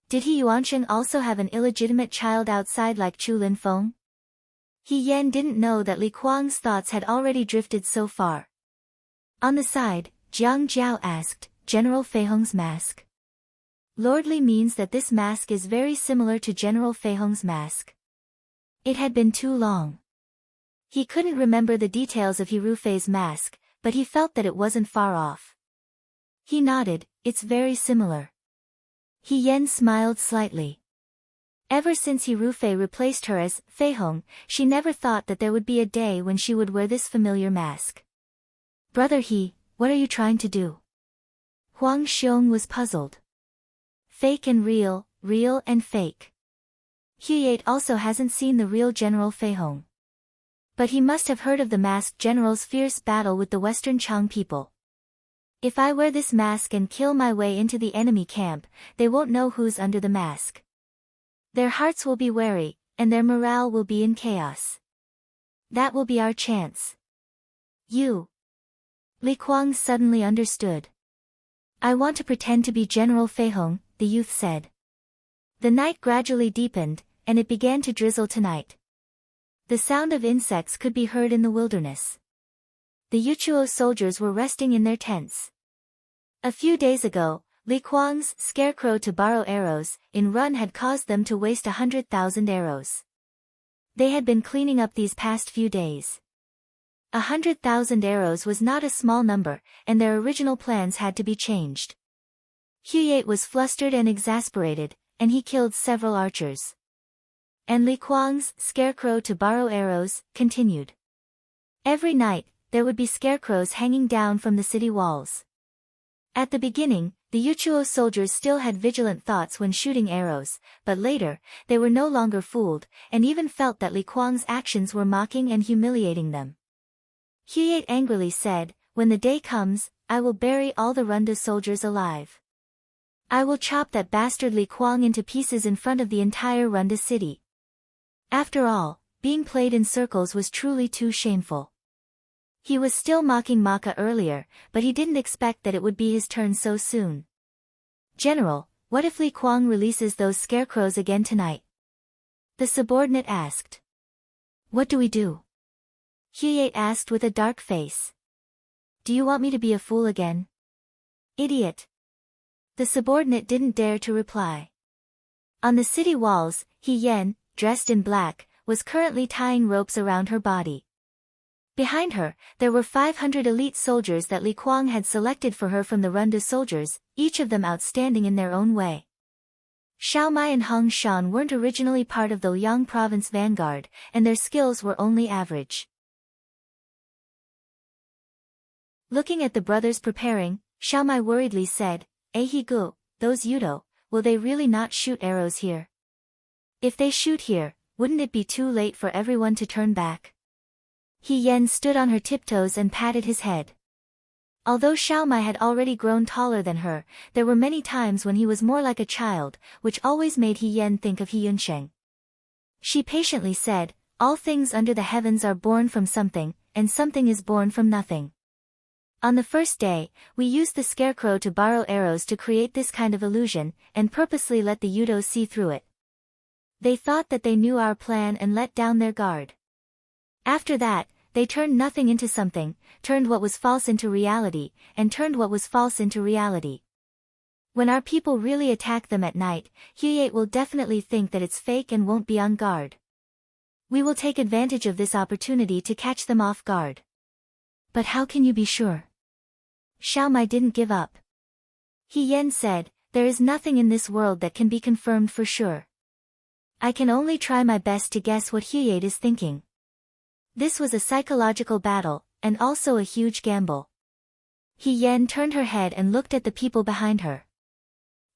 Did He Yuansheng also have an illegitimate child outside like Chu Linfeng? He Yan didn't know that Li Kuang's thoughts had already drifted so far. On the side, Jiang Jiao asked, General Fei Hong's mask. Lordly means that this mask is very similar to General Fei Hong's mask. It had been too long. He couldn't remember the details of He Rufei's mask, but he felt that it wasn't far off. He nodded, it's very similar. He Yan smiled slightly. Ever since He Rufei replaced her as Fei Hong, she never thought that there would be a day when she would wear this familiar mask. Brother He, what are you trying to do? Huang Xiong was puzzled. Fake and real, real and fake. Huyate also hasn't seen the real General Fei Hong. But he must have heard of the masked general's fierce battle with the Western Chang people. If I wear this mask and kill my way into the enemy camp, they won't know who's under the mask. Their hearts will be wary, and their morale will be in chaos. That will be our chance. You. Li Kuang suddenly understood. I want to pretend to be General Fei Hong, the youth said. The night gradually deepened, and it began to drizzle tonight. The sound of insects could be heard in the wilderness. The Yuchuo soldiers were resting in their tents. A few days ago, Li Kuang's scarecrow to borrow arrows in run had caused them to waste 100,000 arrows. They had been cleaning up these past few days. 100,000 arrows was not a small number, and their original plans had to be changed. Huyate was flustered and exasperated, and he killed several archers. And Li Kuang's scarecrow to borrow arrows continued. Every night, there would be scarecrows hanging down from the city walls. At the beginning, the Yuchuo soldiers still had vigilant thoughts when shooting arrows, but later, they were no longer fooled, and even felt that Li Kuang's actions were mocking and humiliating them. Huyate angrily said, when the day comes, I will bury all the Runda soldiers alive. I will chop that bastard Li Kuang into pieces in front of the entire Runda city. After all, being played in circles was truly too shameful. He was still mocking Maka earlier, but he didn't expect that it would be his turn so soon. General, what if Li Kuang releases those scarecrows again tonight? The subordinate asked. What do we do? Huyate asked with a dark face. Do you want me to be a fool again? Idiot. The subordinate didn't dare to reply. On the city walls, He Yan, dressed in black, was currently tying ropes around her body. Behind her, there were 500 elite soldiers that Li Kuang had selected for her from the Runda soldiers, each of them outstanding in their own way. Xiao Mai and Hong Shan weren't originally part of the Liang province vanguard, and their skills were only average. Looking at the brothers preparing, Xiao Mai worriedly said, He Gu, those Yudo, will they really not shoot arrows here? If they shoot here, wouldn't it be too late for everyone to turn back? He Yan stood on her tiptoes and patted his head. Although Xiao Mai had already grown taller than her, there were many times when he was more like a child, which always made He Yan think of He Yunsheng. She patiently said, all things under the heavens are born from something, and something is born from nothing. On the first day, we used the scarecrow to borrow arrows to create this kind of illusion, and purposely let the Yudos see through it. They thought that they knew our plan and let down their guard. After that, they turned nothing into something, turned what was false into reality, and turned what was false into reality. When our people really attack them at night, Hyeye will definitely think that it's fake and won't be on guard. We will take advantage of this opportunity to catch them off guard. But how can you be sure? Xiao Mai didn't give up. He Yan said, there is nothing in this world that can be confirmed for sure. I can only try my best to guess what Hyeye is thinking. This was a psychological battle, and also a huge gamble. He Yan turned her head and looked at the people behind her.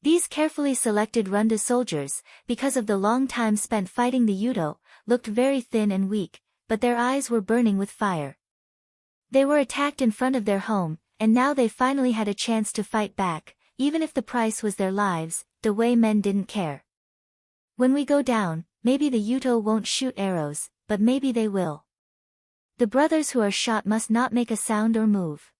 These carefully selected Runda soldiers, because of the long time spent fighting the Yudo, looked very thin and weak, but their eyes were burning with fire. They were attacked in front of their home, and now they finally had a chance to fight back, even if the price was their lives. The Wei men didn't care. When we go down, maybe the Yudo won't shoot arrows, but maybe they will. The brothers who are shot must not make a sound or move.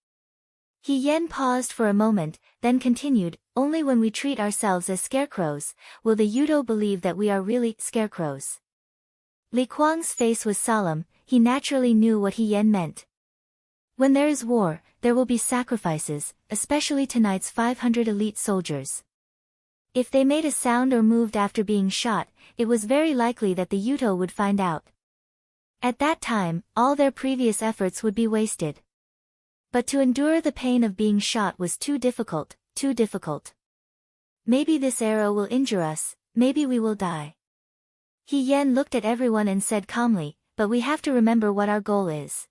He Yan paused for a moment, then continued, only when we treat ourselves as scarecrows, will the Yudo believe that we are really scarecrows. Li Kuang's face was solemn, he naturally knew what He Yan meant. When there is war, there will be sacrifices, especially tonight's 500 elite soldiers. If they made a sound or moved after being shot, it was very likely that the Yudo would find out. At that time, all their previous efforts would be wasted. But to endure the pain of being shot was too difficult, too difficult. Maybe this arrow will injure us, maybe we will die. He Yan looked at everyone and said calmly, but we have to remember what our goal is.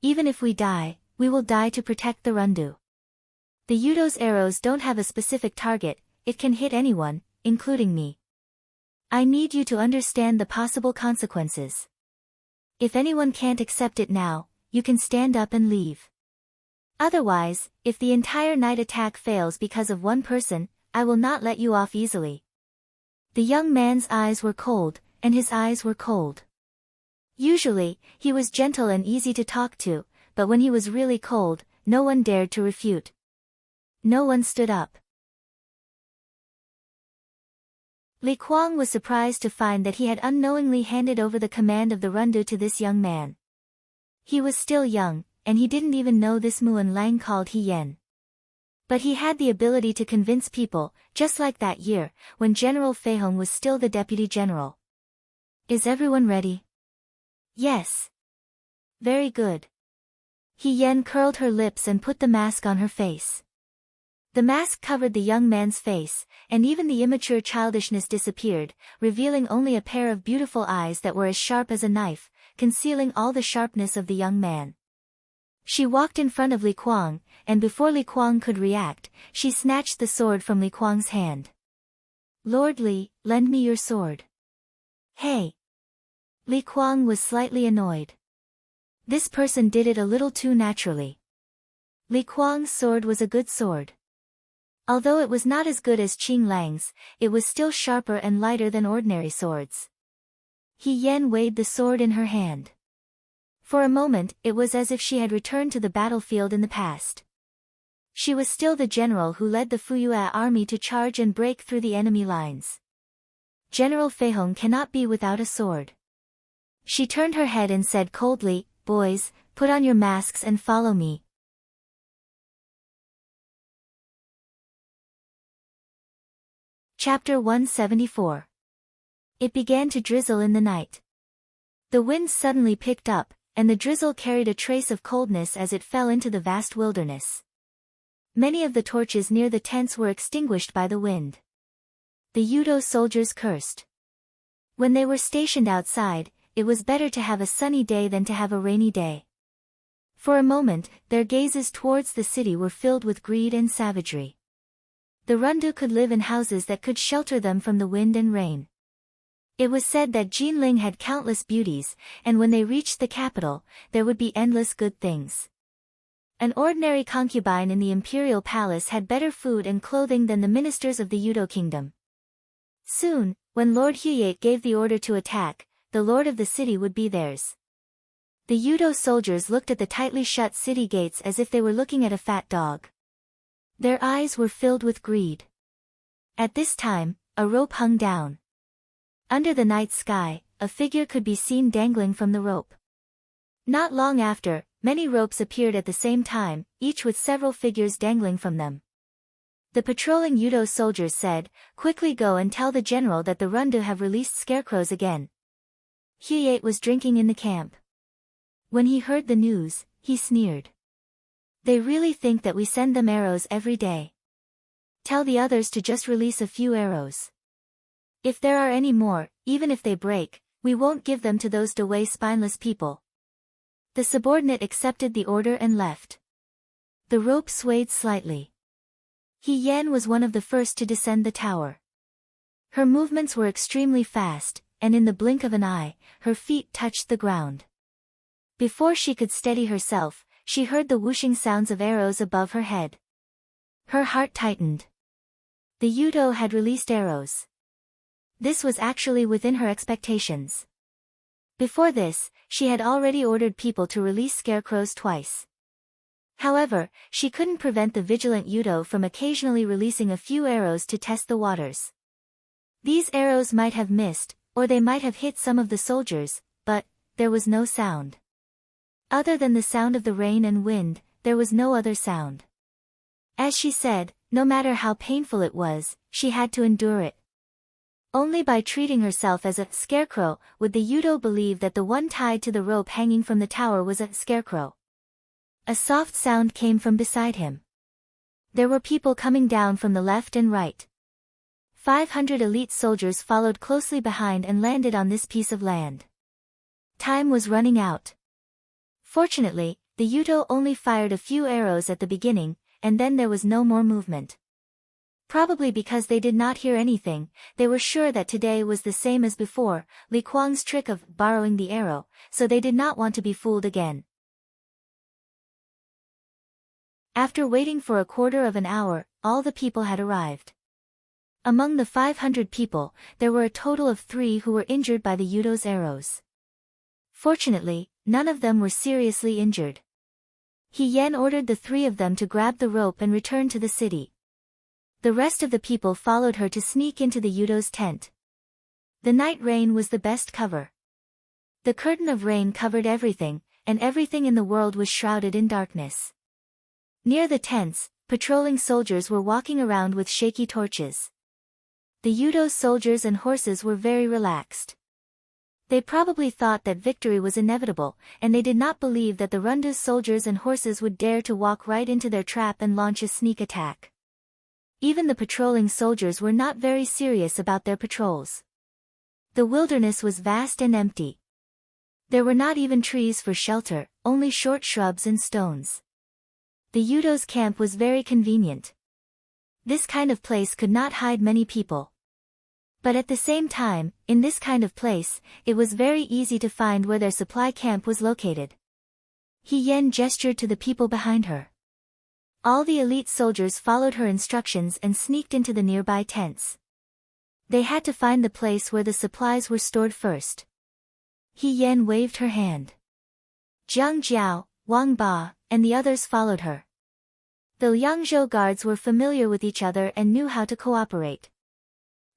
Even if we die, we will die to protect the Rundu. The Yudo's arrows don't have a specific target, it can hit anyone, including me. I need you to understand the possible consequences. If anyone can't accept it now, you can stand up and leave. Otherwise, if the entire night attack fails because of one person, I will not let you off easily. The young man's eyes were cold, and his eyes were cold. Usually, he was gentle and easy to talk to, but when he was really cold, no one dared to refute. No one stood up. Li Kuang was surprised to find that he had unknowingly handed over the command of the Rundu to this young man. He was still young, and he didn't even know this Muan Lang called He Yan. But he had the ability to convince people, just like that year, when General Fei Hong was still the deputy general. Is everyone ready? Yes. Very good. He Yan curled her lips and put the mask on her face. The mask covered the young man's face, and even the immature childishness disappeared, revealing only a pair of beautiful eyes that were as sharp as a knife, concealing all the sharpness of the young man. She walked in front of Li Kuang, and before Li Kuang could react, she snatched the sword from Li Kuang's hand. Lord Li, lend me your sword. Hey! Li Kuang was slightly annoyed. This person did it a little too naturally. Li Kuang's sword was a good sword. Although it was not as good as Qing Lang's, it was still sharper and lighter than ordinary swords. He Yan weighed the sword in her hand. For a moment, it was as if she had returned to the battlefield in the past. She was still the general who led the Fuyue army to charge and break through the enemy lines. General Fei Hong cannot be without a sword. She turned her head and said coldly, "Boys, put on your masks and follow me." Chapter 174. It began to drizzle in the night. The wind suddenly picked up, and the drizzle carried a trace of coldness as it fell into the vast wilderness. Many of the torches near the tents were extinguished by the wind. The Yudo soldiers cursed. When they were stationed outside, it was better to have a sunny day than to have a rainy day. For a moment, their gazes towards the city were filled with greed and savagery. The Rundu could live in houses that could shelter them from the wind and rain. It was said that Jinling had countless beauties, and when they reached the capital, there would be endless good things. An ordinary concubine in the imperial palace had better food and clothing than the ministers of the Yudo kingdom. Soon, when Lord Huyate gave the order to attack, the lord of the city would be theirs. The Yudo soldiers looked at the tightly shut city gates as if they were looking at a fat dog. Their eyes were filled with greed. At this time, a rope hung down. Under the night sky, a figure could be seen dangling from the rope. Not long after, many ropes appeared at the same time, each with several figures dangling from them. The patrolling Yudo soldiers said, "Quickly go and tell the general that the Rundu have released scarecrows again." Hyeit was drinking in the camp. When he heard the news, he sneered. "They really think that we send them arrows every day. Tell the others to just release a few arrows. If there are any more, even if they break, we won't give them to those Dawei spineless people." The subordinate accepted the order and left. The rope swayed slightly. Yan was one of the first to descend the tower. Her movements were extremely fast, and in the blink of an eye, her feet touched the ground. Before she could steady herself, she heard the whooshing sounds of arrows above her head. Her heart tightened. The Yudo had released arrows. This was actually within her expectations. Before this, she had already ordered people to release scarecrows twice. However, she couldn't prevent the vigilant Yudo from occasionally releasing a few arrows to test the waters. These arrows might have missed, or they might have hit some of the soldiers, but there was no sound. Other than the sound of the rain and wind, there was no other sound. As she said, no matter how painful it was, she had to endure it. Only by treating herself as a scarecrow would the Yudo believe that the one tied to the rope hanging from the tower was a scarecrow. A soft sound came from beside him. There were people coming down from the left and right. 500 elite soldiers followed closely behind and landed on this piece of land. Time was running out. Fortunately, the Yudo only fired a few arrows at the beginning, and then there was no more movement. Probably because they did not hear anything, they were sure that today was the same as before, Li Kuang's trick of borrowing the arrow, so they did not want to be fooled again. After waiting for a quarter of an hour, all the people had arrived. Among the 500 people, there were a total of 3 who were injured by the Yudo's arrows. Fortunately, none of them were seriously injured. Yan ordered the 3 of them to grab the rope and return to the city. The rest of the people followed her to sneak into the Yudo's tent. The night rain was the best cover. The curtain of rain covered everything, and everything in the world was shrouded in darkness. Near the tents, patrolling soldiers were walking around with shaky torches. The Yudo's soldiers and horses were very relaxed. They probably thought that victory was inevitable, and they did not believe that the Rundu's soldiers and horses would dare to walk right into their trap and launch a sneak attack. Even the patrolling soldiers were not very serious about their patrols. The wilderness was vast and empty. There were not even trees for shelter, only short shrubs and stones. The Yudo's camp was very convenient. This kind of place could not hide many people. But at the same time, in this kind of place, it was very easy to find where their supply camp was located. Yan gestured to the people behind her. All the elite soldiers followed her instructions and sneaked into the nearby tents. They had to find the place where the supplies were stored first. Yan waved her hand. Jiang Jiao, Wang Ba, and the others followed her. The Liangzhou guards were familiar with each other and knew how to cooperate.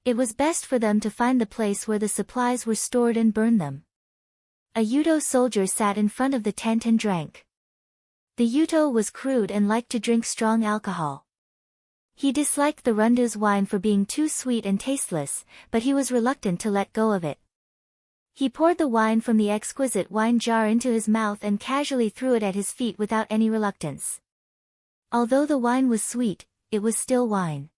It was best for them to find the place where the supplies were stored and burn them. A Yudo soldier sat in front of the tent and drank. The Yudo was crude and liked to drink strong alcohol. He disliked the Rundu's wine for being too sweet and tasteless, but he was reluctant to let go of it. He poured the wine from the exquisite wine jar into his mouth and casually threw it at his feet without any reluctance. Although the wine was sweet, it was still wine.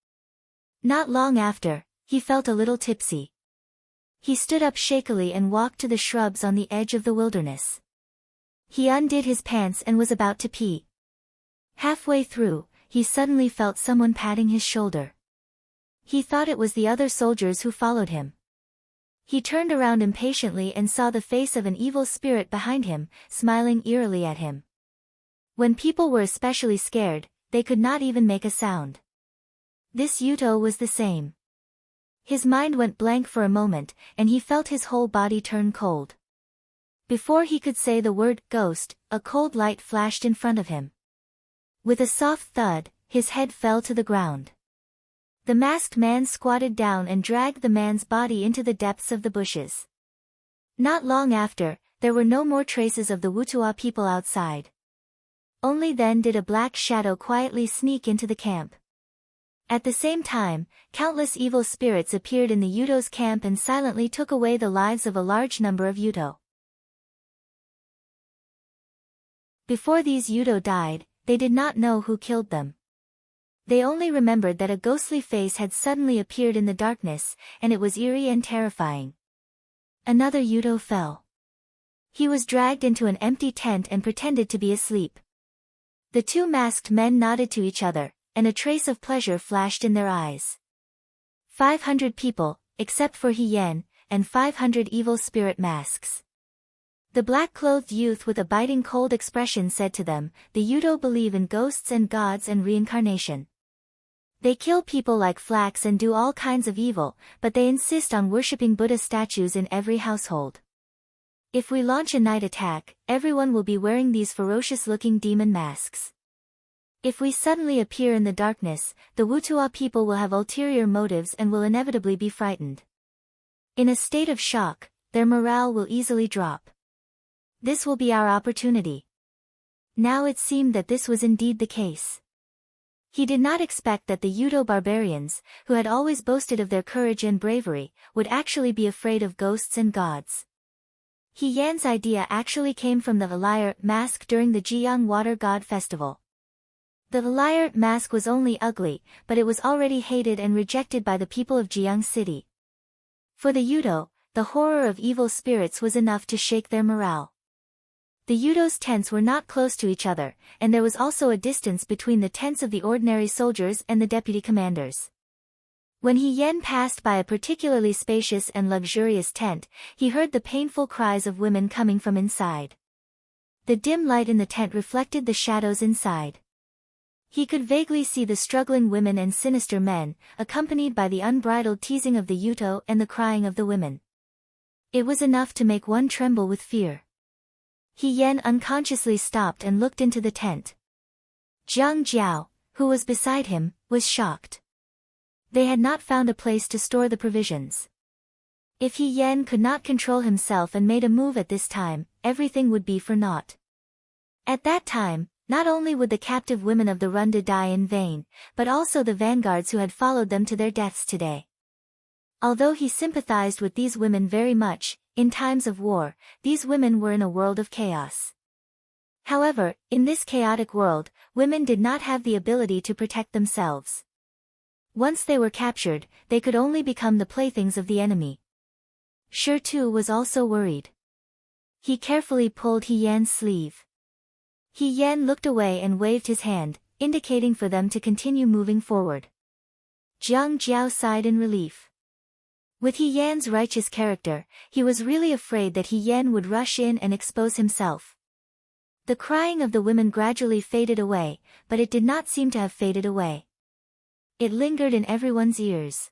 Not long after, he felt a little tipsy. He stood up shakily and walked to the shrubs on the edge of the wilderness. He undid his pants and was about to pee. Halfway through, he suddenly felt someone patting his shoulder. He thought it was the other soldiers who followed him. He turned around impatiently and saw the face of an evil spirit behind him, smiling eerily at him. When people were especially scared, they could not even make a sound. This Yudo was the same. His mind went blank for a moment, and he felt his whole body turn cold. Before he could say the word ghost, a cold light flashed in front of him. With a soft thud, his head fell to the ground. The masked man squatted down and dragged the man's body into the depths of the bushes. Not long after, there were no more traces of the Wutua people outside. Only then did a black shadow quietly sneak into the camp. At the same time, countless evil spirits appeared in the Yuto's camp and silently took away the lives of a large number of Yuto. Before these Yuto died, they did not know who killed them. They only remembered that a ghostly face had suddenly appeared in the darkness, and it was eerie and terrifying. Another Yuto fell. He was dragged into an empty tent and pretended to be asleep. The two masked men nodded to each other, and a trace of pleasure flashed in their eyes. 500 people, except for Hien, and 500 evil spirit masks. The black-clothed youth with a biting cold expression said to them, "The Yuto believe in ghosts and gods and reincarnation. They kill people like flax and do all kinds of evil, but they insist on worshipping Buddha statues in every household. If we launch a night attack, everyone will be wearing these ferocious-looking demon masks. If we suddenly appear in the darkness, the Wutua people will have ulterior motives and will inevitably be frightened. In a state of shock, their morale will easily drop. This will be our opportunity." Now it seemed that this was indeed the case. He did not expect that the Yuto barbarians, who had always boasted of their courage and bravery, would actually be afraid of ghosts and gods. Hien's idea actually came from the Valyr mask during the Jiang Water God Festival. The Valyr mask was only ugly, but it was already hated and rejected by the people of Jiang City. For the Yuto, the horror of evil spirits was enough to shake their morale. The Yuto's tents were not close to each other, and there was also a distance between the tents of the ordinary soldiers and the deputy commanders. When Hien passed by a particularly spacious and luxurious tent, he heard the painful cries of women coming from inside. The dim light in the tent reflected the shadows inside. He could vaguely see the struggling women and sinister men, accompanied by the unbridled teasing of the Yuto and the crying of the women. It was enough to make one tremble with fear. Hien unconsciously stopped and looked into the tent. Zhang Jiao, who was beside him, was shocked. They had not found a place to store the provisions. If Hien could not control himself and made a move at this time, everything would be for naught. At that time, not only would the captive women of the Runda die in vain, but also the vanguards who had followed them to their deaths today. Although he sympathized with these women very much, in times of war, these women were in a world of chaos. However, in this chaotic world, women did not have the ability to protect themselves. Once they were captured, they could only become the playthings of the enemy. Shi Tu was also worried. He carefully pulled Hien's sleeve. Hien looked away and waved his hand, indicating for them to continue moving forward. Zhang Jiao sighed in relief. With Hien's righteous character, he was really afraid that Hien would rush in and expose himself. The crying of the women gradually faded away, but it did not seem to have faded away. It lingered in everyone's ears.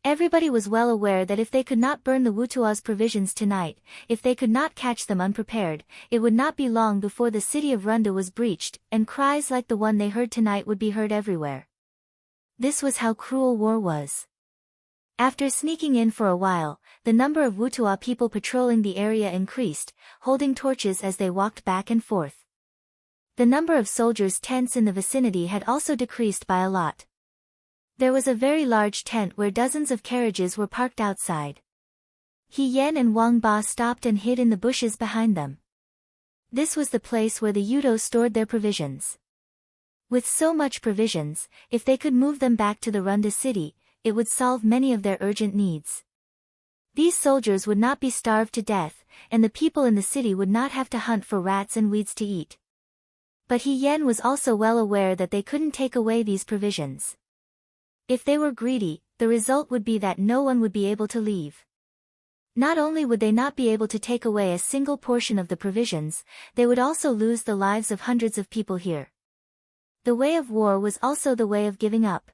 Everybody was well aware that if they could not burn the Wutua's provisions tonight, if they could not catch them unprepared, it would not be long before the city of Runda was breached, and cries like the one they heard tonight would be heard everywhere. This was how cruel war was. After sneaking in for a while, the number of Wutua people patrolling the area increased, holding torches as they walked back and forth. The number of soldiers' tents in the vicinity had also decreased by a lot. There was a very large tent where dozens of carriages were parked outside. Hien and Wang Ba stopped and hid in the bushes behind them. This was the place where the Yudo stored their provisions. With so much provisions, if they could move them back to the Runda city, it would solve many of their urgent needs. These soldiers would not be starved to death, and the people in the city would not have to hunt for rats and weeds to eat. But Hien was also well aware that they couldn't take away these provisions. If they were greedy, the result would be that no one would be able to leave. Not only would they not be able to take away a single portion of the provisions, they would also lose the lives of hundreds of people here. The way of war was also the way of giving up.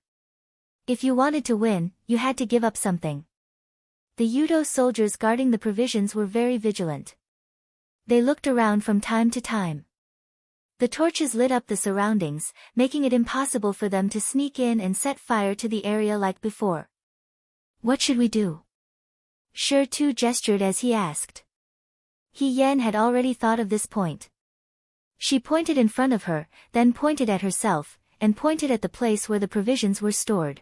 If you wanted to win, you had to give up something. The Yudo soldiers guarding the provisions were very vigilant. They looked around from time to time. The torches lit up the surroundings, making it impossible for them to sneak in and set fire to the area like before. What should we do? Shi Tu gestured as he asked. Hien had already thought of this point. She pointed in front of her, then pointed at herself, and pointed at the place where the provisions were stored.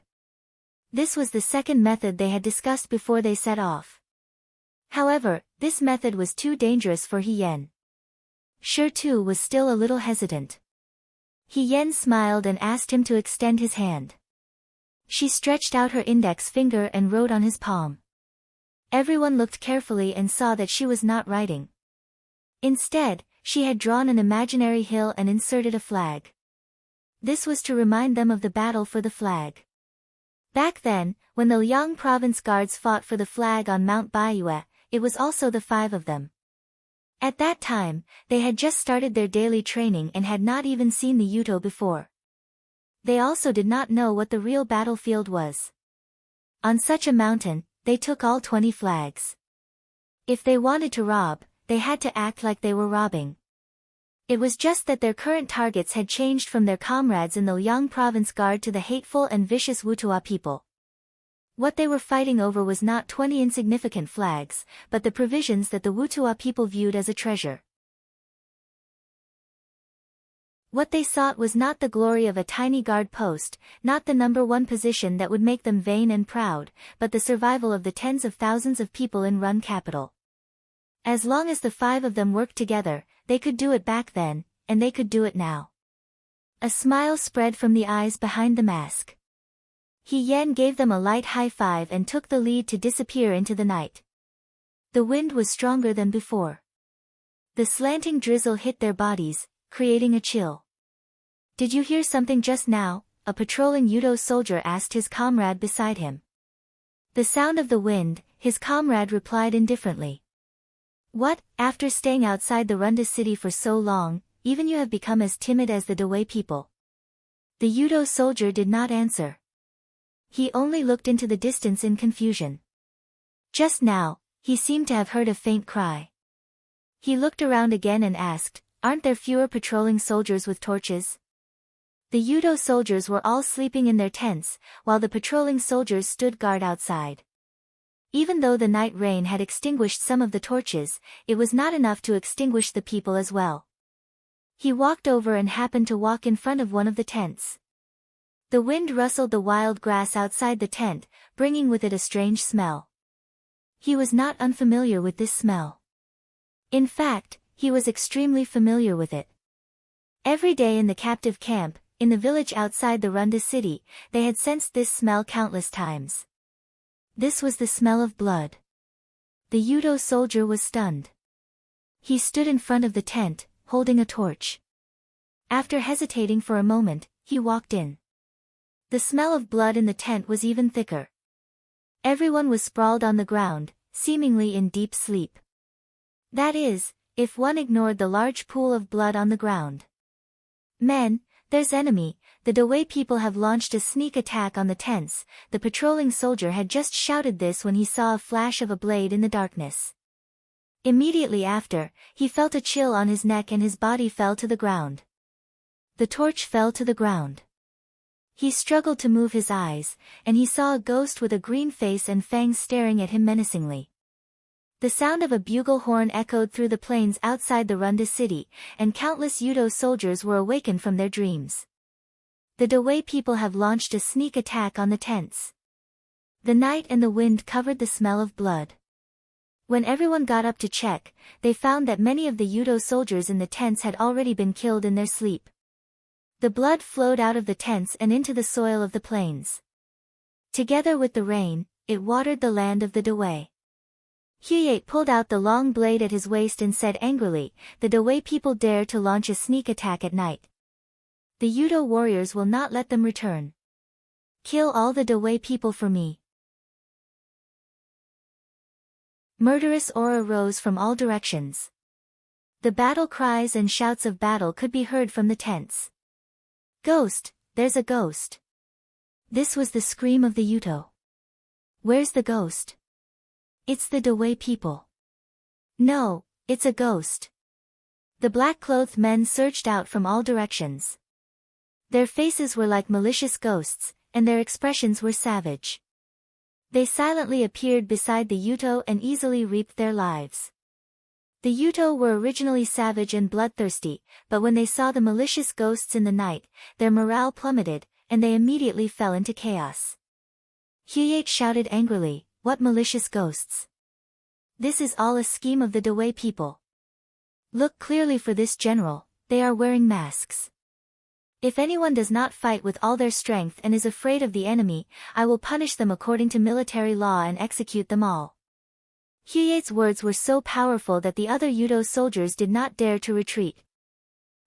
This was the second method they had discussed before they set off. However, this method was too dangerous for He Yen. Shi Tu was still a little hesitant. He Yen smiled and asked him to extend his hand. She stretched out her index finger and wrote on his palm. Everyone looked carefully and saw that she was not writing. Instead, she had drawn an imaginary hill and inserted a flag. This was to remind them of the battle for the flag. Back then, when the Liang province guards fought for the flag on Mount Baiyue, it was also the 5 of them. At that time, they had just started their daily training and had not even seen the Yuto before. They also did not know what the real battlefield was. On such a mountain, they took all 20 flags. If they wanted to rob, they had to act like they were robbing. It was just that their current targets had changed from their comrades in the Liang province guard to the hateful and vicious Wutua people. What they were fighting over was not 20 insignificant flags, but the provisions that the Wutua people viewed as a treasure. What they sought was not the glory of a tiny guard post, not the #1 position that would make them vain and proud, but the survival of the tens of thousands of people in Run capital. As long as the 5 of them worked together, they could do it back then, and they could do it now. A smile spread from the eyes behind the mask. He Yen gave them a light high five and took the lead to disappear into the night. The wind was stronger than before. The slanting drizzle hit their bodies, creating a chill. "Did you hear something just now?" a patrolling Yudo soldier asked his comrade beside him. "The sound of the wind," his comrade replied indifferently. "What, after staying outside the Runda city for so long, even you have become as timid as the Dawei people?" The Yudo soldier did not answer. He only looked into the distance in confusion. Just now, he seemed to have heard a faint cry. He looked around again and asked, "Aren't there fewer patrolling soldiers with torches?" The Yudo soldiers were all sleeping in their tents, while the patrolling soldiers stood guard outside. Even though the night rain had extinguished some of the torches, it was not enough to extinguish the people as well. He walked over and happened to walk in front of one of the tents. The wind rustled the wild grass outside the tent, bringing with it a strange smell. He was not unfamiliar with this smell. In fact, he was extremely familiar with it. Every day in the captive camp, in the village outside the Runda city, they had sensed this smell countless times. This was the smell of blood. The Yudo soldier was stunned. He stood in front of the tent, holding a torch. After hesitating for a moment, he walked in. The smell of blood in the tent was even thicker. Everyone was sprawled on the ground, seemingly in deep sleep. That is, if one ignored the large pool of blood on the ground. "Men, there's enemy," the Dawei people have launched a sneak attack on the tents. The patrolling soldier had just shouted this when he saw a flash of a blade in the darkness. Immediately after, he felt a chill on his neck and his body fell to the ground. The torch fell to the ground. He struggled to move his eyes, and he saw a ghost with a green face and fangs staring at him menacingly. The sound of a bugle horn echoed through the plains outside the Runda city, and countless Yudo soldiers were awakened from their dreams. The Dawei people have launched a sneak attack on the tents. The night and the wind covered the smell of blood. When everyone got up to check, they found that many of the Yudo soldiers in the tents had already been killed in their sleep. The blood flowed out of the tents and into the soil of the plains. Together with the rain, it watered the land of the Dawei. Huyate pulled out the long blade at his waist and said angrily, "The Dawei people dare to launch a sneak attack at night. The Yudo warriors will not let them return. Kill all the Dawei people for me." Murderous aura rose from all directions. The battle cries and shouts of battle could be heard from the tents. "Ghost, there's a ghost." This was the scream of the Yuto. "Where's the ghost?" "It's the Dawei people." "No, it's a ghost." The black-clothed men surged out from all directions. Their faces were like malicious ghosts, and their expressions were savage. They silently appeared beside the Yuto and easily reaped their lives. The Yuto were originally savage and bloodthirsty, but when they saw the malicious ghosts in the night, their morale plummeted, and they immediately fell into chaos. Hyate shouted angrily, "What malicious ghosts? This is all a scheme of the Dawei people. Look clearly for this general, they are wearing masks. If anyone does not fight with all their strength and is afraid of the enemy, I will punish them according to military law and execute them all." Hyate's words were so powerful that the other Yudo soldiers did not dare to retreat.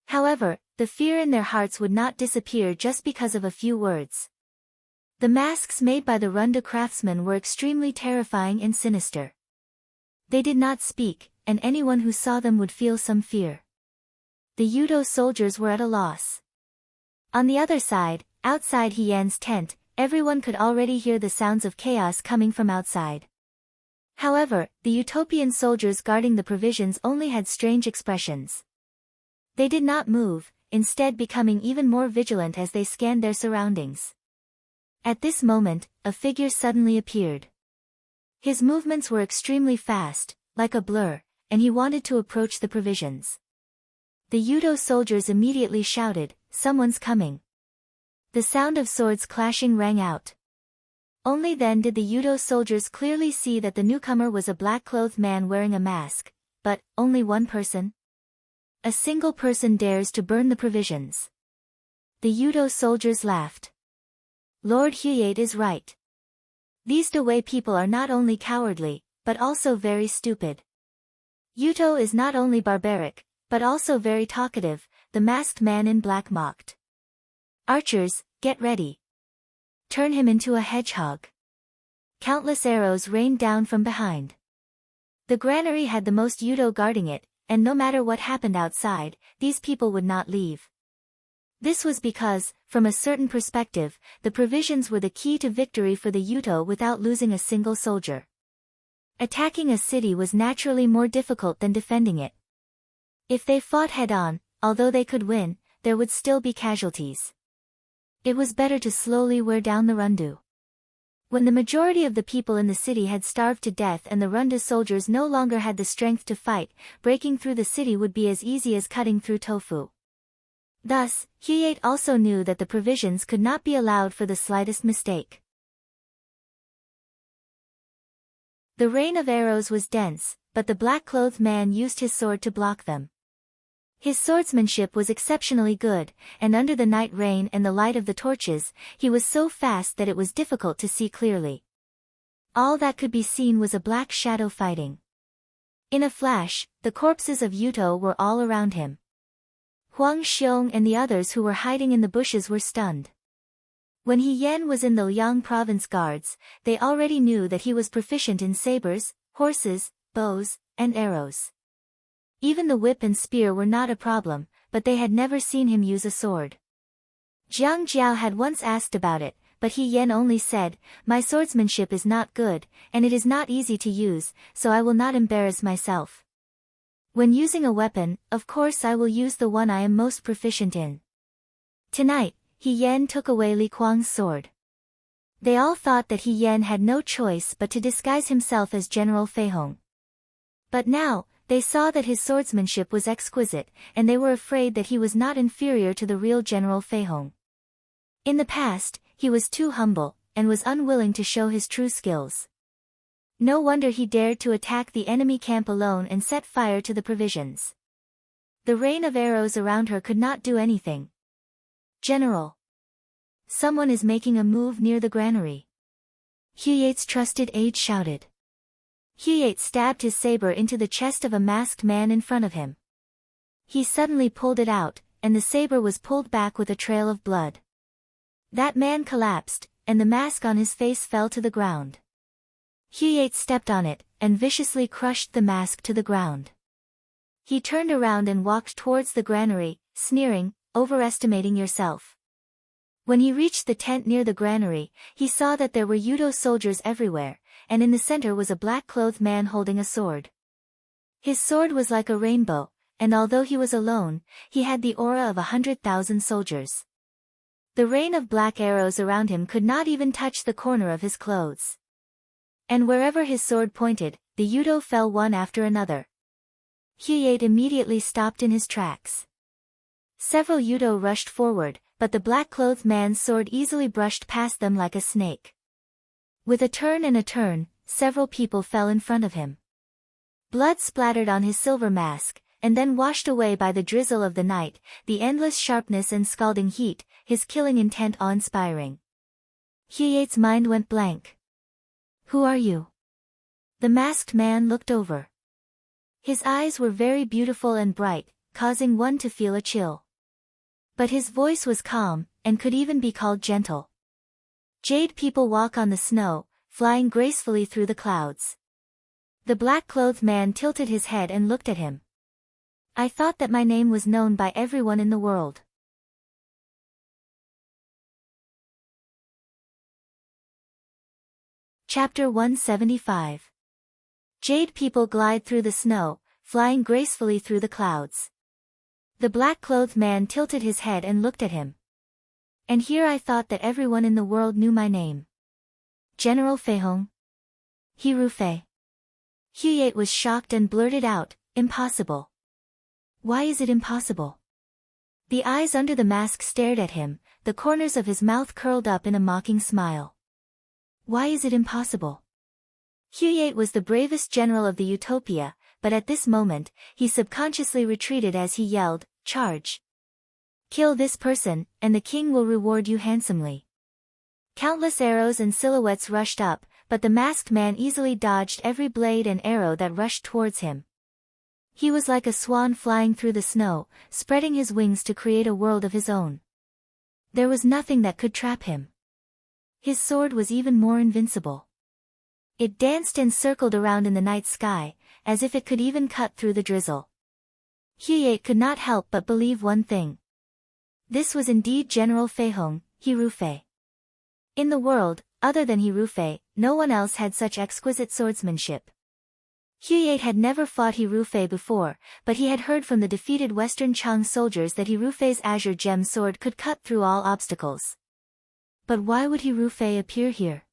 However, the fear in their hearts would not disappear just because of a few words. The masks made by the Runda craftsmen were extremely terrifying and sinister. They did not speak, and anyone who saw them would feel some fear. The Yudo soldiers were at a loss. On the other side, outside Hyen's tent, everyone could already hear the sounds of chaos coming from outside. However, the Utopian soldiers guarding the provisions only had strange expressions. They did not move, instead becoming even more vigilant as they scanned their surroundings. At this moment, a figure suddenly appeared. His movements were extremely fast, like a blur, and he wanted to approach the provisions. The Yudo soldiers immediately shouted, "Someone's coming." The sound of swords clashing rang out. Only then did the Yudo soldiers clearly see that the newcomer was a black-clothed man wearing a mask, but only one person? A single person dares to burn the provisions. The Yudo soldiers laughed. Lord Hyate is right. These Dawei people are not only cowardly, but also very stupid. Yuto is not only barbaric, but also very talkative, the masked man in black mocked. Archers, get ready. Turn him into a hedgehog. Countless arrows rained down from behind. The granary had the most Yudo guarding it, and no matter what happened outside, these people would not leave. This was because, from a certain perspective, the provisions were the key to victory for the Yuto without losing a single soldier. Attacking a city was naturally more difficult than defending it. If they fought head-on, although they could win, there would still be casualties. It was better to slowly wear down the Rundu. When the majority of the people in the city had starved to death and the Runda soldiers no longer had the strength to fight, breaking through the city would be as easy as cutting through tofu. Thus, Hyate also knew that the provisions could not be allowed for the slightest mistake. The rain of arrows was dense, but the black-clothed man used his sword to block them. His swordsmanship was exceptionally good, and under the night rain and the light of the torches, he was so fast that it was difficult to see clearly. All that could be seen was a black shadow fighting. In a flash, the corpses of Yuto were all around him. Huang Xiong and the others who were hiding in the bushes were stunned. When Hyen was in the Liang province guards, they already knew that he was proficient in sabers, horses, bows, and arrows. Even the whip and spear were not a problem, but they had never seen him use a sword. Jiang Jiao had once asked about it, but Hyen only said, "My swordsmanship is not good, and it is not easy to use, so I will not embarrass myself. When using a weapon, of course I will use the one I am most proficient in." Tonight, Hyen took away Li Kuang's sword. They all thought that Hyen had no choice but to disguise himself as General Feihong. But now, they saw that his swordsmanship was exquisite, and they were afraid that he was not inferior to the real General Feihong. In the past, he was too humble, and was unwilling to show his true skills. No wonder he dared to attack the enemy camp alone and set fire to the provisions. The rain of arrows around her could not do anything. "General! Someone is making a move near the granary." Hyate's trusted aide shouted. Hyate stabbed his saber into the chest of a masked man in front of him. He suddenly pulled it out, and the saber was pulled back with a trail of blood. That man collapsed, and the mask on his face fell to the ground. Hyate stepped on it, and viciously crushed the mask to the ground. He turned around and walked towards the granary, sneering, "Overestimating yourself." When he reached the tent near the granary, he saw that there were Yudo soldiers everywhere, and in the center was a black-clothed man holding a sword. His sword was like a rainbow, and although he was alone, he had the aura of 100,000 soldiers. The rain of black arrows around him could not even touch the corner of his clothes. And wherever his sword pointed, the Yudo fell one after another. Hyate immediately stopped in his tracks. Several Yudo rushed forward, but the black-clothed man's sword easily brushed past them like a snake. With a turn and a turn, several people fell in front of him. Blood splattered on his silver mask, and then washed away by the drizzle of the night, the endless sharpness and scalding heat, his killing intent awe-inspiring. Hyate's mind went blank. "Who are you?" The masked man looked over. His eyes were very beautiful and bright, causing one to feel a chill. But his voice was calm, and could even be called gentle. "Jade people walk on the snow, flying gracefully through the clouds." The black-clothed man tilted his head and looked at him. "I thought that my name was known by everyone in the world." Chapter 175. Jade people glide through the snow, flying gracefully through the clouds. The black-clothed man tilted his head and looked at him. "And here I thought that everyone in the world knew my name. General Feihong. Hirufei." Hyate was shocked and blurted out, "Impossible." "Why is it impossible?" The eyes under the mask stared at him, the corners of his mouth curled up in a mocking smile. "Why is it impossible?" Hyate was the bravest general of the Utopia, but at this moment, he subconsciously retreated as he yelled, "Charge! Kill this person, and the king will reward you handsomely." Countless arrows and silhouettes rushed up, but the masked man easily dodged every blade and arrow that rushed towards him. He was like a swan flying through the snow, spreading his wings to create a world of his own. There was nothing that could trap him. His sword was even more invincible. It danced and circled around in the night sky, as if it could even cut through the drizzle. Hyate could not help but believe one thing. This was indeed General Feihong, Hirufei. In the world, other than Hirufei, no one else had such exquisite swordsmanship. Hyate had never fought Hirufei before, but he had heard from the defeated Western Chang soldiers that Hirufei's azure gem sword could cut through all obstacles. But why would Hirufei appear here?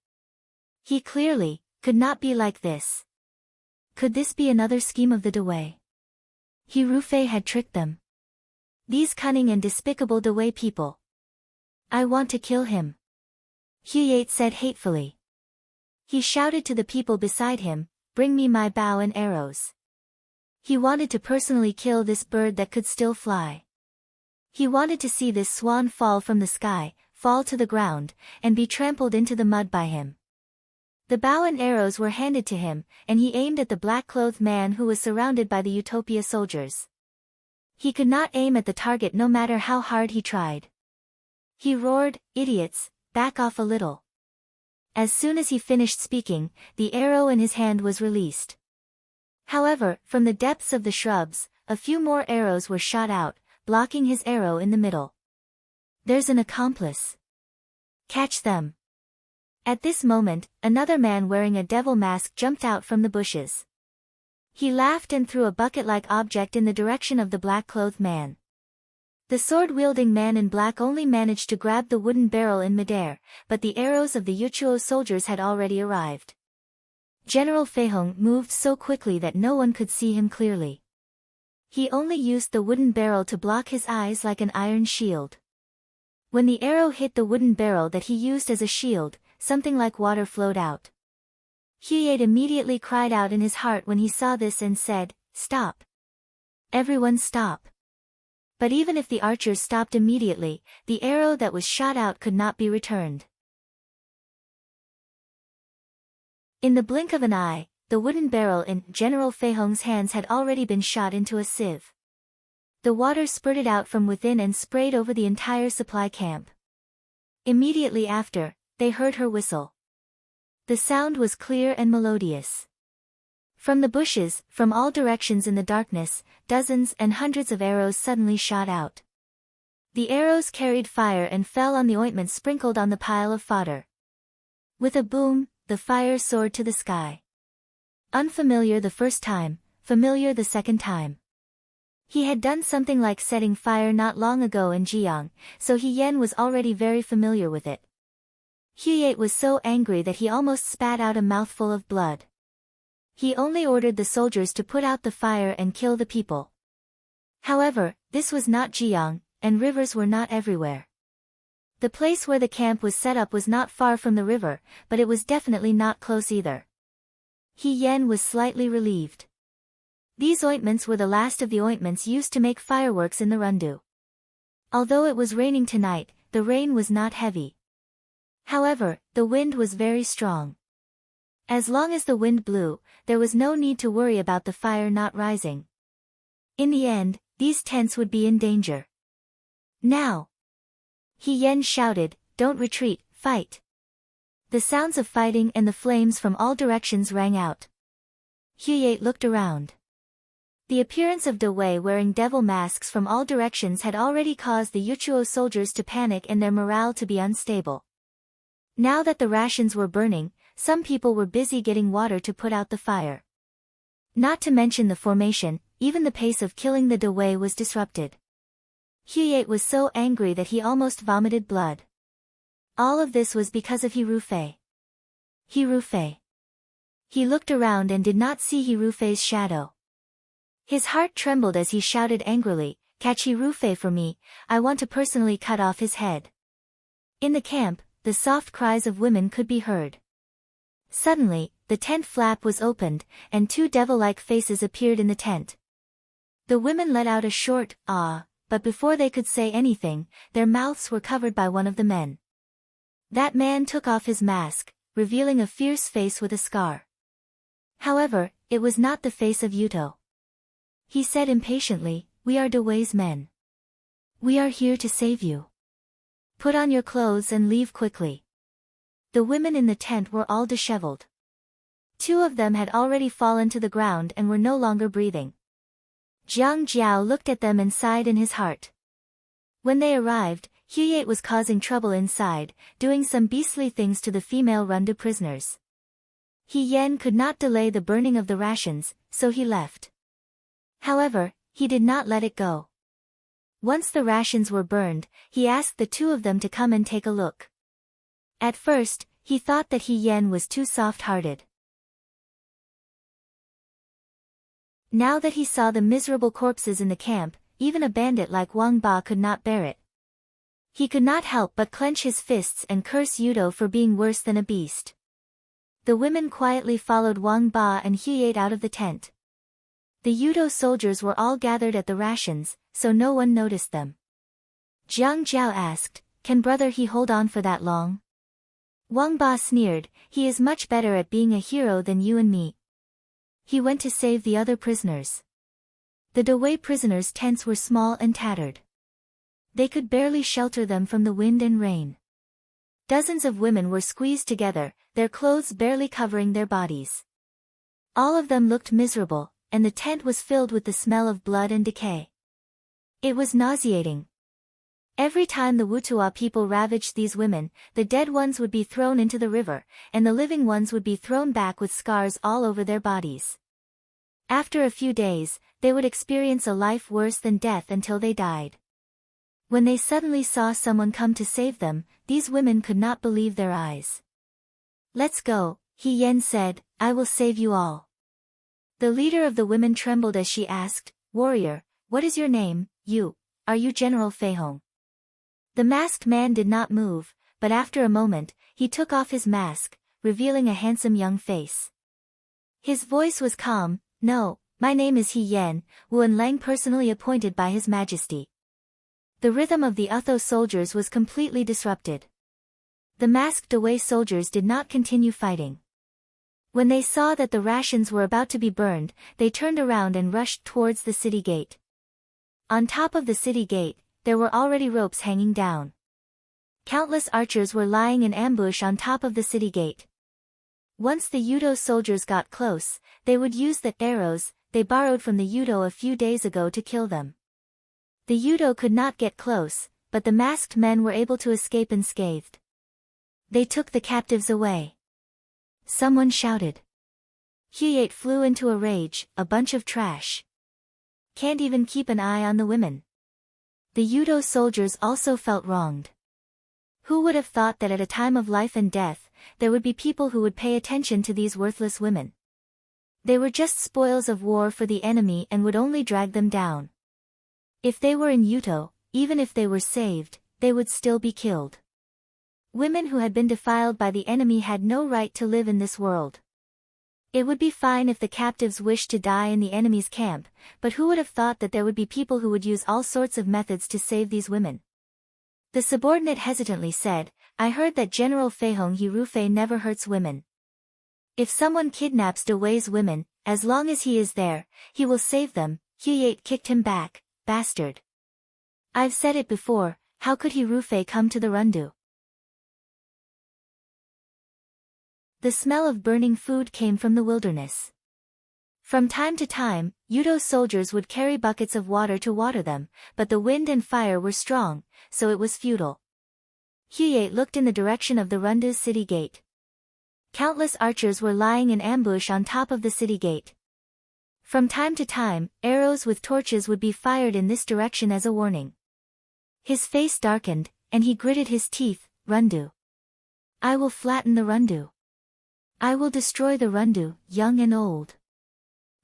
He clearly could not be like this. Could this be another scheme of the Dewey? Hirufei had tricked them. These cunning and despicable Dewey people. "I want to kill him," Hyate said hatefully. He shouted to the people beside him, "Bring me my bow and arrows." He wanted to personally kill this bird that could still fly. He wanted to see this swan fall from the sky, fall to the ground, and be trampled into the mud by him. The bow and arrows were handed to him, and he aimed at the black-clothed man who was surrounded by the Utopia soldiers. He could not aim at the target no matter how hard he tried. He roared, "Idiots, back off a little." As soon as he finished speaking, the arrow in his hand was released. However, from the depths of the shrubs, a few more arrows were shot out, blocking his arrow in the middle. "There's an accomplice. Catch them." At this moment, another man wearing a devil mask jumped out from the bushes. He laughed and threw a bucket-like object in the direction of the black-clothed man. The sword-wielding man in black only managed to grab the wooden barrel in midair, but the arrows of the Uchuo soldiers had already arrived. General Feihong moved so quickly that no one could see him clearly. He only used the wooden barrel to block his eyes like an iron shield. When the arrow hit the wooden barrel that he used as a shield, something like water flowed out. Hyate immediately cried out in his heart when he saw this and said, "Stop! Everyone stop!" But even if the archers stopped immediately, the arrow that was shot out could not be returned. In the blink of an eye, the wooden barrel in General Feihong's hands had already been shot into a sieve. The water spurted out from within and sprayed over the entire supply camp. Immediately after, they heard her whistle. The sound was clear and melodious. From the bushes, from all directions in the darkness, dozens and hundreds of arrows suddenly shot out. The arrows carried fire and fell on the ointment sprinkled on the pile of fodder. With a boom, the fire soared to the sky. Unfamiliar the first time, familiar the second time. He had done something like setting fire not long ago in Jiang, so Yen was already very familiar with it. Hyate was so angry that he almost spat out a mouthful of blood. He only ordered the soldiers to put out the fire and kill the people. However, this was not Jiang, and rivers were not everywhere. The place where the camp was set up was not far from the river, but it was definitely not close either. He Yan was slightly relieved. These ointments were the last of the ointments used to make fireworks in the Rundu. Although it was raining tonight, the rain was not heavy. However, the wind was very strong. As long as the wind blew, there was no need to worry about the fire not rising. In the end, these tents would be in danger. Now! He Yan shouted, "Don't retreat, fight!" The sounds of fighting and the flames from all directions rang out. Huye looked around. The appearance of De Wei wearing devil masks from all directions had already caused the Yuchuo soldiers to panic and their morale to be unstable. Now that the rations were burning, some people were busy getting water to put out the fire. Not to mention the formation, even the pace of killing the De Wei was disrupted. Huye was so angry that he almost vomited blood. All of this was because of Hirufei. Hirufei. He looked around and did not see Hirufei's shadow. His heart trembled as he shouted angrily, "Catch Hirufei for me, I want to personally cut off his head." In the camp, the soft cries of women could be heard. Suddenly, the tent flap was opened, and two devil-like faces appeared in the tent. The women let out a short, "Ah," but before they could say anything, their mouths were covered by one of the men. That man took off his mask, revealing a fierce face with a scar. However, it was not the face of Yuto. He said impatiently, "We are De Wei's men. We are here to save you. Put on your clothes and leave quickly." The women in the tent were all disheveled. Two of them had already fallen to the ground and were no longer breathing. Jiang Jiao looked at them and sighed in his heart. When they arrived, Huye was causing trouble inside, doing some beastly things to the female Rundu prisoners. He Yan could not delay the burning of the rations, so he left. However, he did not let it go. Once the rations were burned, he asked the two of them to come and take a look. At first, he thought that He Yan was too soft-hearted. Now that he saw the miserable corpses in the camp, even a bandit like Wang Ba could not bear it. He could not help but clench his fists and curse Yudo for being worse than a beast. The women quietly followed Wang Ba and Huye out of the tent. The Yudo soldiers were all gathered at the rations, so no one noticed them. Jiang Jiao asked, "Can brother He hold on for that long?" Wang Ba sneered, "He is much better at being a hero than you and me. He went to save the other prisoners." The De Wei prisoners' tents were small and tattered. They could barely shelter them from the wind and rain. Dozens of women were squeezed together, their clothes barely covering their bodies. All of them looked miserable, and the tent was filled with the smell of blood and decay. It was nauseating. Every time the Wutua people ravaged these women, the dead ones would be thrown into the river, and the living ones would be thrown back with scars all over their bodies. After a few days, they would experience a life worse than death until they died. When they suddenly saw someone come to save them, these women could not believe their eyes. "Let's go," He Yan said, "I will save you all." The leader of the women trembled as she asked, "Warrior, what is your name? Are you General Fei Hong?" The masked man did not move, but after a moment, he took off his mask, revealing a handsome young face. His voice was calm, "No, my name is He Yan, Wuan Lang personally appointed by His Majesty." The rhythm of the Utho soldiers was completely disrupted. The masked De Wei soldiers did not continue fighting. When they saw that the rations were about to be burned, they turned around and rushed towards the city gate. On top of the city gate, there were already ropes hanging down. Countless archers were lying in ambush on top of the city gate. Once the Yudo soldiers got close, they would use the arrows they borrowed from the Yudo a few days ago to kill them. The Yudo could not get close, but the masked men were able to escape unscathed. They took the captives away. Someone shouted. Huye flew into a rage, "A bunch of trash. Can't even keep an eye on the women." The Yudo soldiers also felt wronged. Who would have thought that at a time of life and death, there would be people who would pay attention to these worthless women? They were just spoils of war for the enemy and would only drag them down. If they were in Yuto, even if they were saved, they would still be killed. Women who had been defiled by the enemy had no right to live in this world. It would be fine if the captives wished to die in the enemy's camp, but who would have thought that there would be people who would use all sorts of methods to save these women? The subordinate hesitantly said, I heard that General Feihong Hirufei never hurts women. If someone kidnaps Dewey's women, as long as he is there, he will save them. Huyate kicked him back, bastard. I've said it before, how could Hirufei come to the Rundu? The smell of burning food came from the wilderness. From time to time, Yudo's soldiers would carry buckets of water to water them, but the wind and fire were strong, so it was futile. Huyate looked in the direction of the Rundu's city gate. Countless archers were lying in ambush on top of the city gate. From time to time, arrows with torches would be fired in this direction as a warning. His face darkened, and he gritted his teeth, Rundu. I will flatten the Rundu. I will destroy the Rundu, young and old.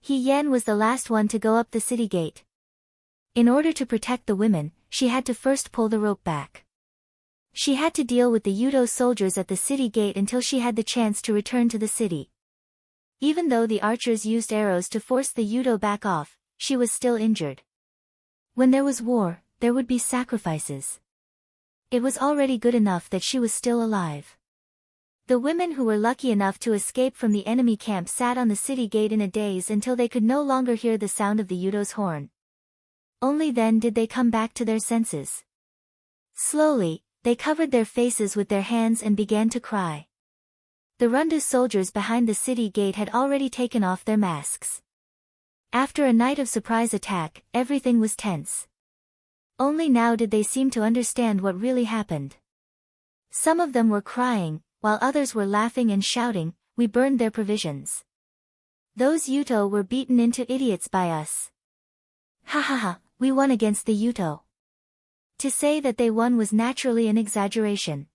He-Yen was the last one to go up the city gate. In order to protect the women, she had to first pull the rope back. She had to deal with the Yudo soldiers at the city gate until she had the chance to return to the city. Even though the archers used arrows to force the Yudo back off, she was still injured. When there was war, there would be sacrifices. It was already good enough that she was still alive. The women who were lucky enough to escape from the enemy camp sat on the city gate in a daze until they could no longer hear the sound of the Yudo's horn. Only then did they come back to their senses. Slowly, they covered their faces with their hands and began to cry. The Rundu soldiers behind the city gate had already taken off their masks. After a night of surprise attack, everything was tense. Only now did they seem to understand what really happened. Some of them were crying, while others were laughing and shouting, we burned their provisions. Those Yuto were beaten into idiots by us. Ha ha ha, we won against the Yuto. To say that they won was naturally an exaggeration.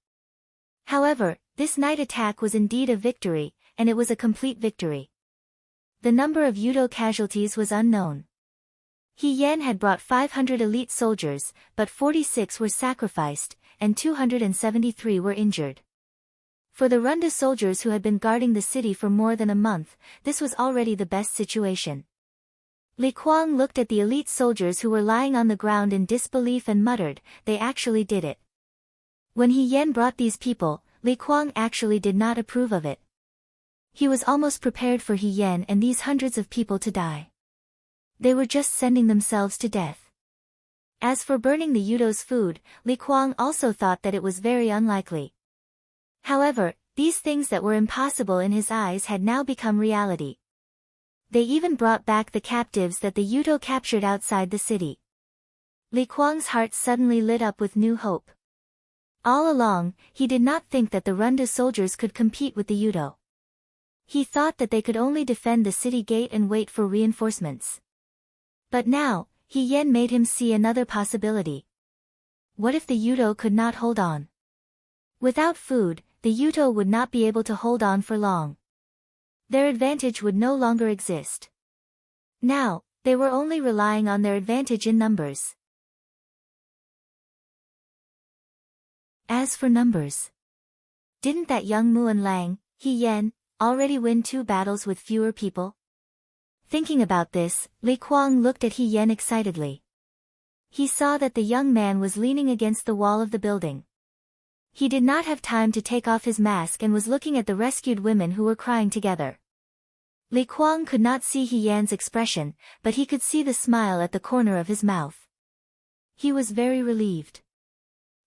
However, this night attack was indeed a victory, and it was a complete victory. The number of Yudo casualties was unknown. He-Yen had brought 500 elite soldiers, but 46 were sacrificed, and 273 were injured. For the Rundu soldiers who had been guarding the city for more than a month, this was already the best situation. Li Kuang looked at the elite soldiers who were lying on the ground in disbelief and muttered, they actually did it. When He-Yen brought these people, Li Kuang actually did not approve of it. He was almost prepared for He-Yen and these hundreds of people to die. They were just sending themselves to death. As for burning the Yudo's food, Li Kuang also thought that it was very unlikely. However, these things that were impossible in his eyes had now become reality. They even brought back the captives that the Yudo captured outside the city. Li Kuang's heart suddenly lit up with new hope. All along, he did not think that the Rundu soldiers could compete with the Yudo. He thought that they could only defend the city gate and wait for reinforcements. But now, He-Yen made him see another possibility. What if the Yudo could not hold on? Without food, the Yudo would not be able to hold on for long. Their advantage would no longer exist. Now, they were only relying on their advantage in numbers. As for numbers, didn't that young Muan Lang, He-Yen, already win 2 battles with fewer people? Thinking about this, Li Kuang looked at He-Yen excitedly. He saw that the young man was leaning against the wall of the building. He did not have time to take off his mask and was looking at the rescued women who were crying together. Li Kuang could not see He-Yan's expression, but he could see the smile at the corner of his mouth. He was very relieved.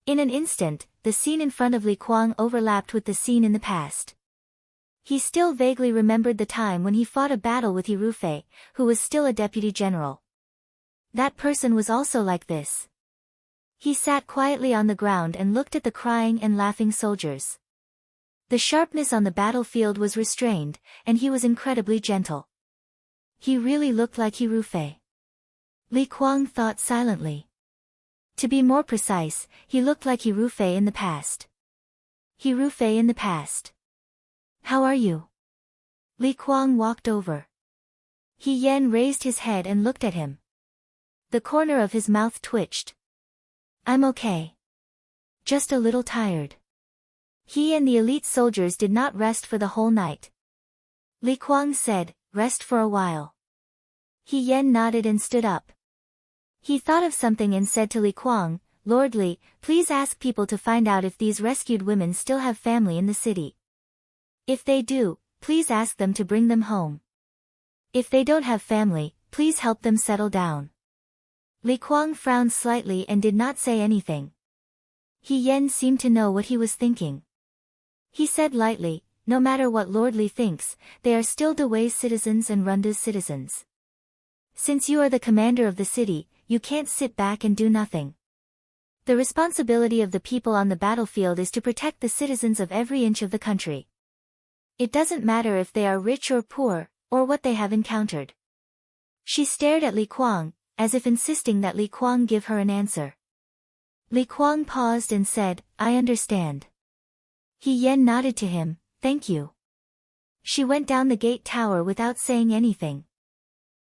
In an instant, the scene in front of Li Kuang overlapped with the scene in the past. He still vaguely remembered the time when he fought a battle with Hirufei, who was still a deputy general. That person was also like this. He sat quietly on the ground and looked at the crying and laughing soldiers. The sharpness on the battlefield was restrained, and he was incredibly gentle. He really looked like Hirufei. Li Kuang thought silently. To be more precise, he looked like Hirufei in the past. Hirufei in the past. How are you? Li Kuang walked over. He Yan raised his head and looked at him. The corner of his mouth twitched. I'm okay. Just a little tired. He and the elite soldiers did not rest for the whole night. Li Kuang said, rest for a while. He Yan nodded and stood up. He thought of something and said to Li Kuang, Lord Li, please ask people to find out if these rescued women still have family in the city. If they do, please ask them to bring them home. If they don't have family, please help them settle down. Li Kuang frowned slightly and did not say anything. He Yan seemed to know what he was thinking. He said lightly, no matter what Lord Li thinks, they are still Dawei's citizens and Runda's citizens. Since you are the commander of the city, you can't sit back and do nothing. The responsibility of the people on the battlefield is to protect the citizens of every inch of the country. It doesn't matter if they are rich or poor, or what they have encountered. She stared at Li Kuang, as if insisting that Li Kuang give her an answer. Li Kuang paused and said, I understand. He Yan nodded to him, thank you. She went down the gate tower without saying anything.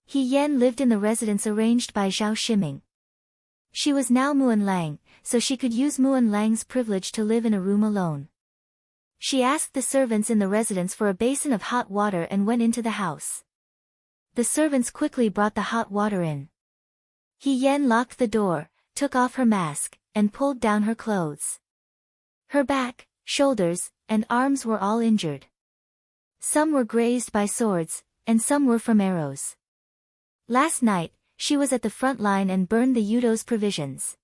He Yan lived in the residence arranged by Zhao Shiming. She was now Muan Lang, so she could use Muan Lang's privilege to live in a room alone. She asked the servants in the residence for a basin of hot water and went into the house. The servants quickly brought the hot water in. He Yan locked the door, took off her mask, and pulled down her clothes. Her back, shoulders, and arms were all injured. Some were grazed by swords, and some were from arrows. Last night, she was at the front line and burned the Yudo's provisions.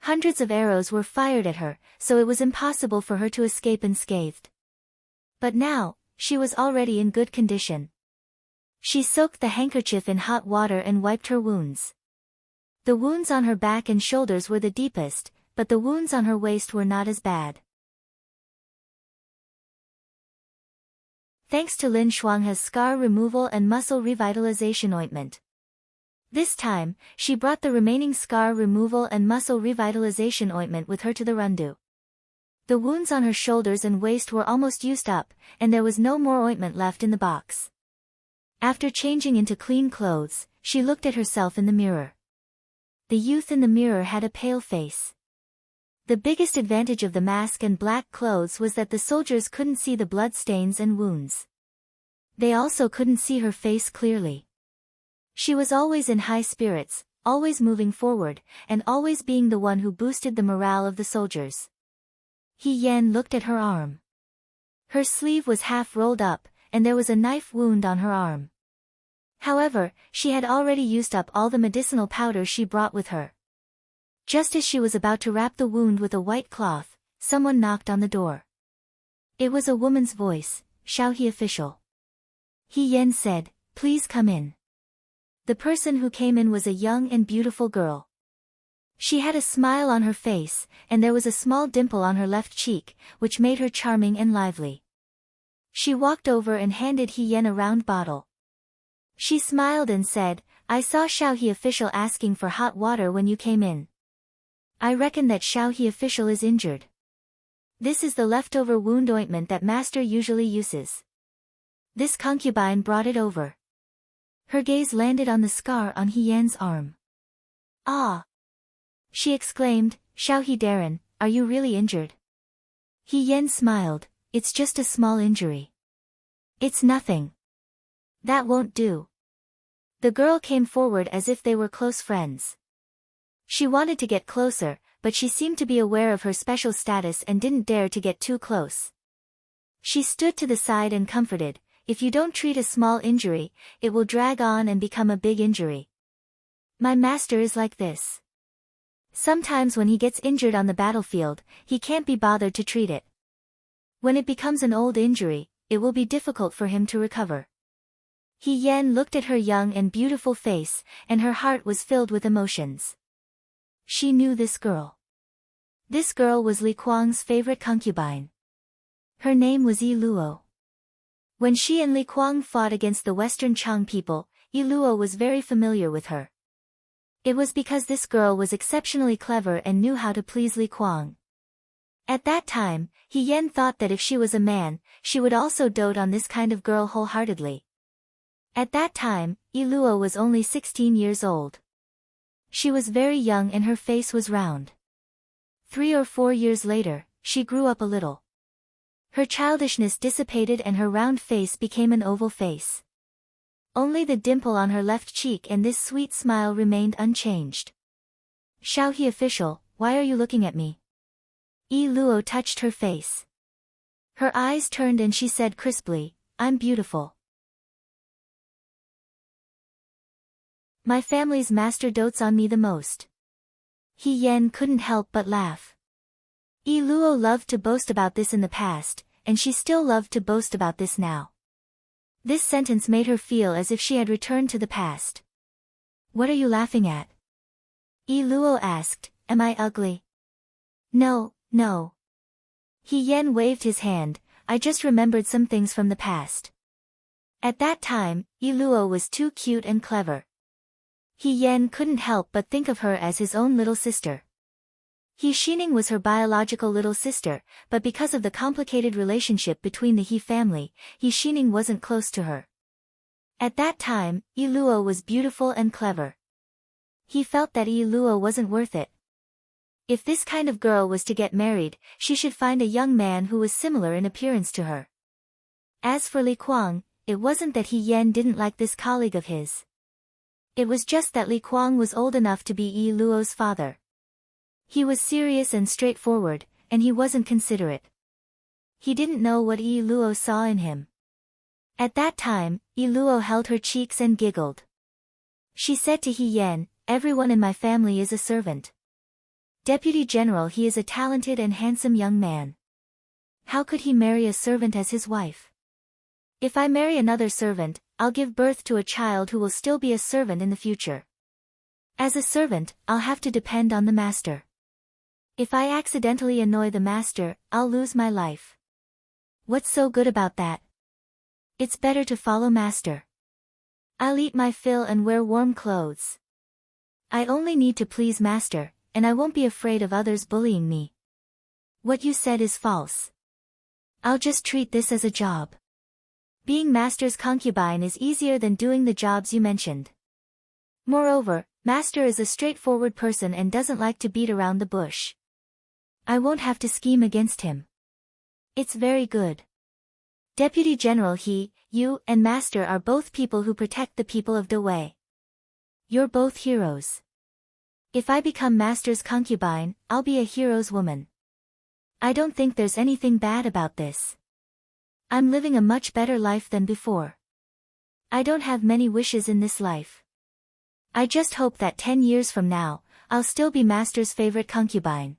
Hundreds of arrows were fired at her, so it was impossible for her to escape unscathed. But now, she was already in good condition. She soaked the handkerchief in hot water and wiped her wounds. The wounds on her back and shoulders were the deepest, but the wounds on her waist were not as bad. Thanks to Lin Shuanghe's scar removal and muscle revitalization ointment. This time, she brought the remaining scar removal and muscle revitalization ointment with her to the Rundu. The wounds on her shoulders and waist were almost used up, and there was no more ointment left in the box. After changing into clean clothes, she looked at herself in the mirror. The youth in the mirror had a pale face. The biggest advantage of the mask and black clothes was that the soldiers couldn't see the blood stains and wounds. They also couldn't see her face clearly. She was always in high spirits, always moving forward, and always being the one who boosted the morale of the soldiers. He Yan looked at her arm. Her sleeve was half rolled up, and there was a knife wound on her arm. However, she had already used up all the medicinal powder she brought with her. Just as she was about to wrap the wound with a white cloth, someone knocked on the door. It was a woman's voice, Shaohe official. He Yan said, please come in. The person who came in was a young and beautiful girl. She had a smile on her face, and there was a small dimple on her left cheek, which made her charming and lively. She walked over and handed He Yan a round bottle. She smiled and said, I saw Shaohe official asking for hot water when you came in. I reckon that Shaohe official is injured. This is the leftover wound ointment that master usually uses. This concubine brought it over. Her gaze landed on the scar on He Yan's arm. Ah! She exclaimed, Shaohe Darren, are you really injured? He Yan smiled, it's just a small injury. It's nothing. That won't do. The girl came forward as if they were close friends. She wanted to get closer, but she seemed to be aware of her special status and didn't dare to get too close. She stood to the side and comforted, if you don't treat a small injury, it will drag on and become a big injury. My master is like this. Sometimes when he gets injured on the battlefield, he can't be bothered to treat it. When it becomes an old injury, it will be difficult for him to recover. He Yan looked at her young and beautiful face, and her heart was filled with emotions. She knew this girl. This girl was Li Kuang's favorite concubine. Her name was Yi Luo. When she and Li Kuang fought against the Western Chang people, Yi Luo was very familiar with her. It was because this girl was exceptionally clever and knew how to please Li Kuang. At that time, He Yan thought that if she was a man, she would also dote on this kind of girl wholeheartedly. At that time, Iluo was only 16 years old. She was very young and her face was round. 3 or 4 years later, she grew up a little. Her childishness dissipated and her round face became an oval face. Only the dimple on her left cheek and this sweet smile remained unchanged. Xiaohe official, why are you looking at me? Iluo touched her face. Her eyes turned and she said crisply, I'm beautiful. My family's master dotes on me the most. He Yan couldn't help but laugh. Iluo loved to boast about this in the past, and she still loved to boast about this now. This sentence made her feel as if she had returned to the past. What are you laughing at? Iluo asked, am I ugly? No, no. He Yan waved his hand, I just remembered some things from the past. At that time, Iluo was too cute and clever. He Yan couldn't help but think of her as his own little sister. He Xining was her biological little sister, but because of the complicated relationship between the He family, He Xining wasn't close to her. At that time, Iluo was beautiful and clever. He felt that Iluo wasn't worth it. If this kind of girl was to get married, she should find a young man who was similar in appearance to her. As for Li Kuang, it wasn't that He Yan didn't like this colleague of his. It was just that Li Kuang was old enough to be Iluo's father. He was serious and straightforward, and he wasn't considerate. He didn't know what Iluo saw in him. At that time, Iluo held her cheeks and giggled. She said to He Yan, everyone in my family is a servant. Deputy General he is a talented and handsome young man. How could he marry a servant as his wife? If I marry another servant, I'll give birth to a child who will still be a servant in the future. As a servant, I'll have to depend on the master. If I accidentally annoy the master, I'll lose my life. What's so good about that? It's better to follow master. I'll eat my fill and wear warm clothes. I only need to please master, and I won't be afraid of others bullying me. What you said is false. I'll just treat this as a job. Being master's concubine is easier than doing the jobs you mentioned. Moreover, master is a straightforward person and doesn't like to beat around the bush. I won't have to scheme against him. It's very good. Deputy General he, you, and master are both people who protect the people of Dawei. You're both heroes. If I become master's concubine, I'll be a hero's woman. I don't think there's anything bad about this. I'm living a much better life than before. I don't have many wishes in this life. I just hope that 10 years from now, I'll still be master's favorite concubine.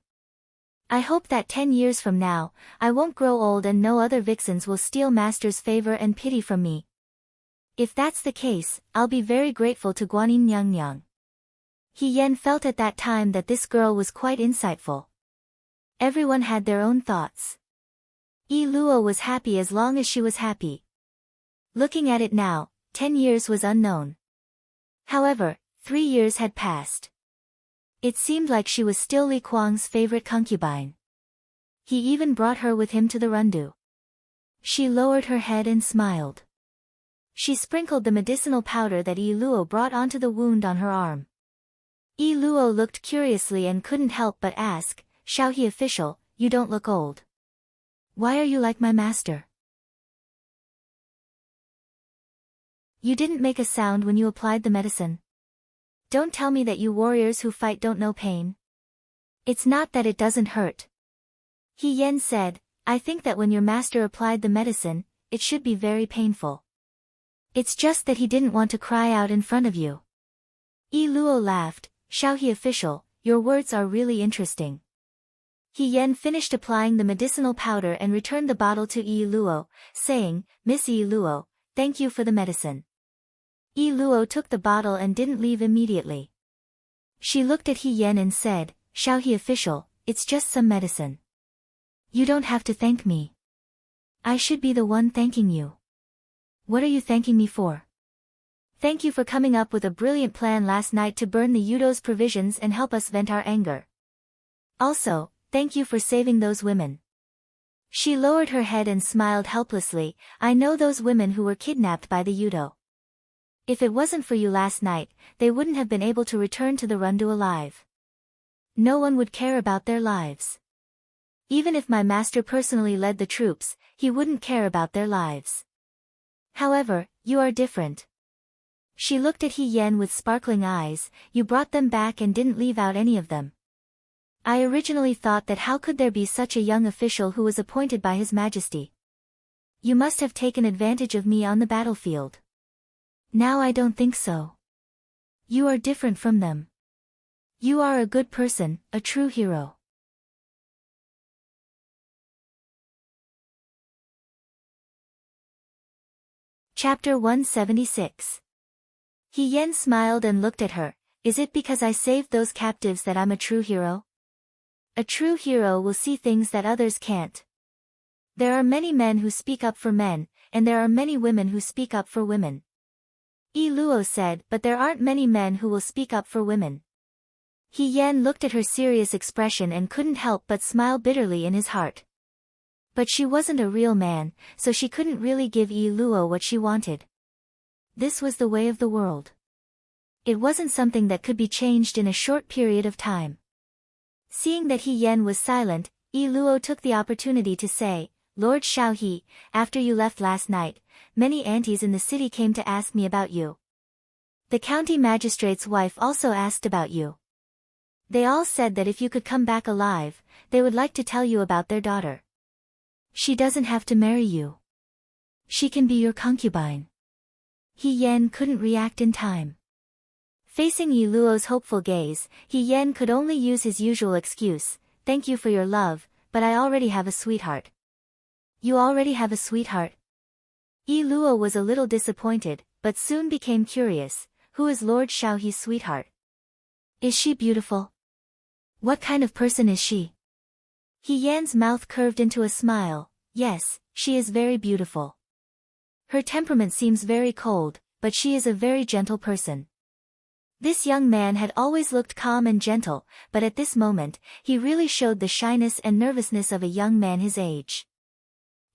I hope that 10 years from now, I won't grow old and no other vixens will steal master's favor and pity from me. If that's the case, I'll be very grateful to Guanyin Nyang Nyang. He Yan felt at that time that this girl was quite insightful. Everyone had their own thoughts. Iluo was happy as long as she was happy. Looking at it now, 10 years was unknown. However, 3 years had passed. It seemed like she was still Li Kuang's favorite concubine. He even brought her with him to the rundu. She lowered her head and smiled. She sprinkled the medicinal powder that Iluo brought onto the wound on her arm. Iluo looked curiously and couldn't help but ask, Xiaohe official, you don't look old. Why are you like my master? You didn't make a sound when you applied the medicine. Don't tell me that you warriors who fight don't know pain. It's not that it doesn't hurt. He Yan said, I think that when your master applied the medicine, it should be very painful. It's just that he didn't want to cry out in front of you. Iluo laughed, Xiaohe official, your words are really interesting. He Yan finished applying the medicinal powder and returned the bottle to Iluo, saying, Miss Iluo, thank you for the medicine. Iluo took the bottle and didn't leave immediately. She looked at He Yan and said, Xiaohe official, it's just some medicine. You don't have to thank me. I should be the one thanking you. What are you thanking me for? Thank you for coming up with a brilliant plan last night to burn the Yudo's provisions and help us vent our anger. Also, thank you for saving those women. She lowered her head and smiled helplessly, I know those women who were kidnapped by the Yudo. If it wasn't for you last night, they wouldn't have been able to return to the Rundu alive. No one would care about their lives. Even if my master personally led the troops, he wouldn't care about their lives. However, you are different. She looked at He Yen with sparkling eyes. You brought them back and didn't leave out any of them. I originally thought that how could there be such a young official who was appointed by His Majesty? You must have taken advantage of me on the battlefield. Now I don't think so. You are different from them. You are a good person, a true hero. Chapter 176. He Yen smiled and looked at her. Is it because I saved those captives that I'm a true hero? A true hero will see things that others can't. There are many men who speak up for men, and there are many women who speak up for women. Yi Luo said, but there aren't many men who will speak up for women. He Yen looked at her serious expression and couldn't help but smile bitterly in his heart. But she wasn't a real man, so she couldn't really give Yi Luo what she wanted. This was the way of the world. It wasn't something that could be changed in a short period of time. Seeing that He Yen was silent, Yi Luo took the opportunity to say, Lord Xiaohe, after you left last night, many aunties in the city came to ask me about you. The county magistrate's wife also asked about you. They all said that if you could come back alive, they would like to tell you about their daughter. She doesn't have to marry you. She can be your concubine. He Yen couldn't react in time. Facing Yi Luo's hopeful gaze, He Yen could only use his usual excuse, thank you for your love, but I already have a sweetheart. You already have a sweetheart? Yi Luo was a little disappointed, but soon became curious. Who is Lord Xiaohe's sweetheart? Is she beautiful? What kind of person is she? He Yan's mouth curved into a smile. Yes, she is very beautiful. Her temperament seems very cold, but she is a very gentle person. This young man had always looked calm and gentle, but at this moment, he really showed the shyness and nervousness of a young man his age.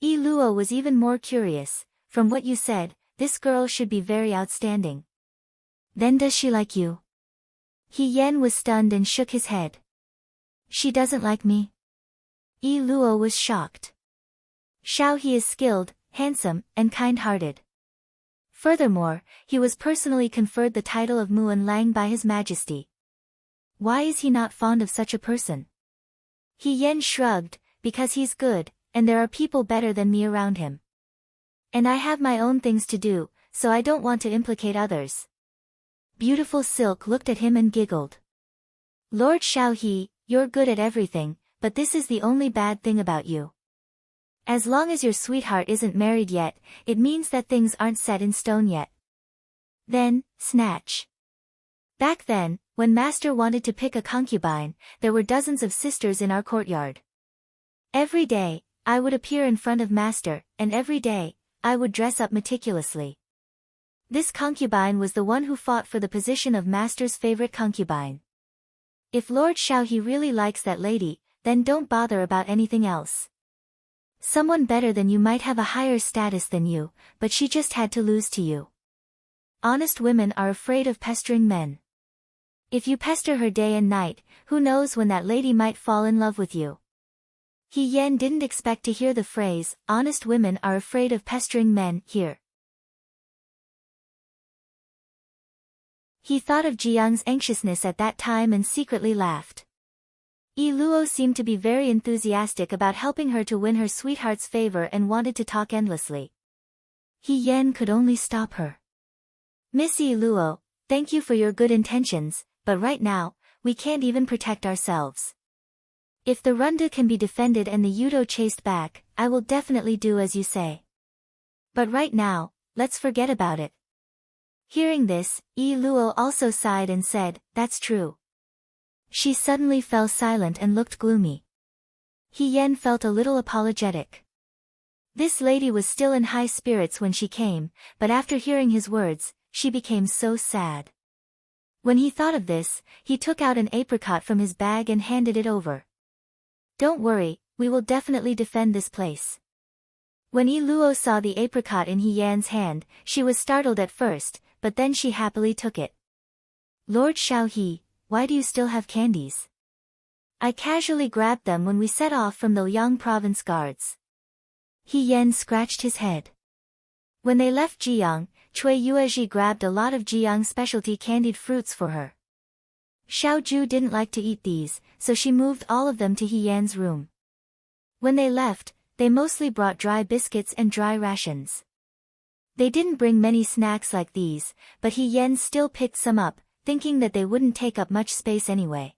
Yi Luo was even more curious. From what you said, this girl should be very outstanding. Then does she like you? He Yen was stunned and shook his head. She doesn't like me? Yi Luo was shocked. Xiaohe is skilled, handsome, and kind-hearted. Furthermore, he was personally conferred the title of Muan Lang by His Majesty. Why is he not fond of such a person? He Yen shrugged, because he's good, and there are people better than me around him. And I have my own things to do, so I don't want to implicate others. Beautiful Silk looked at him and giggled. Lord Xiaohe, you're good at everything, but this is the only bad thing about you. As long as your sweetheart isn't married yet, it means that things aren't set in stone yet. Then, snatch. Back then, when Master wanted to pick a concubine, there were dozens of sisters in our courtyard. Every day, I would appear in front of Master, and every day, I would dress up meticulously. This concubine was the one who fought for the position of Master's favorite concubine. If Lord Xiaohe really likes that lady, then don't bother about anything else. Someone better than you might have a higher status than you, but she just had to lose to you. Honest women are afraid of pestering men. If you pester her day and night, who knows when that lady might fall in love with you. He Yen didn't expect to hear the phrase, honest women are afraid of pestering men, here. He thought of Jiang's anxiousness at that time and secretly laughed. Yi Luo seemed to be very enthusiastic about helping her to win her sweetheart's favor and wanted to talk endlessly. He Yen could only stop her. Miss Yi Luo, thank you for your good intentions, but right now, we can't even protect ourselves. If the Runda can be defended and the Yudo chased back, I will definitely do as you say. But right now, let's forget about it. Hearing this, Yi Luo also sighed and said, that's true. She suddenly fell silent and looked gloomy. He Yen felt a little apologetic. This lady was still in high spirits when she came, but after hearing his words, she became so sad. When he thought of this, he took out an apricot from his bag and handed it over. Don't worry, we will definitely defend this place. When Yi Luo saw the apricot in He Yan's hand, she was startled at first, but then she happily took it. Lord Xiaohe, why do you still have candies? I casually grabbed them when we set off from the Liang province guards. He Yan scratched his head. When they left Jiang, Cui Yuezhi grabbed a lot of Jiang's specialty candied fruits for her. Xiaoju didn't like to eat these, so she moved all of them to He Yan's room. When they left, they mostly brought dry biscuits and dry rations. They didn't bring many snacks like these, but He Yan still picked some up, thinking that they wouldn't take up much space anyway.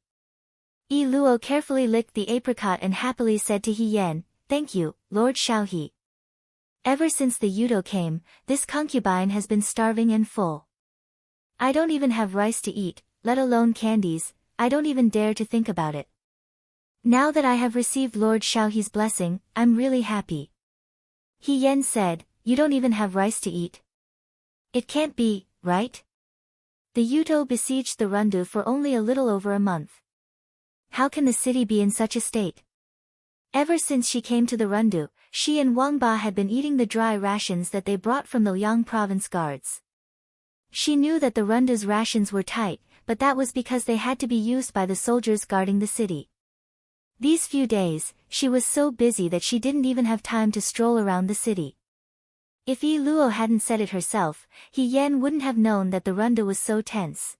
Yi Luo carefully licked the apricot and happily said to He Yan, "Thank you, Lord Xiaohe. Ever since the Yudo came, this concubine has been starving and full. I don't even have rice to eat, let alone candies, I don't even dare to think about it. Now that I have received Lord Xiaohe's blessing, I'm really happy." He Yan said, "You don't even have rice to eat? It can't be, right?" The Yudo besieged the Rundu for only a little over a month. How can the city be in such a state? Ever since she came to the Rundu, she and Wang Ba had been eating the dry rations that they brought from the Liang province guards. She knew that the Rundu's rations were tight, but that was because they had to be used by the soldiers guarding the city. These few days, she was so busy that she didn't even have time to stroll around the city. If Yi Luo hadn't said it herself, He Yan wouldn't have known that the Rundu was so tense.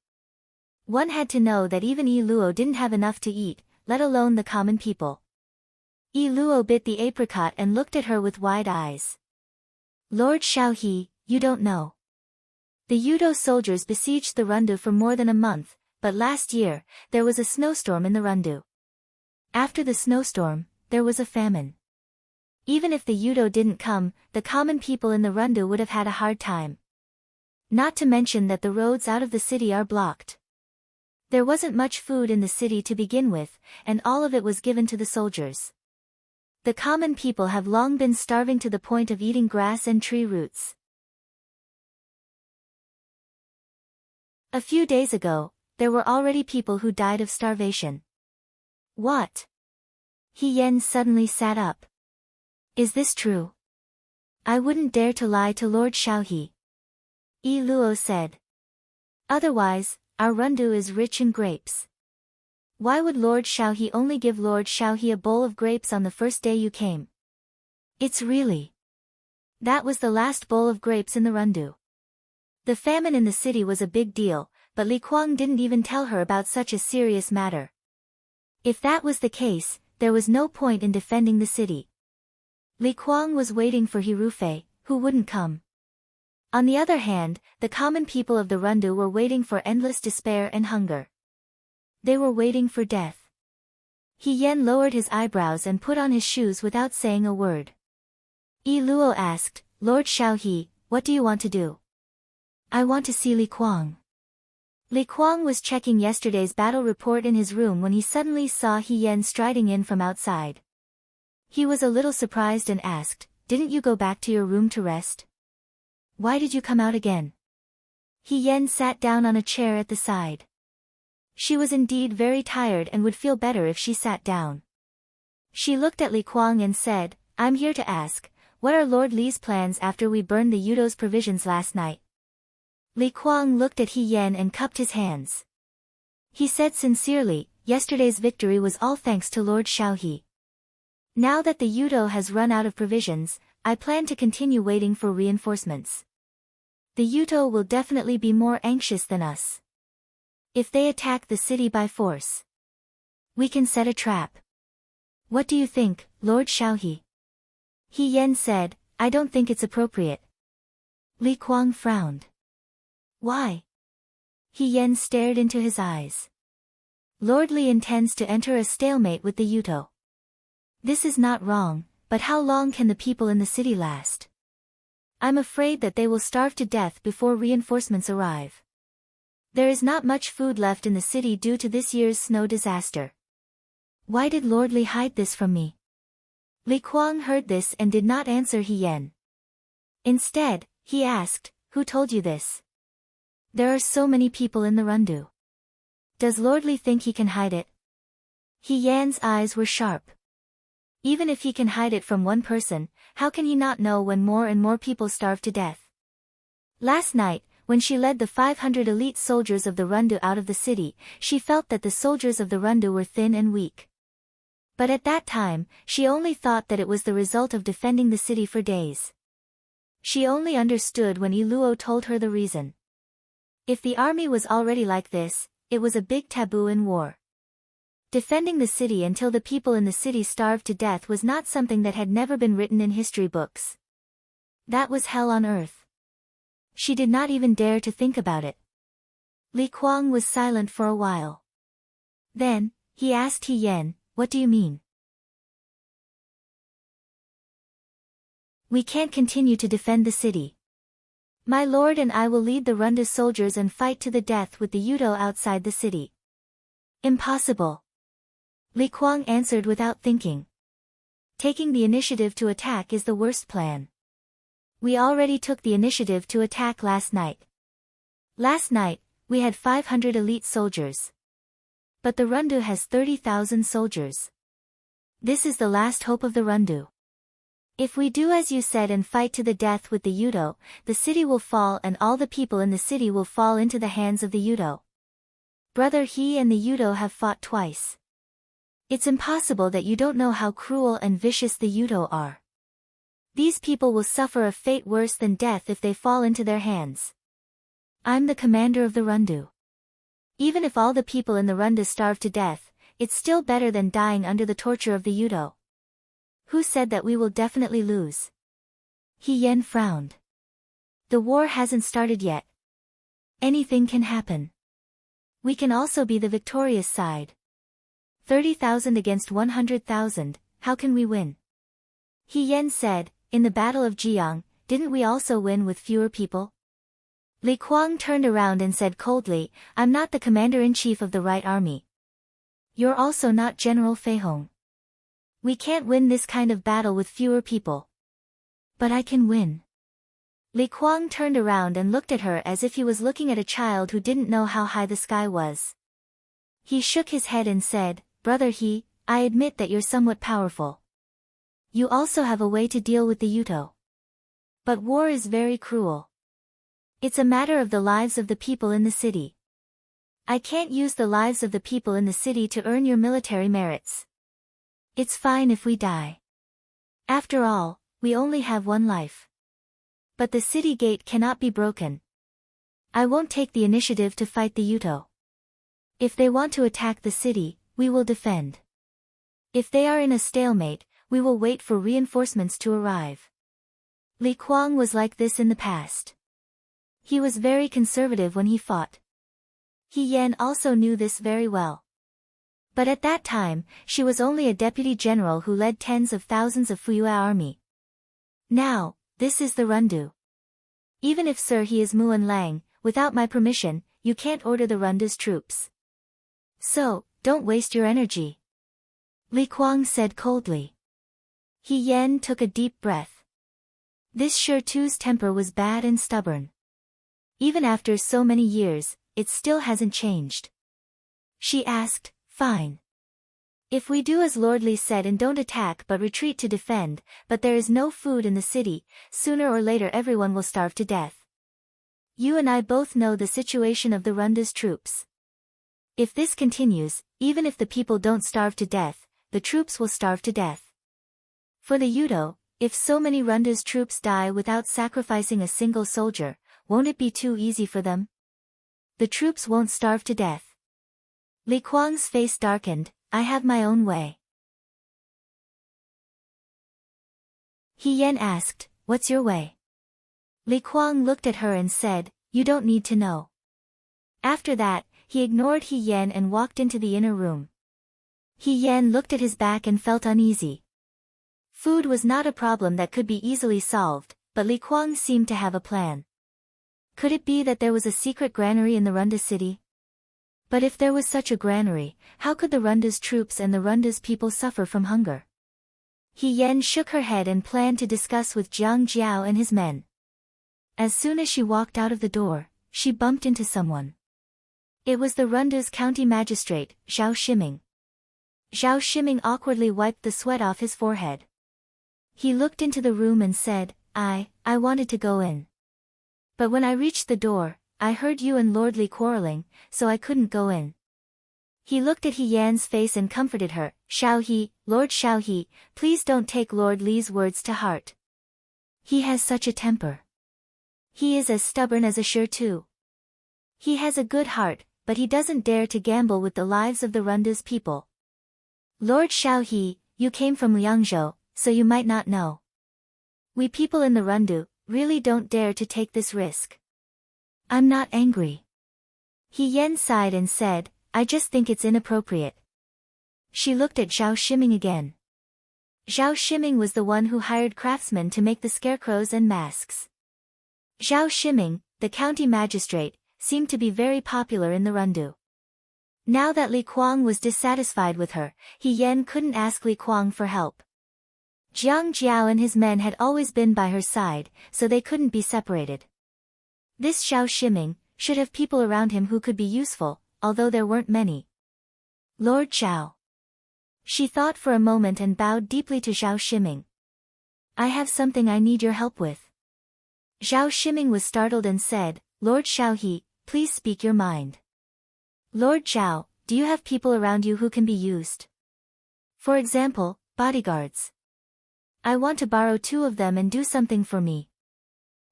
One had to know that even Yi Luo didn't have enough to eat, let alone the common people. Yi Luo bit the apricot and looked at her with wide eyes. "Lord Xiaohe, you don't know. The Yudo soldiers besieged the Rundu for more than a month, but last year, there was a snowstorm in the Rundu. After the snowstorm, there was a famine. Even if the Yudo didn't come, the common people in the Rundu would have had a hard time. Not to mention that the roads out of the city are blocked. There wasn't much food in the city to begin with, and all of it was given to the soldiers. The common people have long been starving to the point of eating grass and tree roots. A few days ago, there were already people who died of starvation." "What?" He Yan suddenly sat up. "Is this true? I wouldn't dare to lie to Lord Xiaohe," Yi Luo said. "Otherwise, our Rundu is rich in grapes. Why would Lord Xiaohe only give Lord Xiaohe a bowl of grapes on the first day you came? It's really..." That was the last bowl of grapes in the Rundu. The famine in the city was a big deal, but Li Kuang didn't even tell her about such a serious matter. If that was the case, there was no point in defending the city. Li Kuang was waiting for Hirufei, who wouldn't come. On the other hand, the common people of the Rundu were waiting for endless despair and hunger. They were waiting for death. He Yan lowered his eyebrows and put on his shoes without saying a word. Yi Luo asked, "Lord Xiaohe, what do you want to do?" "I want to see Li Kuang." Li Kuang was checking yesterday's battle report in his room when he suddenly saw He Yan striding in from outside. He was a little surprised and asked, "Didn't you go back to your room to rest? Why did you come out again?" He Yan sat down on a chair at the side. She was indeed very tired and would feel better if she sat down. She looked at Li Kuang and said, "I'm here to ask, what are Lord Li's plans after we burned the Yudo's provisions last night?" Li Kuang looked at He Yan and cupped his hands. He said sincerely, "Yesterday's victory was all thanks to Lord Xiaohe. Now that the Yudo has run out of provisions, I plan to continue waiting for reinforcements. The Yudo will definitely be more anxious than us. If they attack the city by force, we can set a trap. What do you think, Lord Xiaohe?" He Yan said, "I don't think it's appropriate." Li Kuang frowned. "Why?" He Yan stared into his eyes. "Lord Li intends to enter a stalemate with the Yudo. This is not wrong, but how long can the people in the city last? I'm afraid that they will starve to death before reinforcements arrive. There is not much food left in the city due to this year's snow disaster. Why did Lord Li hide this from me?" Li Kuang heard this and did not answer He Yan. Instead, he asked, "Who told you this? There are so many people in the Rundu. Does Lord Li think he can hide it?" He Yan's eyes were sharp. Even if he can hide it from one person, how can he not know when more and more people starve to death? Last night, when she led the 500 elite soldiers of the Rundu out of the city, she felt that the soldiers of the Rundu were thin and weak. But at that time, she only thought that it was the result of defending the city for days. She only understood when Iluo told her the reason. If the army was already like this, it was a big taboo in war. Defending the city until the people in the city starved to death was not something that had never been written in history books. That was hell on earth. She did not even dare to think about it. Li Kuang was silent for a while. Then, he asked He Yan, "What do you mean?" "We can't continue to defend the city. My lord and I will lead the Rundu soldiers and fight to the death with the Yudo outside the city." "Impossible." Li Kuang answered without thinking. "Taking the initiative to attack is the worst plan. We already took the initiative to attack last night. Last night, we had 500 elite soldiers. But the Rundu has 30,000 soldiers. This is the last hope of the Rundu. If we do as you said and fight to the death with the Yudo, the city will fall and all the people in the city will fall into the hands of the Yudo. Brother He and the Yudo have fought twice. It's impossible that you don't know how cruel and vicious the Yudo are. These people will suffer a fate worse than death if they fall into their hands. I'm the commander of the Rundu. Even if all the people in the Rundu starve to death, it's still better than dying under the torture of the Yudo. Who said that we will definitely lose?" He Yan frowned. "The war hasn't started yet. Anything can happen. We can also be the victorious side. 30,000 against 100,000, how can we win?" He Yan said, "In the Battle of Jiang, didn't we also win with fewer people?" Li Kuang turned around and said coldly, "I'm not the commander-in-chief of the right army. You're also not General Fei Hong. We can't win this kind of battle with fewer people." "But I can win." Li Kuang turned around and looked at her as if he was looking at a child who didn't know how high the sky was. He shook his head and said, "Brother He, I admit that you're somewhat powerful. You also have a way to deal with the Yudo. But war is very cruel. It's a matter of the lives of the people in the city. I can't use the lives of the people in the city to earn your military merits. It's fine if we die. After all, we only have one life. But the city gate cannot be broken. I won't take the initiative to fight the Yudo. If they want to attack the city, we will defend. If they are in a stalemate, we will wait for reinforcements to arrive." Li Kuang was like this in the past. He was very conservative when he fought. He Yan also knew this very well. But at that time, she was only a deputy general who led tens of thousands of Fuyue army. Now, this is the Rundu. Even if Sir He is Muan Lang, without my permission, you can't order the Rundu's troops. So, don't waste your energy." Li Kuang said coldly. He Yan took a deep breath. This Tu's temper was bad and stubborn. Even after so many years, it still hasn't changed. She asked, "Fine. If we do as Lord Li said and don't attack but retreat to defend, but there is no food in the city, sooner or later everyone will starve to death. You and I both know the situation of the Rundu's troops. If this continues, even if the people don't starve to death, the troops will starve to death. For the Yudo, if so many Rundu's troops die without sacrificing a single soldier, won't it be too easy for them? The troops won't starve to death." Li Kuang's face darkened. "I have my own way." He Yan asked, "What's your way?" Li Kuang looked at her and said, "You don't need to know." After that, he ignored He Yan and walked into the inner room. He Yan looked at his back and felt uneasy. Food was not a problem that could be easily solved, but Li Kuang seemed to have a plan. Could it be that there was a secret granary in the Rundu city? But if there was such a granary, how could the Rundu's troops and the Rundu's people suffer from hunger? He Yan shook her head and planned to discuss with Jiang Jiao and his men. As soon as she walked out of the door, she bumped into someone. It was the Rundu's county magistrate, Zhao Shiming. Zhao Shiming awkwardly wiped the sweat off his forehead. He looked into the room and said, I wanted to go in. But when I reached the door, I heard you and Lord Li quarreling, so I couldn't go in. He looked at He Yan's face and comforted her. Xiao He, Lord Xiao He, please don't take Lord Li's words to heart. He has such a temper. He is as stubborn as a sure too. He has a good heart, but he doesn't dare to gamble with the lives of the Rundu's people. Lord Xiao He, you came from Liangzhou, so you might not know. We people in the Rundu really don't dare to take this risk. I'm not angry. He Yan sighed and said, I just think it's inappropriate. She looked at Zhao Shiming again. Zhao Shiming was the one who hired craftsmen to make the scarecrows and masks. Zhao Shiming, the county magistrate, seemed to be very popular in the Rundu. Now that Li Kuang was dissatisfied with her, He Yan couldn't ask Li Kuang for help. Jiang Jiao and his men had always been by her side, so they couldn't be separated. This Zhao Shiming should have people around him who could be useful, although there weren't many. Lord Zhao. She thought for a moment and bowed deeply to Zhao Shiming. I have something I need your help with. Zhao Shiming was startled and said, Lord Xiao He, please speak your mind. Lord Zhao, do you have people around you who can be used? For example, bodyguards. I want to borrow 2 of them and do something for me.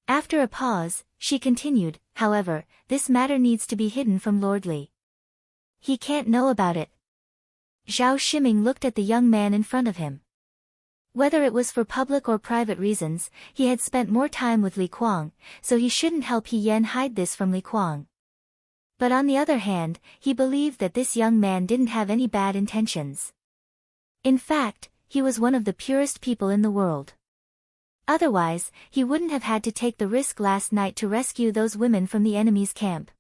After a pause, she continued, however, this matter needs to be hidden from Lord Li. He can't know about it. Zhao Shiming looked at the young man in front of him. Whether it was for public or private reasons, he had spent more time with Li Kuang, so he shouldn't help He Yan hide this from Li Kuang. But on the other hand, he believed that this young man didn't have any bad intentions. In fact, he was one of the purest people in the world. Otherwise, he wouldn't have had to take the risk last night to rescue those women from the enemy's camp.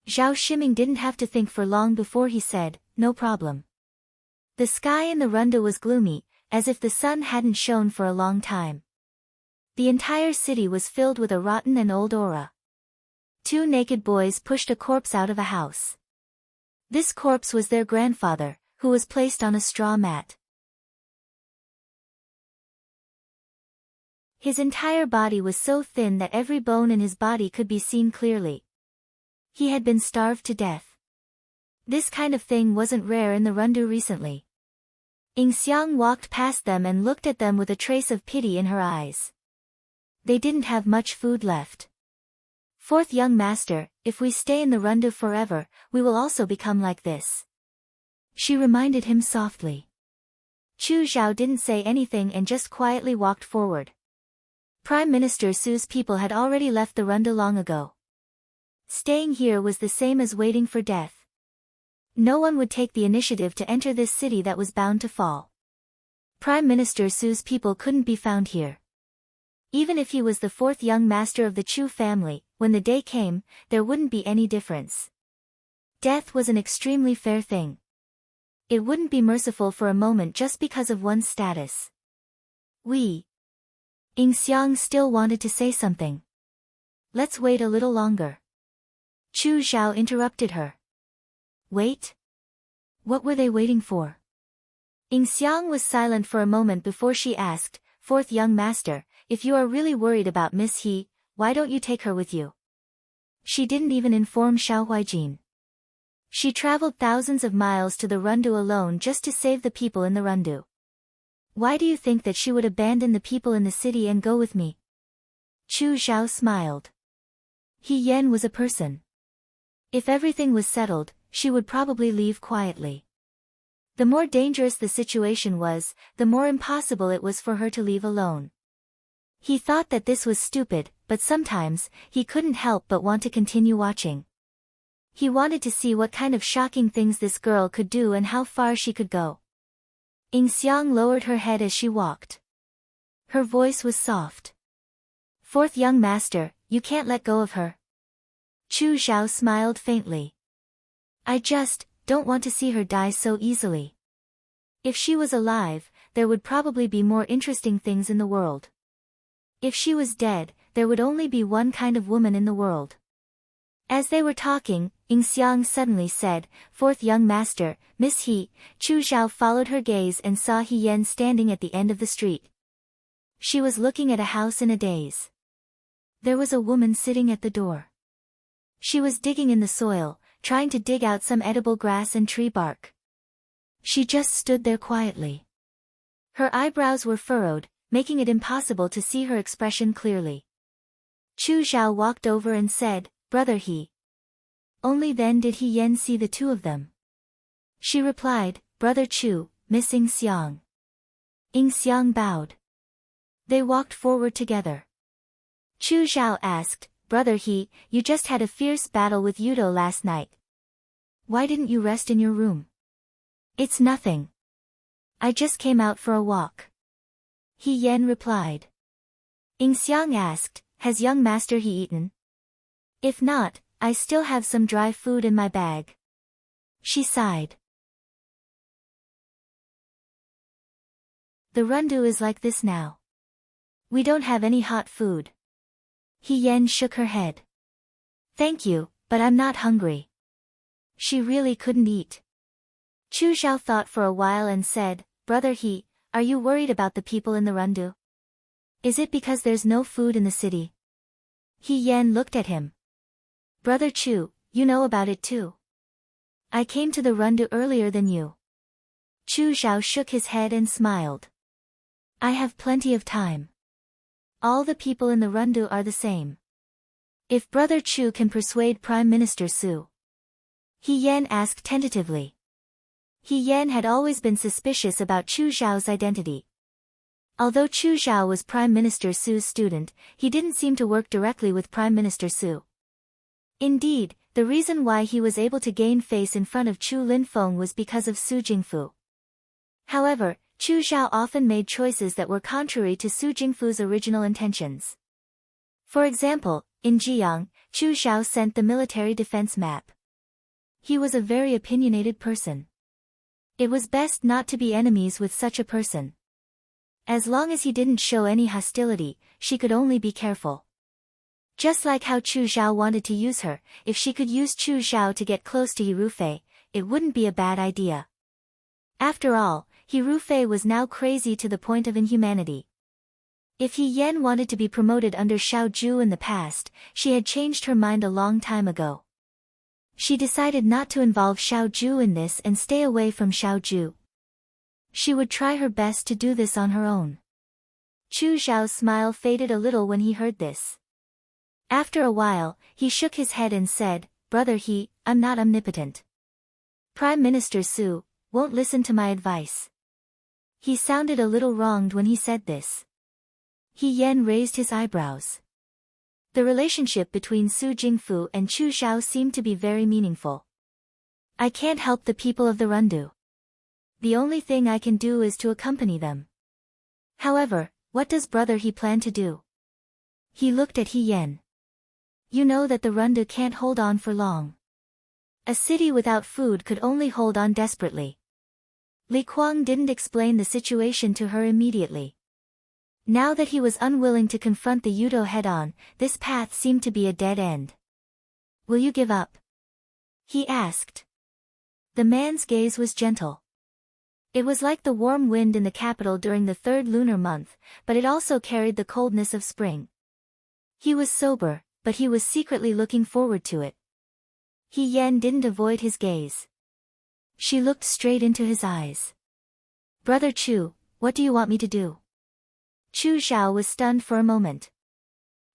Zhao Shiming didn't have to think for long before he said, no problem. The sky in the Rundu was gloomy, as if the sun hadn't shone for a long time. The entire city was filled with a rotten and old aura. 2 naked boys pushed a corpse out of a house. This corpse was their grandfather, who was placed on a straw mat. His entire body was so thin that every bone in his body could be seen clearly. He had been starved to death. This kind of thing wasn't rare in the Rundu recently. Ying Xiang walked past them and looked at them with a trace of pity in her eyes. They didn't have much food left. 4th young master, if we stay in the Rundu forever, we will also become like this. She reminded him softly. Chu Zhao didn't say anything and just quietly walked forward. Prime Minister Su's people had already left the Rundu long ago. Staying here was the same as waiting for death. No one would take the initiative to enter this city that was bound to fall. Prime Minister Su's people couldn't be found here. Even if he was the 4th young master of the Chu family, when the day came, there wouldn't be any difference. Death was an extremely fair thing. It wouldn't be merciful for a moment just because of one's status. Ying Xiang still wanted to say something. Let's wait a little longer. Chu Zhao interrupted her. Wait? What were they waiting for? Ying Xiang was silent for a moment before she asked, 4th young master, if you are really worried about Miss He, why don't you take her with you? She didn't even inform Xiao Huijin. She traveled thousands of miles to the Rundu alone just to save the people in the Rundu. Why do you think that she would abandon the people in the city and go with me? Chu Zhao smiled. He Yan was a person. If everything was settled, she would probably leave quietly. The more dangerous the situation was, the more impossible it was for her to leave alone. He thought that this was stupid, but sometimes, he couldn't help but want to continue watching. He wanted to see what kind of shocking things this girl could do and how far she could go. Ying Xiang lowered her head as she walked. Her voice was soft. 4th young master, you can't let go of her. Chu Zhao smiled faintly. I just don't want to see her die so easily. If she was alive, there would probably be more interesting things in the world. If she was dead, there would only be one kind of woman in the world. As they were talking, Ying Xiang suddenly said, 4th young master, Miss He. Chu Zhao followed her gaze and saw He Yan standing at the end of the street. She was looking at a house in a daze. There was a woman sitting at the door. She was digging in the soil, trying to dig out some edible grass and tree bark. She just stood there quietly. Her eyebrows were furrowed, making it impossible to see her expression clearly. Chu Xiao walked over and said, "Brother He." Only then did He Yen see the two of them. She replied, "Brother Chu, Miss Ing Xiang." Ing Xiang bowed. They walked forward together. Chu Xiao asked, "Brother He, you just had a fierce battle with Yudo last night. Why didn't you rest in your room?" "It's nothing. I just came out for a walk." He Yen replied. Ing Xiang asked, "Has young master he eaten?" "If not, I still have some dry food in my bag." She sighed. The Rundu is like this now. We don't have any hot food. He Yen shook her head. "Thank you, but I'm not hungry." She really couldn't eat. Chu Xiao thought for a while and said, "Brother He, are you worried about the people in the Rundu? Is it because there's no food in the city?" He Yen looked at him. "Brother Chu, you know about it too. I came to the Rundu earlier than you." Chu Xiao shook his head and smiled. "I have plenty of time. All the people in the Rundu are the same. If Brother Chu can persuade Prime Minister Su." He Yen asked tentatively. He Yen had always been suspicious about Chu Xiao's identity. Although Chu Xiao was Prime Minister Su's student, he didn't seem to work directly with Prime Minister Su. Indeed, the reason why he was able to gain face in front of Chu Linfeng was because of Su Jingfu. However, Chu Xiao often made choices that were contrary to Su Jingfu's original intentions. For example, in Jiang, Chu Xiao sent the military defense map. He was a very opinionated person. It was best not to be enemies with such a person. As long as he didn't show any hostility, she could only be careful. Just like how Chu Xiao wanted to use her, if she could use Chu Xiao to get close to Hirufei, it wouldn't be a bad idea. After all, Hirufei was now crazy to the point of inhumanity. If He Yen wanted to be promoted under Xiao Ju in the past, she had changed her mind a long time ago. She decided not to involve Xiao Ju in this and stay away from Xiao Ju. She would try her best to do this on her own. Chu Xiao's smile faded a little when he heard this. After a while, he shook his head and said, "Brother He, I'm not omnipotent. Prime Minister Su won't listen to my advice." He sounded a little wronged when he said this. He Yen raised his eyebrows. The relationship between Su Jingfu and Chu Xiao seemed to be very meaningful. "I can't help the people of the Rundu. The only thing I can do is to accompany them. However, what does Brother He plan to do?" He looked at He Yen. "You know that the Rundu can't hold on for long. A city without food could only hold on desperately." Li Kuang didn't explain the situation to her immediately. Now that he was unwilling to confront the Yudo head-on, this path seemed to be a dead end. "Will you give up?" he asked. The man's gaze was gentle. It was like the warm wind in the capital during the third lunar month, but it also carried the coldness of spring. He was sober, but he was secretly looking forward to it. He Yen didn't avoid his gaze. She looked straight into his eyes. "Brother Chu, what do you want me to do?" Chu Xiao was stunned for a moment.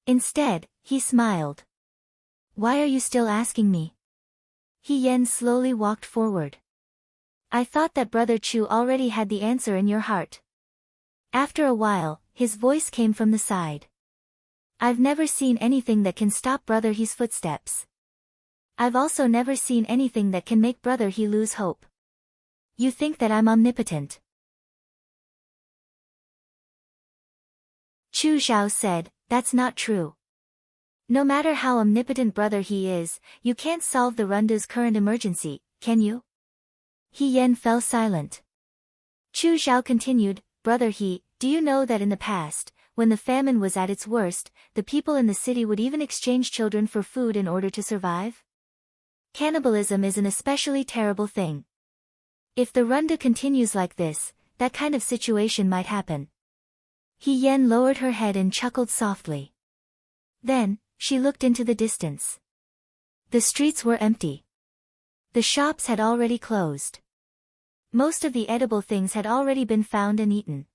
Instead, he smiled. "Why are you still asking me?" He Yen slowly walked forward. "I thought that Brother Chu already had the answer in your heart." After a while, his voice came from the side. "I've never seen anything that can stop Brother He's footsteps. I've also never seen anything that can make Brother He lose hope. You think that I'm omnipotent?" Chu Xiao said, "That's not true. No matter how omnipotent Brother He is, you can't solve the Rundu's current emergency, can you?" He Yen fell silent. Chu Xiao continued, "Brother He, do you know that in the past, when the famine was at its worst, the people in the city would even exchange children for food in order to survive? Cannibalism is an especially terrible thing. If the Rundu continues like this, that kind of situation might happen." He Yen lowered her head and chuckled softly. Then, she looked into the distance. The streets were empty. The shops had already closed. Most of the edible things had already been found and eaten.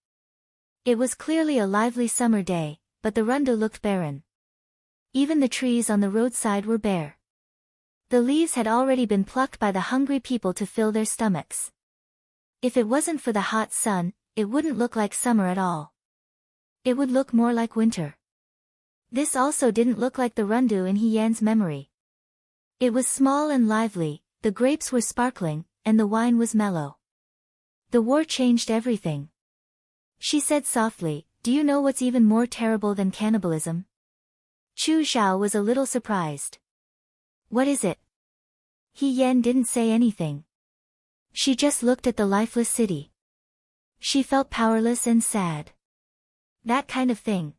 It was clearly a lively summer day, but the rundu looked barren. Even the trees on the roadside were bare. The leaves had already been plucked by the hungry people to fill their stomachs. If it wasn't for the hot sun, it wouldn't look like summer at all. It would look more like winter. This also didn't look like the rundu in Hyan's memory. It was small and lively, the grapes were sparkling, and the wine was mellow. The war changed everything. She said softly, "Do you know what's even more terrible than cannibalism?" Chu Xiao was a little surprised. "What is it?" Hyan didn't say anything. She just looked at the lifeless city. She felt powerless and sad. That kind of thing.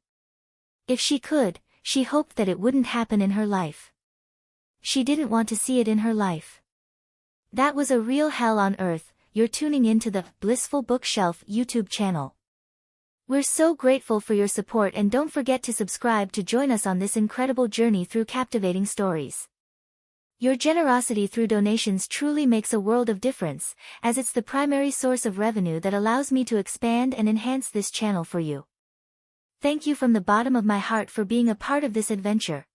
If she could, she hoped that it wouldn't happen in her life. She didn't want to see it in her life. That was a real hell on earth. You're tuning into the Blissful Bookshelf YouTube channel. We're so grateful for your support, and don't forget to subscribe to join us on this incredible journey through captivating stories. Your generosity through donations truly makes a world of difference, as it's the primary source of revenue that allows me to expand and enhance this channel for you. Thank you from the bottom of my heart for being a part of this adventure.